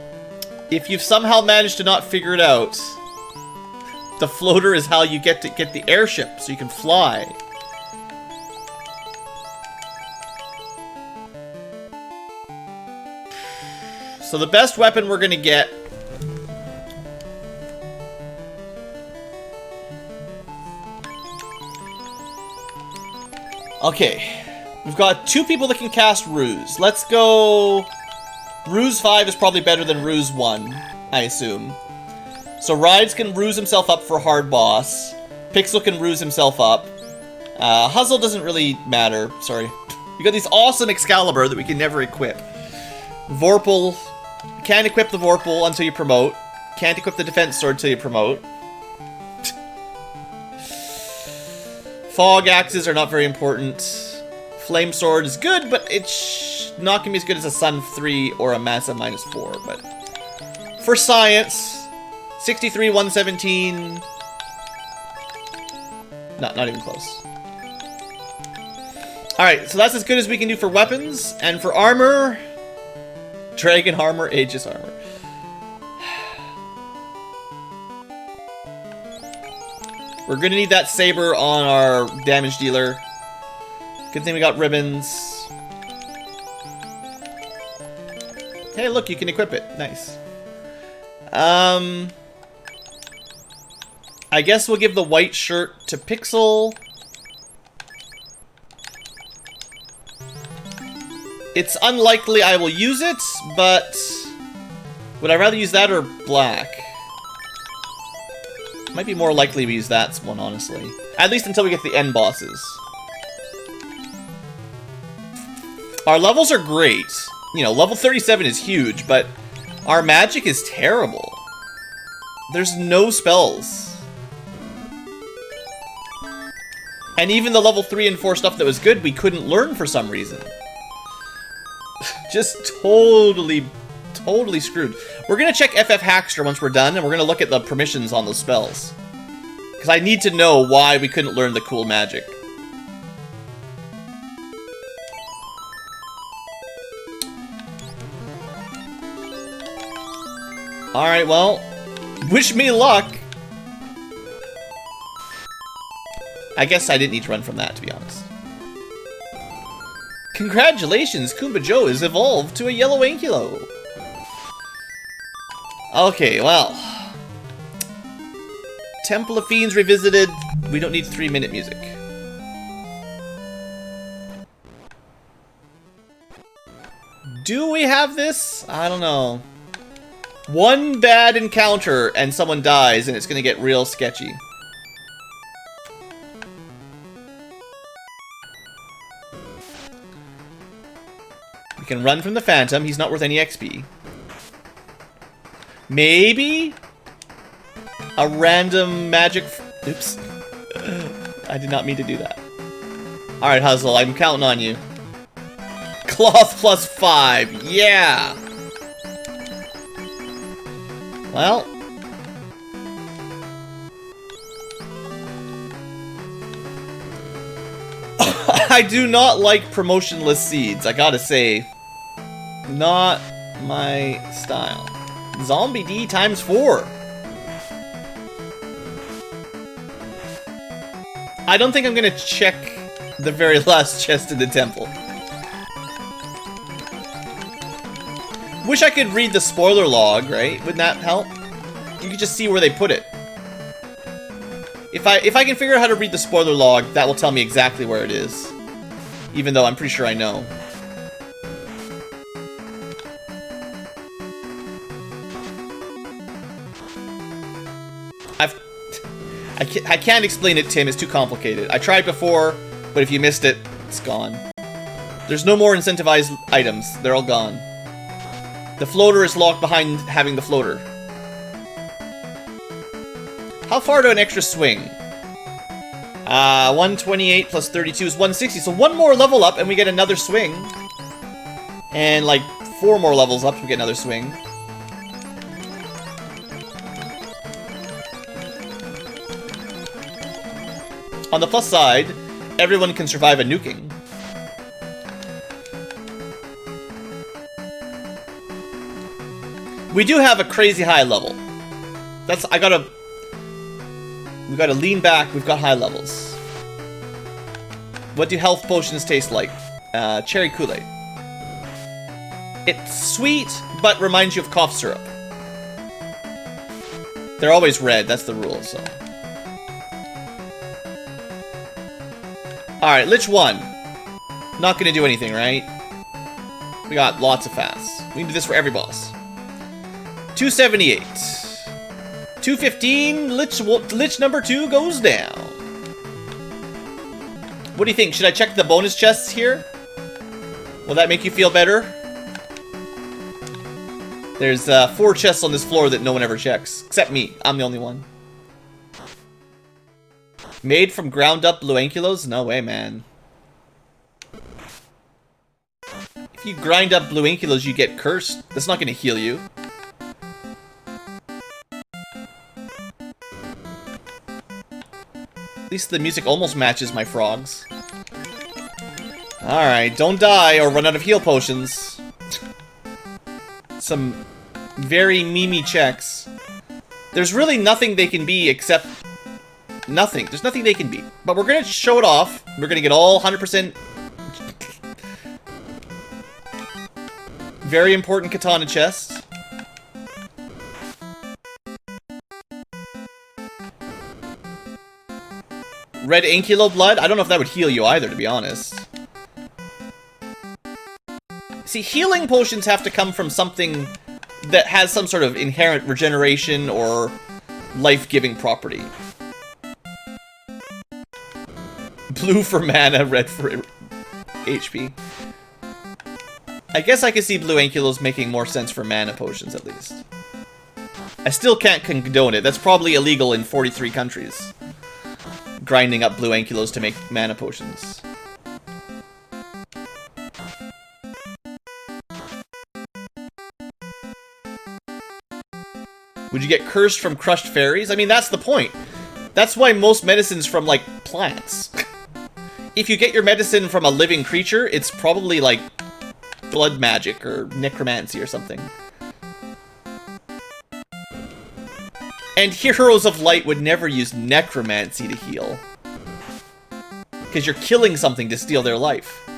if you've somehow managed to not figure it out, the floater is how you get the airship, so you can fly. So the best weapon we're gonna get... Okay. We've got 2 people that can cast Ruse. Let's go... Ruse 5 is probably better than Ruse 1, I assume. So Rides can Ruse himself up for hard boss. Pixel can Ruse himself up. Huzzle doesn't really matter. Sorry. We got these awesome Excalibur that we can never equip. Vorpal... Can't equip the Vorpal until you promote. Can't equip the Defense Sword until you promote. Fog Axes are not very important. Flame Sword is good, but it's not going to be as good as a Sun 3 or a Massa -4. But for science, 63, 117. Not even close. Alright, so that's as good as we can do for weapons. And for armor... Dragon armor, Aegis armor. We're gonna need that saber on our damage dealer. Good thing we got ribbons. Hey, look, you can equip it. Nice. I guess we'll give the white shirt to Pixel. It's unlikely I will use it, but would I rather use that or black? Might be more likely we use that one, honestly. At least until we get the end bosses. Our levels are great. You know, level 37 is huge, but our magic is terrible. There's no spells. And even the level 3 and 4 stuff that was good, we couldn't learn for some reason. Just totally screwed. We're gonna check FF Hackster once we're done, and we're gonna look at the permissions on those spells. Because I need to know why we couldn't learn the cool magic. Alright, well, wish me luck. I guess I didn't need to run from that, to be honest. Congratulations, Kumba Joe has evolved to a yellow Ankylo. Okay, well. Temple of Fiends revisited. We don't need 3-minute music. Do we have this? I don't know. One bad encounter and someone dies and it's gonna get real sketchy. We can run from the Phantom. He's not worth any XP. Maybe a random magic... Oops. I did not mean to do that. Alright, Huzzle, I'm counting on you. Cloth plus 5. Yeah! Well... I do not like promotionless seeds, I gotta say. Not my style. Zombie D times 4. I don't think I'm gonna check the very last chest in the temple. Wish I could read the spoiler log, right? Wouldn't that help? You could just see where they put it. If I can figure out how to read the spoiler log, that will tell me exactly where it is. Even though I'm pretty sure I know. I can't explain it, Tim. It's too complicated. I tried before, but if you missed it, it's gone. There's no more incentivized items. They're all gone. The floater is locked behind having the floater. How far to an extra swing? 128 plus 32 is 160. So one more level up and we get another swing. And like 4 more levels up, we get another swing. On the plus side, everyone can survive a nuking. We do have a crazy high level. We gotta lean back, we've got high levels. What do health potions taste like? Cherry Kool-Aid. It's sweet, but reminds you of cough syrup. They're always red, that's the rule, so. Alright, Lich 1. Not gonna do anything, right? We got lots of fasts. We can do this for every boss. 278. 215, Lich number 2 goes down. What do you think? Should I check the bonus chests here? Will that make you feel better? There's 4 chests on this floor that no one ever checks. Except me. I'm the only one. Made from ground up BlueAnkylos? No way, man. If you grind up BlueAnkylos, you get cursed. That's not gonna heal you. At least the music almost matches my frogs. Alright, don't die or run out of heal potions. Some very memey checks. There's really nothing they can be except... Nothing. There's nothing they can be. But we're gonna show it off. We're gonna get all 100%... Very important katana chest. Red Ankylo blood? I don't know if that would heal you either, to be honest. See, healing potions have to come from something that has some sort of inherent regeneration or life-giving property. Blue for mana, red for HP. I guess I could see BlueAnkylos making more sense for mana potions, at least. I still can't condone it. That's probably illegal in 43 countries. Grinding up BlueAnkylos to make mana potions. Would you get cursed from crushed fairies? I mean, that's the point. That's why most medicine's from, like, plants. If you get your medicine from a living creature, it's probably, like, blood magic or necromancy or something. And Heroes of Light would never use necromancy to heal. because you're killing something to steal their life.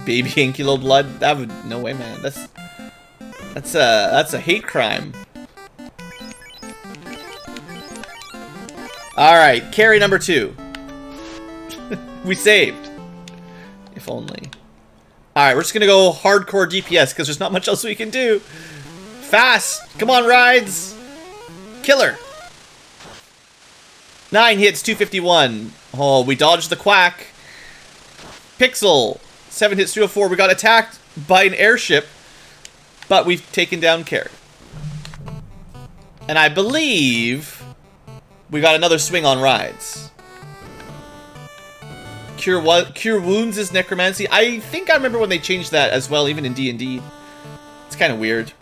Baby Ankylo blood? That would... No way, man. That's a hate crime. Alright, carry number 2. We saved. If only. Alright, we're just gonna go hardcore DPS because there's not much else we can do. Fast! Come on, Rides! Killer! 9 hits, 251. Oh, we dodged the quack. Pixel! 7 hits, 304. We got attacked by an airship, but we've taken down Carry. And I believe we got another swing on Rides. Cure wounds is necromancy. I think I remember when they changed that as well, even in D&D. It's kind of weird.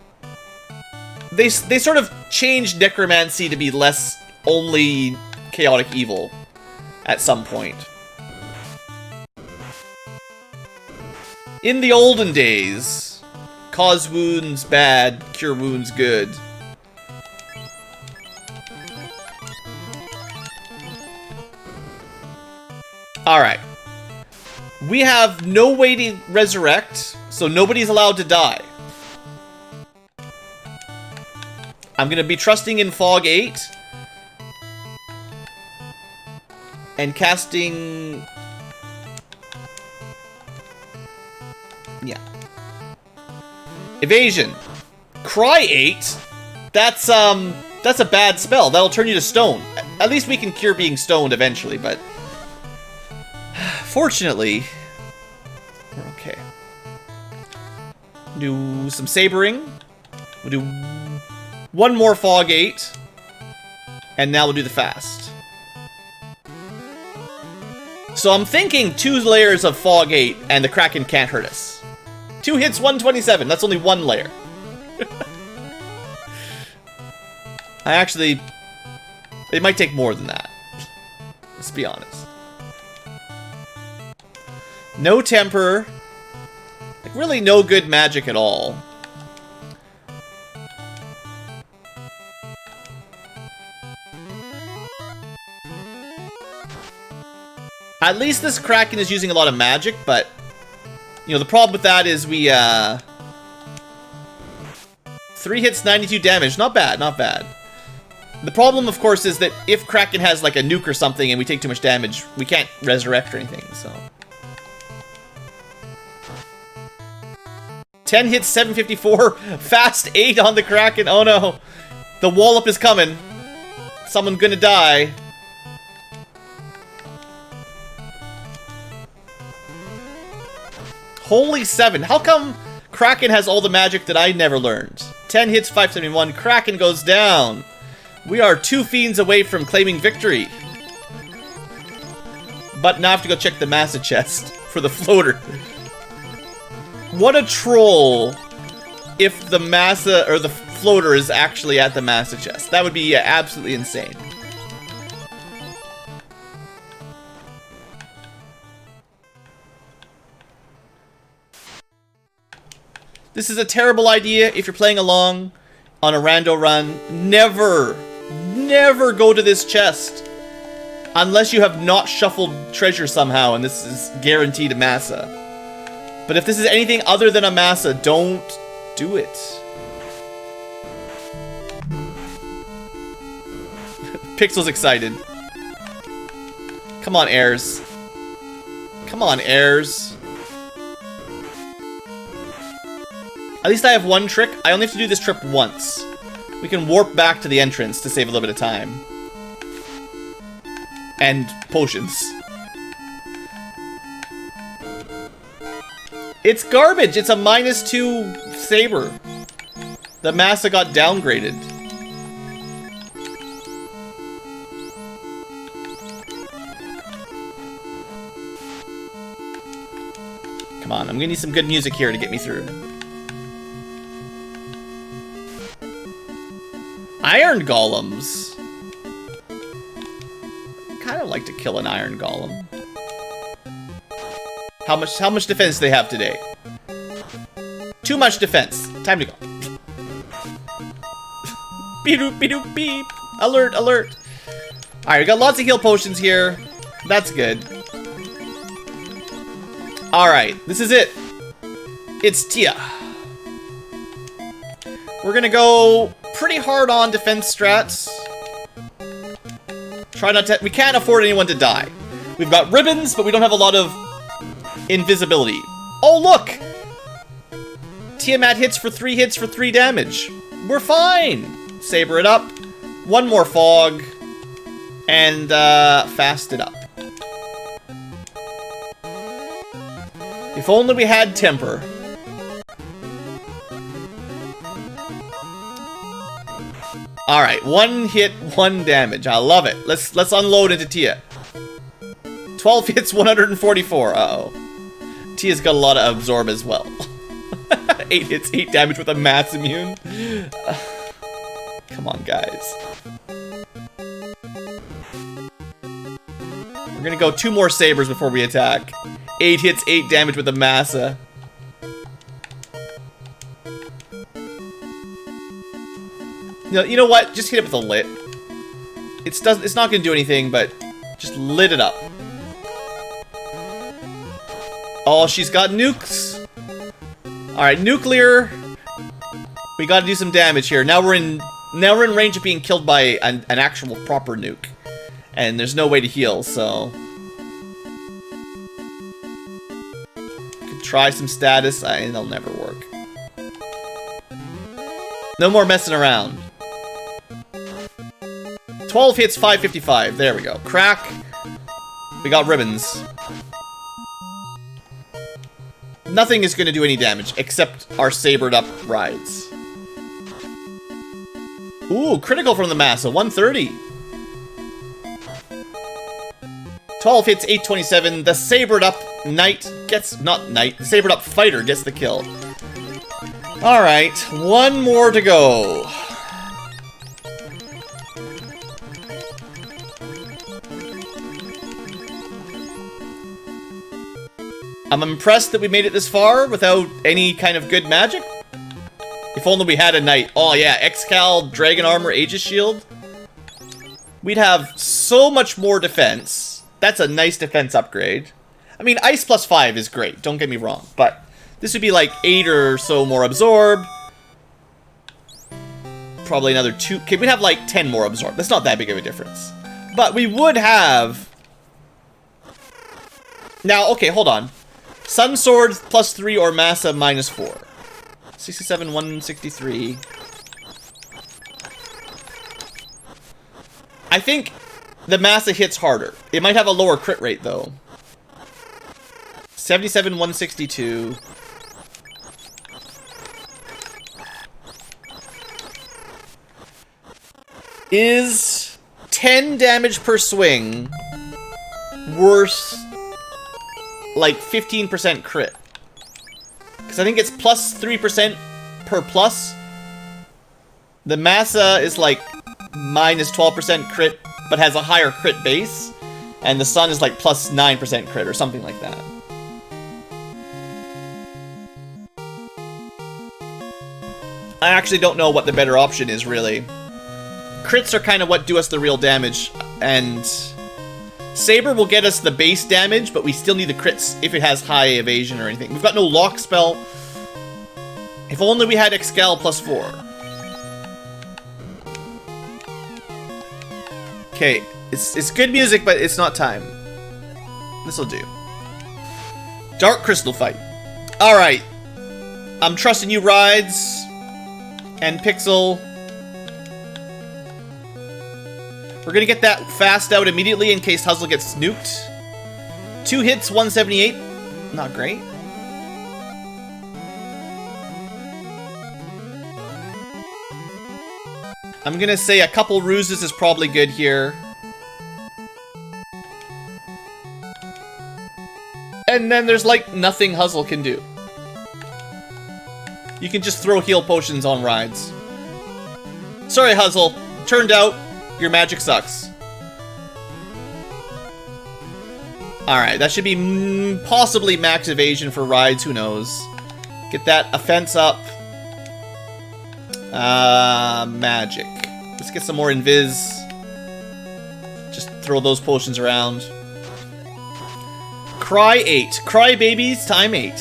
They sort of changed necromancy to be less only chaotic evil at some point. In the olden days, cause wounds bad, cure wounds good. Alright. We have no way to resurrect, so nobody's allowed to die. I'm gonna be trusting in Fog 8. And casting... Yeah. Evasion. Cry 8? That's a bad spell. That'll turn you to stone. At least we can cure being stoned eventually, but... Fortunately, we're okay. Do some sabering. We'll do one more Fog 8. And now we'll do the fast. So I'm thinking 2 layers of Fog 8 and the Kraken can't hurt us. 2 hits, 127. That's only 1 layer. It might take more than that. Let's be honest. No temper. Like, really no good magic at all. At least this Kraken is using a lot of magic, but... You know, the problem with that is we, 3 hits, 92 damage. Not bad, not bad. The problem, of course, is that if Kraken has, like, a nuke or something and we take too much damage, we can't resurrect or anything, so... 10 hits, 754. Fast 8 on the Kraken. Oh no. The wallop is coming. Someone gonna die. Holy 7. How come Kraken has all the magic that I never learned? 10 hits, 571. Kraken goes down. We are 2 fiends away from claiming victory. But now I have to go check the Massa chest for the floater. What a troll if the Massa, or the floater is actually at the Massa chest. That would be absolutely insane. This is a terrible idea if you're playing along on a rando run. Never, never go to this chest unless you have not shuffled treasure somehow and this is guaranteed a Massa. But if this is anything other than a Massa, don't do it. Pixel's excited. Come on, heirs. Come on, heirs. At least I have one trick. I only have to do this trip once. We can warp back to the entrance to save a little bit of time. And potions. It's garbage! It's a -2 saber. The Massa got downgraded. Come on, I'm gonna need some good music here to get me through. Iron golems. I kind of like to kill an iron golem. How much defense do they have today? Too much defense. Time to go. Beep doop beep doop beep. Alert, alert. Alright, we got lots of heal potions here. That's good. Alright, this is it. It's Tia. We're gonna go pretty hard on defense strats. Try not to... We can't afford anyone to die. We've got ribbons, but we don't have a lot of invisibility. Oh, look! Tiamat hits for 3 hits for 3 damage. We're fine! Saber it up. One more fog. And, fast it up. If only we had temper. Alright, 1 hit, 1 damage. I love it. Let's unload into Tia. 12 hits, 144. Uh-oh. Tia's got a lot of absorb as well. 8 hits, 8 damage with a mass immune. Come on, guys. We're gonna go 2 more sabers before we attack. 8 hits, 8 damage with a massa. You know what? Just hit it with a lit. It's not gonna do anything, but just lit it up. Oh, she's got nukes. Alright, nuclear. We gotta do some damage here. Now we're in range of being killed by an actual proper nuke. And there's no way to heal, so... Could try some status. It'll never work. No more messing around. 12 hits, 555. There we go. Crack. We got ribbons. Nothing is going to do any damage, except our sabered up rides. Ooh, critical from the Massa, 130. 12 hits, 827. The sabered up knight gets... Not knight. The sabered up fighter gets the kill. Alright, 1 more to go. I'm impressed that we made it this far without any kind of good magic. If only we had a knight. Oh yeah, Excal, Dragon Armor, Aegis Shield. We'd have so much more defense. That's a nice defense upgrade. I mean, Ice plus 5 is great, don't get me wrong. But this would be like 8 or so more Absorb. Probably another 2. Okay, we'd have like 10 more Absorb. That's not that big of a difference. But we would have... Now, okay, hold on. Sun Sword plus 3 or Massa minus 4. 67, 163. I think the Massa hits harder. It might have a lower crit rate, though. 77, 162. Is 10 damage per swing worth... like 15% crit? Because I think it's plus 3% per plus. The Massa is like minus 12% crit, but has a higher crit base. And the Sun is like plus 9% crit or something like that. I actually don't know what the better option is, really. Crits are kind of what do us the real damage, and... Saber will get us the base damage, but we still need the crits if it has high evasion or anything. We've got no lock spell. If only we had Excal plus 4. Okay, it's good music, but it's not time. This'll do. Dark Crystal fight. Alright. I'm trusting you, Rides. And Pixel. We're gonna get that fast out immediately in case Huzzle gets nuked. 2 hits, 178. Not great. I'm gonna say a couple ruses is probably good here. And then there's like nothing Huzzle can do. You can just throw heal potions on Rides. Sorry, Huzzle. Turned out your magic sucks. Alright, that should be possibly max evasion for Rides, who knows. Get that offense up. Magic. Let's get some more invis. Just throw those potions around. Cry 8. Cry babies time 8.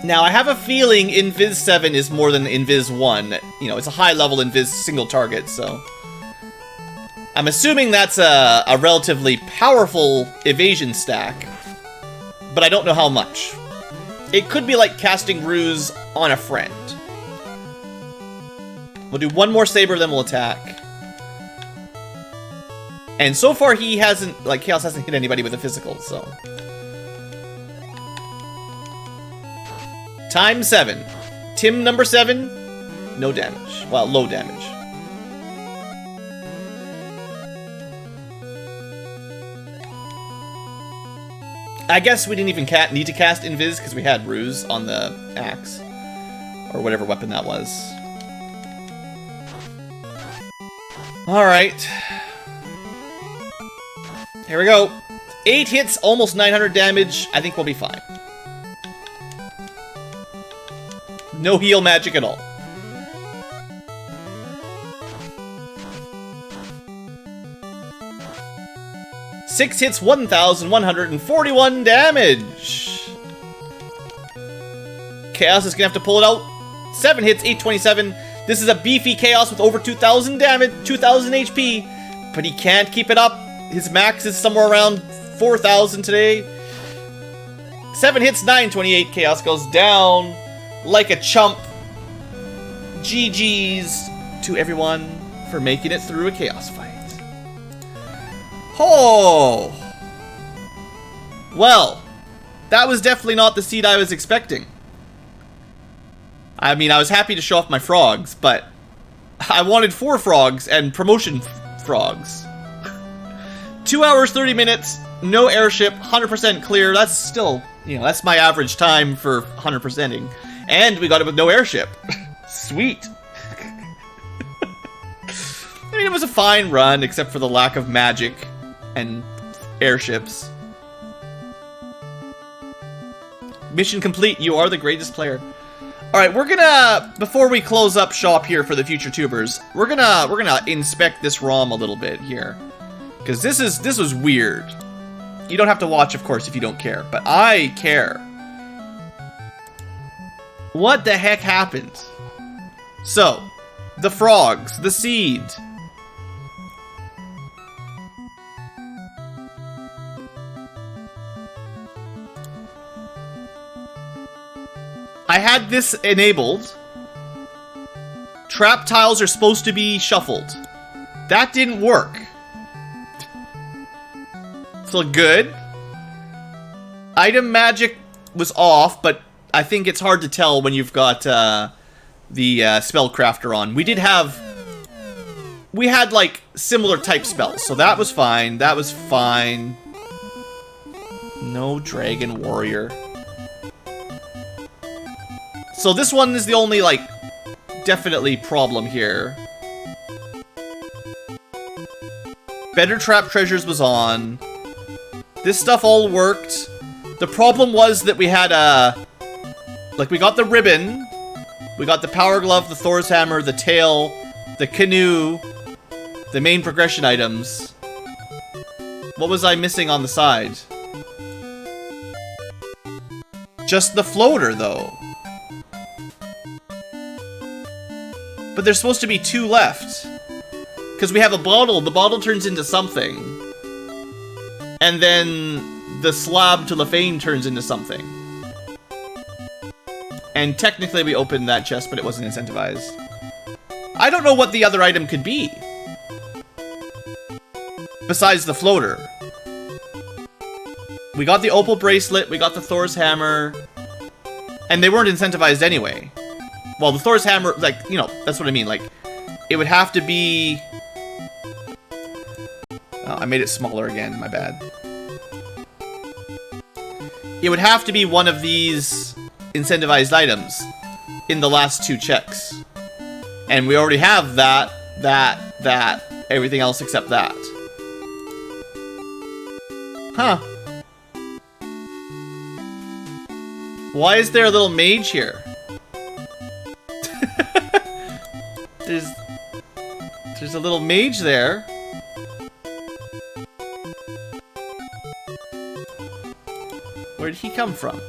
Now, I have a feeling Invis 7 is more than Invis 1. You know, it's a high-level Invis single target, so... I'm assuming that's a relatively powerful evasion stack, but I don't know how much. It could be like casting Ruse on a friend. We'll do one more Saber, then we'll attack. And so far he hasn't, like, Chaos hasn't hit anybody with a physical, so... Time 7. Tim number 7, no damage. Well, low damage. I guess we didn't even need to cast Invis because we had Ruse on the axe. Or whatever weapon that was. Alright. Here we go. 8 hits, almost 900 damage. I think we'll be fine. No heal magic at all. Six hits, 1,141 damage. Chaos is gonna have to pull it out. 7 hits, 827. This is a beefy Chaos with over 2,000 damage, 2,000 HP, but he can't keep it up. His max is somewhere around 4,000 today. 7 hits, 928. Chaos goes down like a chump. GG's to everyone for making it through a Chaos fight. Oh! Well, that was definitely not the seed I was expecting. I mean, I was happy to show off my frogs, but I wanted 4 frogs and promotion frogs. 2 hours, 30 minutes, no airship, 100% clear. That's still, you know, that's my average time for 100%ing. And we got it with no airship. Sweet. I mean, it was a fine run, except for the lack of magic and airships. Mission complete. You are the greatest player. All right, we're gonna, before we close up shop here for the future tubers, we're gonna inspect this ROM a little bit here, because this was weird. You don't have to watch, of course, if you don't care, but I care. What the heck happened? So, the frogs, the seed. I had this enabled. Trap tiles are supposed to be shuffled. That didn't work. So good. Item magic was off, but I think it's hard to tell when you've got the spellcrafter on. We had like similar type spells, so that was fine. That was fine. No dragon warrior. So this one is the only, like, definitely problem here. Better Trap Treasures was on. This stuff all worked. The problem was that we had like, we got the ribbon. We got the Power Glove, the Thor's Hammer, the tail, the canoe, the main progression items. What was I missing on the side? Just the floater, though. But there's supposed to be 2 left. Because we have a bottle. The bottle turns into something. And then the slab to Lefane turns into something. And technically we opened that chest, but it wasn't incentivized. I don't know what the other item could be. Besides the floater. We got the opal bracelet, we got the Thor's hammer. And they weren't incentivized anyway. Well, the Thor's hammer, like, you know, that's what I mean. Like, it would have to be... Oh, I made it smaller again, my bad. It would have to be one of these incentivized items in the last 2 checks. And we already have that, everything else except that. Huh. Why is there a little mage here? There's a little mage there. Where did he come from?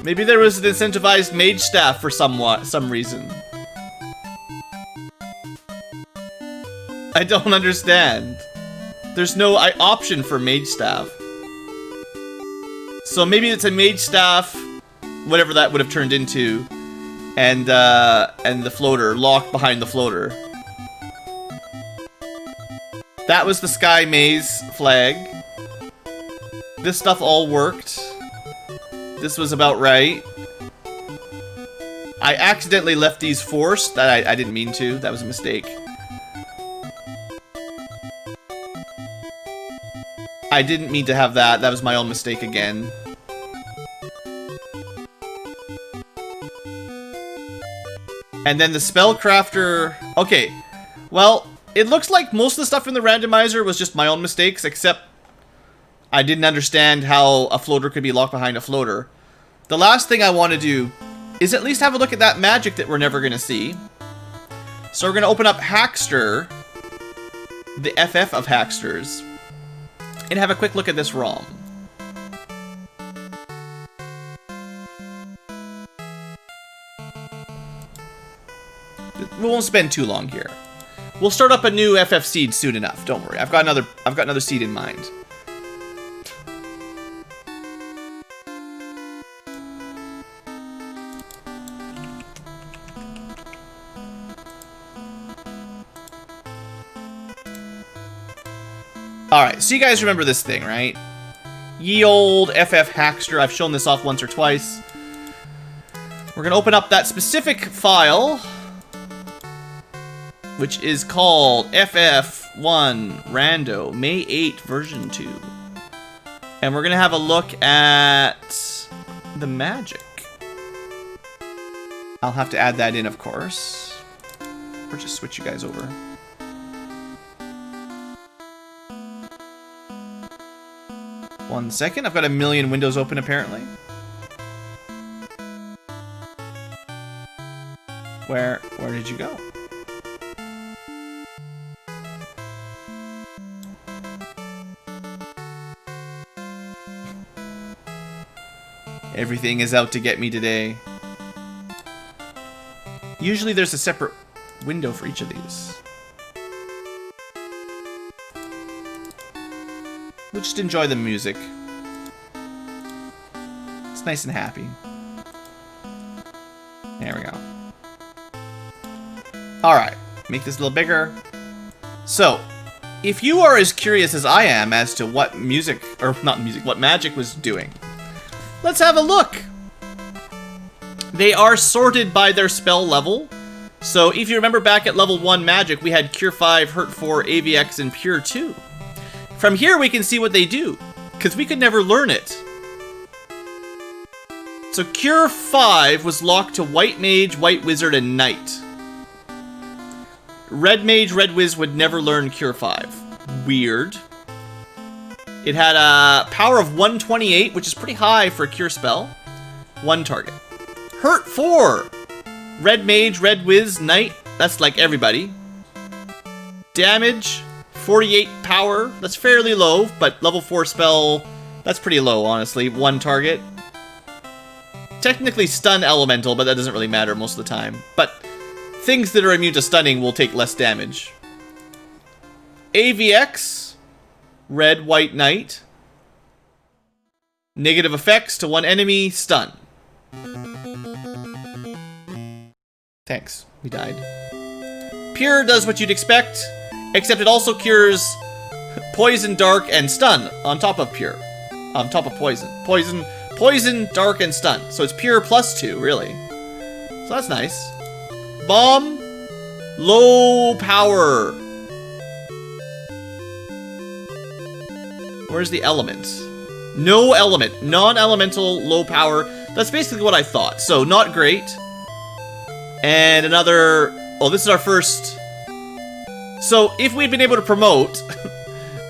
Maybe there was an incentivized mage staff for some reason. I don't understand. There's no option for mage staff. So maybe it's a mage staff, whatever that would have turned into, and the floater, locked behind the floater. That was the Sky Maze flag. This stuff all worked. This was about right. I accidentally left these forced. That I didn't mean to. That was a mistake. I didn't mean to have that. That was my own mistake again. And then the spellcrafter... Okay. Well, it looks like most of the stuff in the randomizer was just my own mistakes, except I didn't understand how a floater could be locked behind a floater. The last thing I want to do is at least have a look at that magic that we're never going to see. So we're going to open up Hackster, the FF of Hacksters, and have a quick look at this ROM. We won't spend too long here. We'll start up a new FF seed soon enough. Don't worry. I've got another seed in mind. Alright, so you guys remember this thing, right? Ye old FF Hackster. I've shown this off once or twice. We're going to open up that specific file, which is called FF1 Rando, May 8, version 2. And we're going to have a look at the magic. I'll have to add that in, of course. Or just switch you guys over. One second, I've got a million windows open apparently. Where did you go? Everything is out to get me today. Usually there's a separate window for each of these. We'll just enjoy the music. It's nice and happy. There we go. Alright, make this a little bigger. So, if you are as curious as I am as to what music, or not music, what magic was doing, let's have a look. They are sorted by their spell level. So if you remember back at level 1 magic, we had Cure 5, Hurt 4, AVX, and Pure 2. From here we can see what they do, because we could never learn it. So Cure 5 was locked to White Mage, White Wizard, and Knight. Red Mage, Red Wiz would never learn Cure 5. Weird. It had a power of 128, which is pretty high for a Cure spell. One target. Hurt 4! Red Mage, Red Wiz, Knight. That's like everybody. Damage, 48 power. That's fairly low, but level 4 spell, that's pretty low, honestly. One target. Technically stun elemental, but that doesn't really matter most of the time. But things that are immune to stunning will take less damage. AVX, Red, White, Knight. Negative effects to one enemy, stun. Thanks, we died. Pure does what you'd expect, except it also cures poison, dark, and stun on top of pure. On top of poison. Poison, dark, and stun. So it's pure plus 2, really. So that's nice. Bomb, low power. Where's the element? No element. Non-elemental, low power. That's basically what I thought. So not great. And another... Oh, this is our first So, if we'd been able to promote,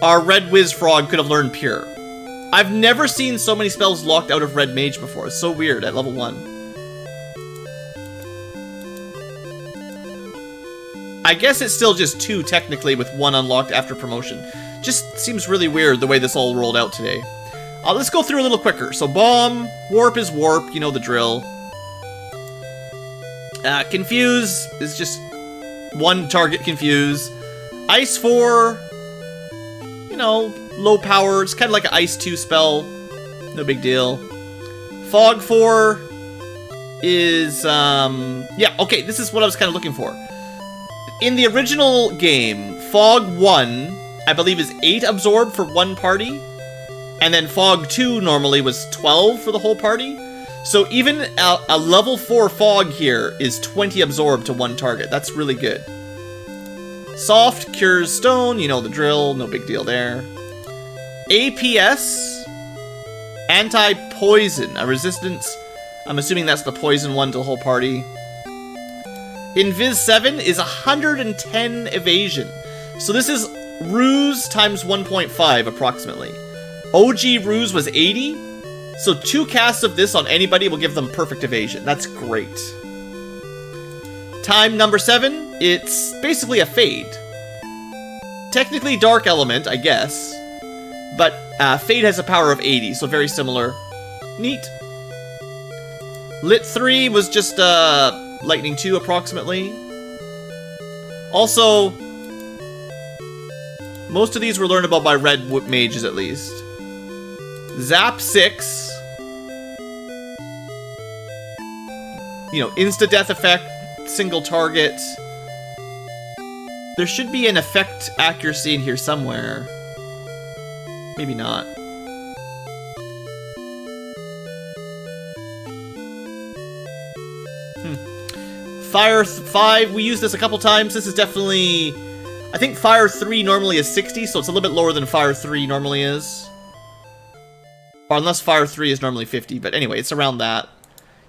our Red Wiz Frog could have learned Pure. I've never seen so many spells locked out of Red Mage before. It's so weird at level 1. I guess it's still just 2 technically with 1 unlocked after promotion. Just seems really weird the way this all rolled out today. Let's go through a little quicker. So Bomb, Warp is Warp, you know the drill. Confuse is just 1 target Confuse. Ice 4, you know, low power. It's kind of like an Ice 2 spell. No big deal. Fog 4 is, yeah, okay, this is what I was kind of looking for. In the original game, Fog 1, I believe, is 8 absorb for 1 party. And then Fog 2 normally was 12 for the whole party. So even a level 4 Fog here is 20 absorb to 1 target. That's really good. Soft cures stone, you know the drill, no big deal there. APS, anti-poison, a resistance. I'm assuming that's the poison one to the whole party. Invis 7 is 110 evasion. So this is Ruse times 1.5 approximately. OG Ruse was 80. So 2 casts of this on anybody will give them perfect evasion. That's great. Time number 7, it's basically a fade. Technically Dark Element, I guess. But Fade has a power of 80, so very similar. Neat. Lit 3 was just Lightning 2 approximately. Also, most of these were learnable by Red Mages at least. Zap 6. You know, insta-death effect, single target. There should be an effect accuracy in here somewhere. Maybe not. Fire 5, we used this a couple times. This is definitely... I think Fire 3 normally is 60, so it's a little bit lower than Fire 3 normally is. Or unless Fire 3 is normally 50, but anyway, it's around that.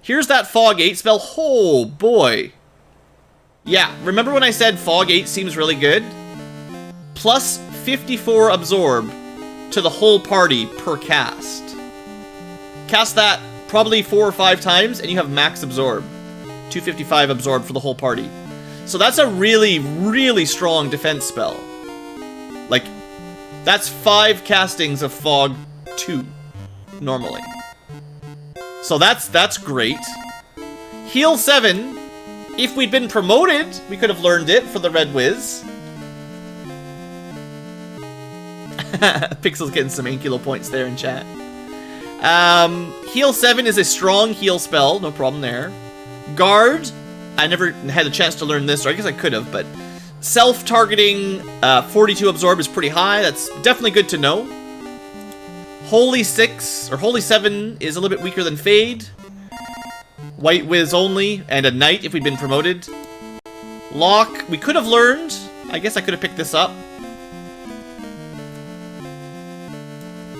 Here's that Fog 8 spell. Oh, boy. Yeah, remember when I said Fog 8 seems really good? Plus 54 absorb to the whole party per cast. Cast that probably 4 or 5 times, and you have max absorb. 255 absorb for the whole party. So that's a really, really strong defense spell. Like, that's 5 castings of Fog 2, normally. So that's great. Heal 7, if we'd been promoted, we could have learned it for the Red Wiz. Pixel's getting some Ankylo points there in chat. Heal 7 is a strong heal spell, no problem there. Guard, I never had a chance to learn this, or I guess I could have, but self-targeting 42 absorb is pretty high. That's definitely good to know. Holy 6, or Holy 7 is a little bit weaker than Fade. White Wiz only, and a Knight if we'd been promoted. Lock, we could have learned. I guess I could have picked this up.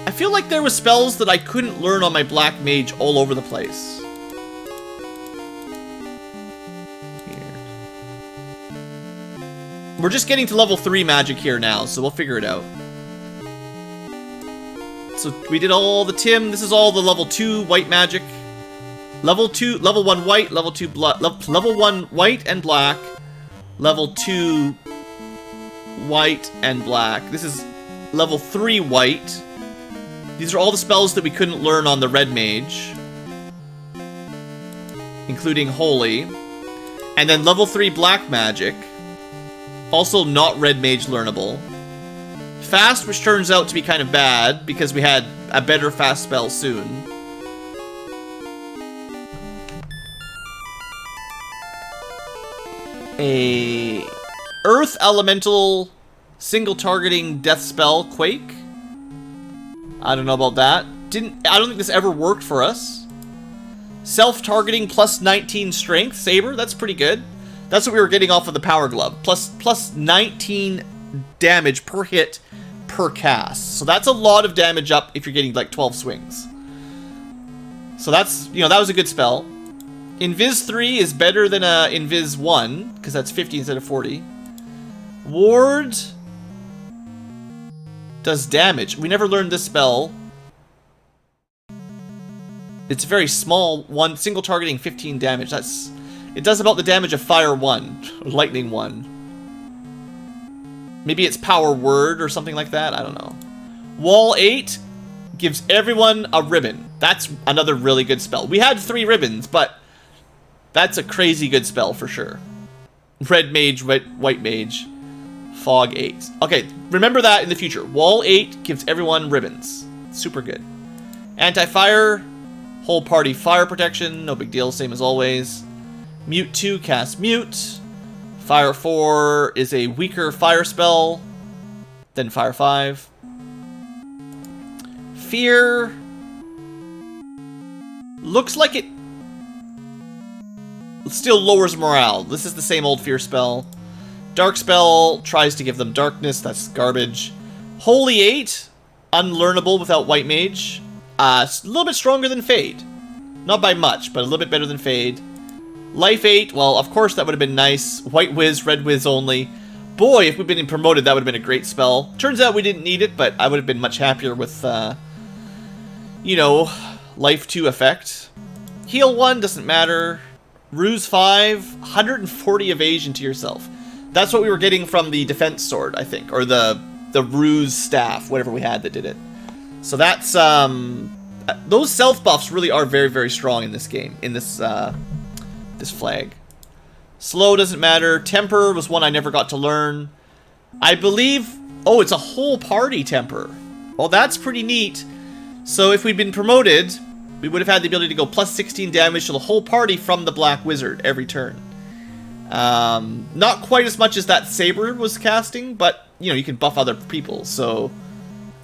I feel like there were spells that I couldn't learn on my Black Mage all over the place. We're just getting to level 3 magic here now, so we'll figure it out. So we did all the Tim. This is all the level 2 white magic. Level 1 white, level 2 black, level 1 white and black, level 2 white and black. This is level 3 white. These are all the spells that we couldn't learn on the Red Mage, including Holy. And then level 3 black magic. Also not Red Mage learnable. Fast, which turns out to be kind of bad, because we had a better fast spell soon. A Earth Elemental single targeting death spell, Quake. I don't know about that. I don't think this ever worked for us. Self-targeting plus 19 strength, Saber, that's pretty good. That's what we were getting off of the Power Glove. Plus 19 damage per hit per cast. So that's a lot of damage up if you're getting like 12 swings. So that's, you know, that was a good spell. Invis 3 is better than Invis 1, because that's 50 instead of 40. Ward does damage. We never learned this spell. It's very small, one single targeting 15 damage. It does about the damage of Fire 1, or Lightning 1. Maybe it's Power Word or something like that, I don't know. Wall 8 gives everyone a ribbon. That's another really good spell. We had 3 ribbons, but that's a crazy good spell for sure. Red Mage, White Mage, Fog 8. Okay, remember that in the future. Wall 8 gives everyone ribbons. Super good. Anti-Fire, whole party fire protection, no big deal, same as always. Mute 2 casts Mute. Fire 4 is a weaker fire spell than Fire 5. Fear looks like it still lowers morale. This is the same old Fear spell. Dark spell tries to give them darkness. That's garbage. Holy 8, unlearnable without White Mage. A little bit stronger than Fade. Not by much, but a little bit better than Fade. Life 8, well, of course that would have been nice. White Wiz, Red Wiz only. Boy, if we'd been promoted, that would have been a great spell. Turns out we didn't need it, but I would have been much happier with, you know, Life 2 effect. Heal 1 doesn't matter. Ruse 5, 140 evasion to yourself. That's what we were getting from the defense sword, I think, or the Ruse staff, whatever we had that did it. So that's, those self buffs really are very, very strong in this game, in this, this flag. Slow doesn't matter. Temper was one I never got to learn. I believe, oh, it's a whole party temper. Well, that's pretty neat. So if we'd been promoted, we would have had the ability to go plus 16 damage to the whole party from the Black Wizard every turn. Not quite as much as that Saber was casting, but, you know, you can buff other people, so...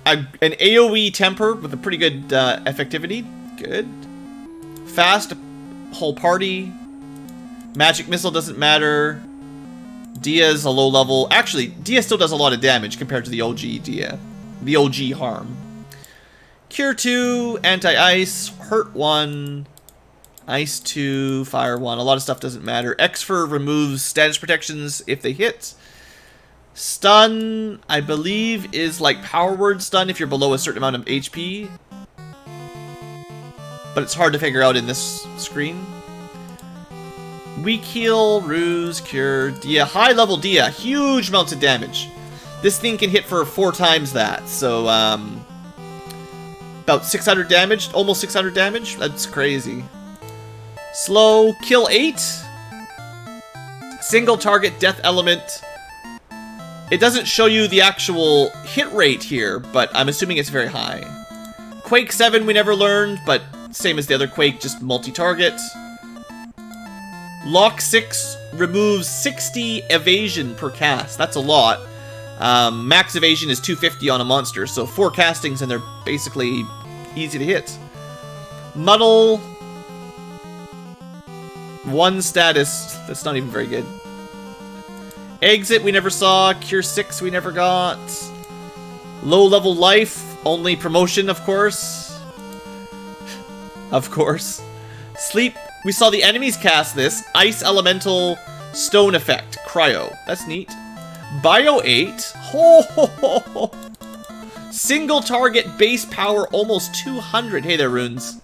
an AoE temper with a pretty good effectivity. Good. Fast, whole party. Magic Missile doesn't matter. Dia's a low level. Actually, Dia still does a lot of damage compared to the OG Dia. The OG harm. Cure 2, Anti-Ice, Hurt 1, Ice 2, Fire 1. A lot of stuff doesn't matter. Xfer removes status protections if they hit. Stun, I believe, is like Power Word stun if you're below a certain amount of HP. But it's hard to figure out in this screen. Weak Heal, Ruse, Cure, Dia. High level Dia, huge amounts of damage. This thing can hit for 4 times that, so about 600 damage, almost 600 damage. That's crazy. Slow, kill 8. Single target death element. It doesn't show you the actual hit rate here, but I'm assuming it's very high. Quake 7 we never learned, but same as the other Quake, just multi-target. Lock 6 removes 60 evasion per cast. That's a lot. Max evasion is 250 on a monster, so 4 castings and they're basically easy to hit. Muddle. 1 status. That's not even very good. Exit we never saw. Cure 6 we never got. Low level life. Only promotion, of course. Of course. Sleep. We saw the enemies cast this. Ice Elemental Stone Effect. Cryo. That's neat. Bio 8. Ho, ho, ho, ho. Single target base power almost 200. Hey there, runes.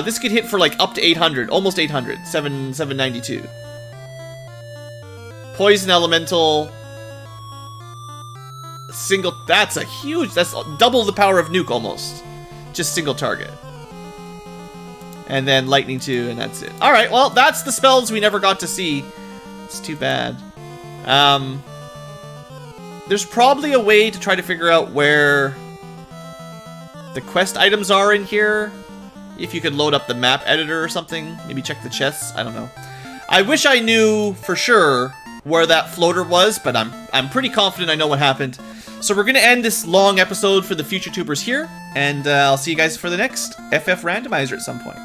This could hit for like up to 800. Almost 800. 792. Poison Elemental. Single. That's a huge. That's double the power of Nuke almost. Just single target. And then Lightning 2, and that's it. Alright, well, that's the spells we never got to see. It's too bad. There's probably a way to try to figure out where the quest items are in here. If you could load up the map editor or something. Maybe check the chests. I don't know. I wish I knew for sure where that floater was, but I'm pretty confident I know what happened. So we're going to end this long episode for the future tubers here, and I'll see you guys for the next FF Randomizer at some point.